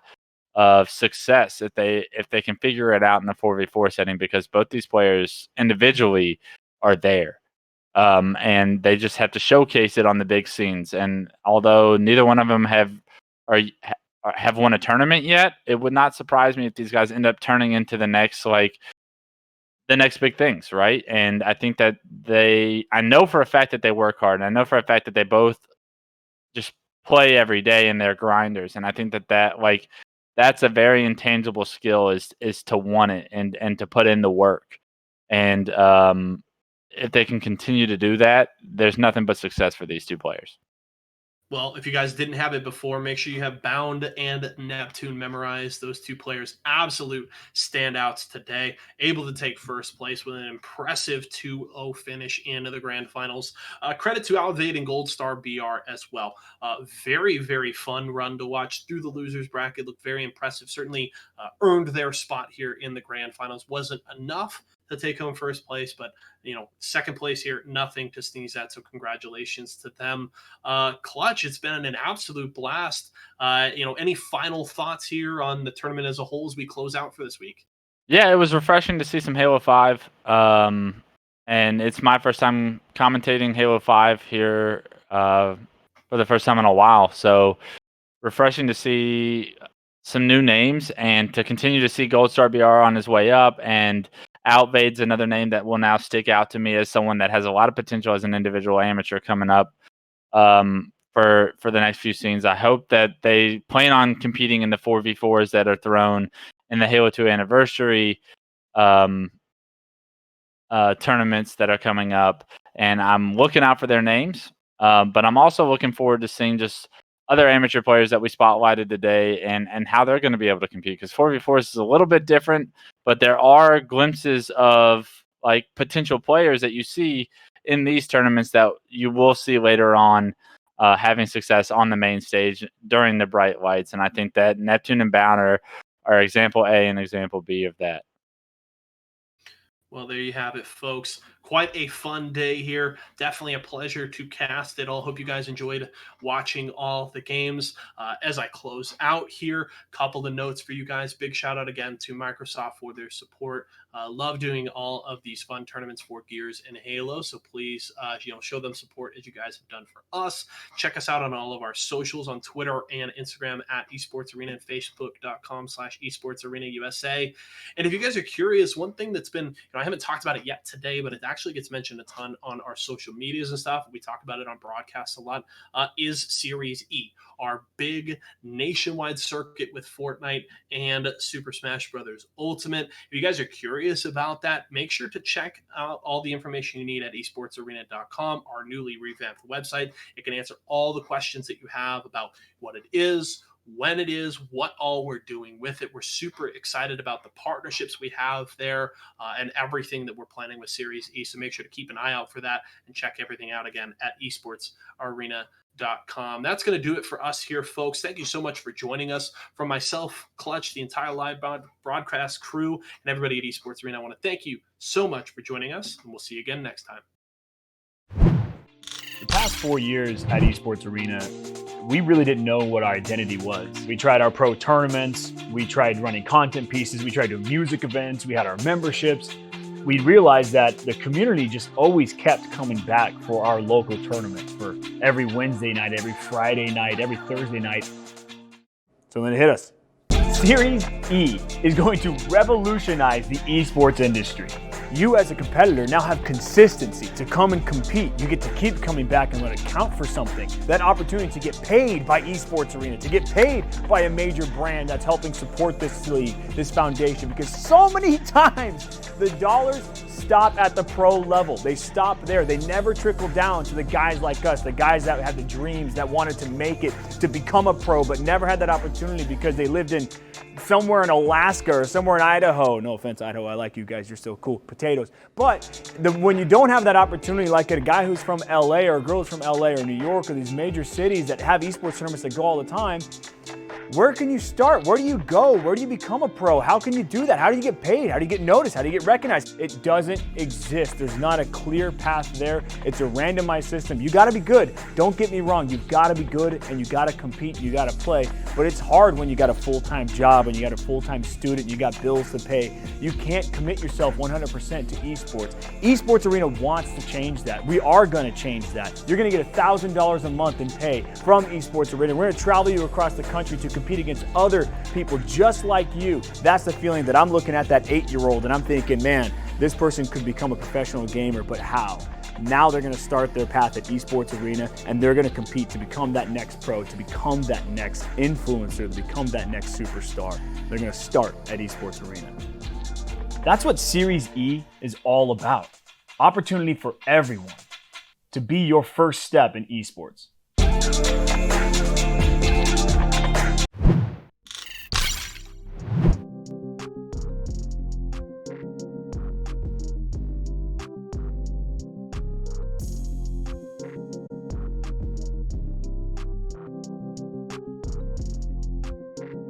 of success if they can figure it out in the 4v4 setting, because both these players individually are there. And they just have to showcase it on the big scenes. And although neither one of them have won a tournament yet, it would not surprise me if these guys end up turning into the next big things, right? And I think that I know for a fact that they work hard, and I know for a fact that they both just play every day and they're grinders. And I think that that's a very intangible skill, is to want it and to put in the work. And if they can continue to do that, there's nothing but success for these two players. Well, if you guys didn't have it before, make sure you have Bound and Neptune memorized. Those two players, absolute standouts today. Able to take first place with an impressive 2-0 finish into the grand finals. Credit to Alvade and Gold Star BR as well. Very, very fun run to watch through the losers bracket. Looked very impressive. Certainly earned their spot here in the grand finals. Wasn't enough to take home first place, but second place here, nothing to sneeze at. So congratulations to them. Clutch, it's been an absolute blast. Any final thoughts here on the tournament as a whole as we close out for this week? Yeah, it was refreshing to see some Halo 5. And it's my first time commentating Halo 5 here for the first time in a while. So refreshing to see some new names and to continue to see Gold Star BR on his way up. And Outvade's another name that will now stick out to me as someone that has a lot of potential as an individual amateur coming up for the next few scenes. I hope that they plan on competing in the 4v4s that are thrown in the Halo 2 anniversary tournaments that are coming up. And I'm looking out for their names. But I'm also looking forward to seeing just other amateur players that we spotlighted today and how they're going to be able to compete, because 4v4 is a little bit different, but there are glimpses of like potential players that you see in these tournaments that you will see later on having success on the main stage during the bright lights. And I think that Neptune and Bound are example A and example B of that. Well, there you have it, folks. Quite a fun day here. Definitely a pleasure to cast it all. Hope you guys enjoyed watching all the games. As I close out here, couple of notes for you guys. Big shout out again to Microsoft for their support. Love doing all of these fun tournaments for Gears and Halo. So please, show them support as you guys have done for us. Check us out on all of our socials on Twitter and Instagram at Esports Arena and Facebook.com/esportsarenausa. And if you guys are curious, one thing that's been, I haven't talked about it yet today, but it actually gets mentioned a ton on our social medias and stuff. We talk about it on broadcasts a lot, is Series E, our big nationwide circuit with Fortnite and Super Smash Bros. Ultimate. If you guys are curious about that, make sure to check out all the information you need at esportsarena.com, our newly revamped website. It can answer all the questions that you have about what it is, when it is, what all we're doing with it. We're super excited about the partnerships we have there and everything that we're planning with Series E. So make sure to keep an eye out for that and check everything out again at esportsarena.com. That's going to do it for us here, folks. Thank you so much for joining us. From myself, Clutch, the entire live broadcast crew, and everybody at Esports Arena, I want to thank you so much for joining us, and we'll see you again next time. The past 4 years at Esports Arena, we really didn't know what our identity was. We tried our pro tournaments, we tried running content pieces, we tried doing music events, we had our memberships. We realized that the community just always kept coming back for our local tournaments, for every Wednesday night, every Friday night, every Thursday night. So then it hit us. Series E is going to revolutionize the esports industry. You as a competitor now have consistency to come and compete. You get to keep coming back and let it count for something. That opportunity to get paid by Esports Arena, to get paid by a major brand that's helping support this league, this foundation, because so many times the dollars stop at the pro level. They stop there. They never trickle down to the guys like us, the guys that had the dreams, that wanted to make it, to become a pro, but never had that opportunity because they lived in somewhere in Alaska or somewhere in Idaho. No offense, Idaho, I like you guys, you're still cool, potatoes. But when you don't have that opportunity, like a guy who's from LA or a girl who's from LA or New York or these major cities that have esports tournaments that go all the time, Where can you start? Where do you go? Where do you become a pro? How can you do that? How do you get paid? How do you get noticed? How do you get recognized? It doesn't exist. There's not a clear path there. It's a randomized system. You got to be good. Don't get me wrong. You've got to be good and you got to compete. You got to play. But it's hard when you got a full-time job and you got a full-time student. You got bills to pay. You can't commit yourself 100% to esports. Esports Arena wants to change that. We are going to change that. You're going to get $1,000 a month in pay from Esports Arena. We're going to travel you across the country to compete against other people just like you. That's the feeling that I'm looking at that 8-year-old and I'm thinking, man, this person could become a professional gamer, but how? Now they're going to start their path at Esports Arena and they're going to compete to become that next pro, to become that next influencer, to become that next superstar. They're going to start at Esports Arena. That's what Series E is all about. Opportunity for everyone to be your first step in esports.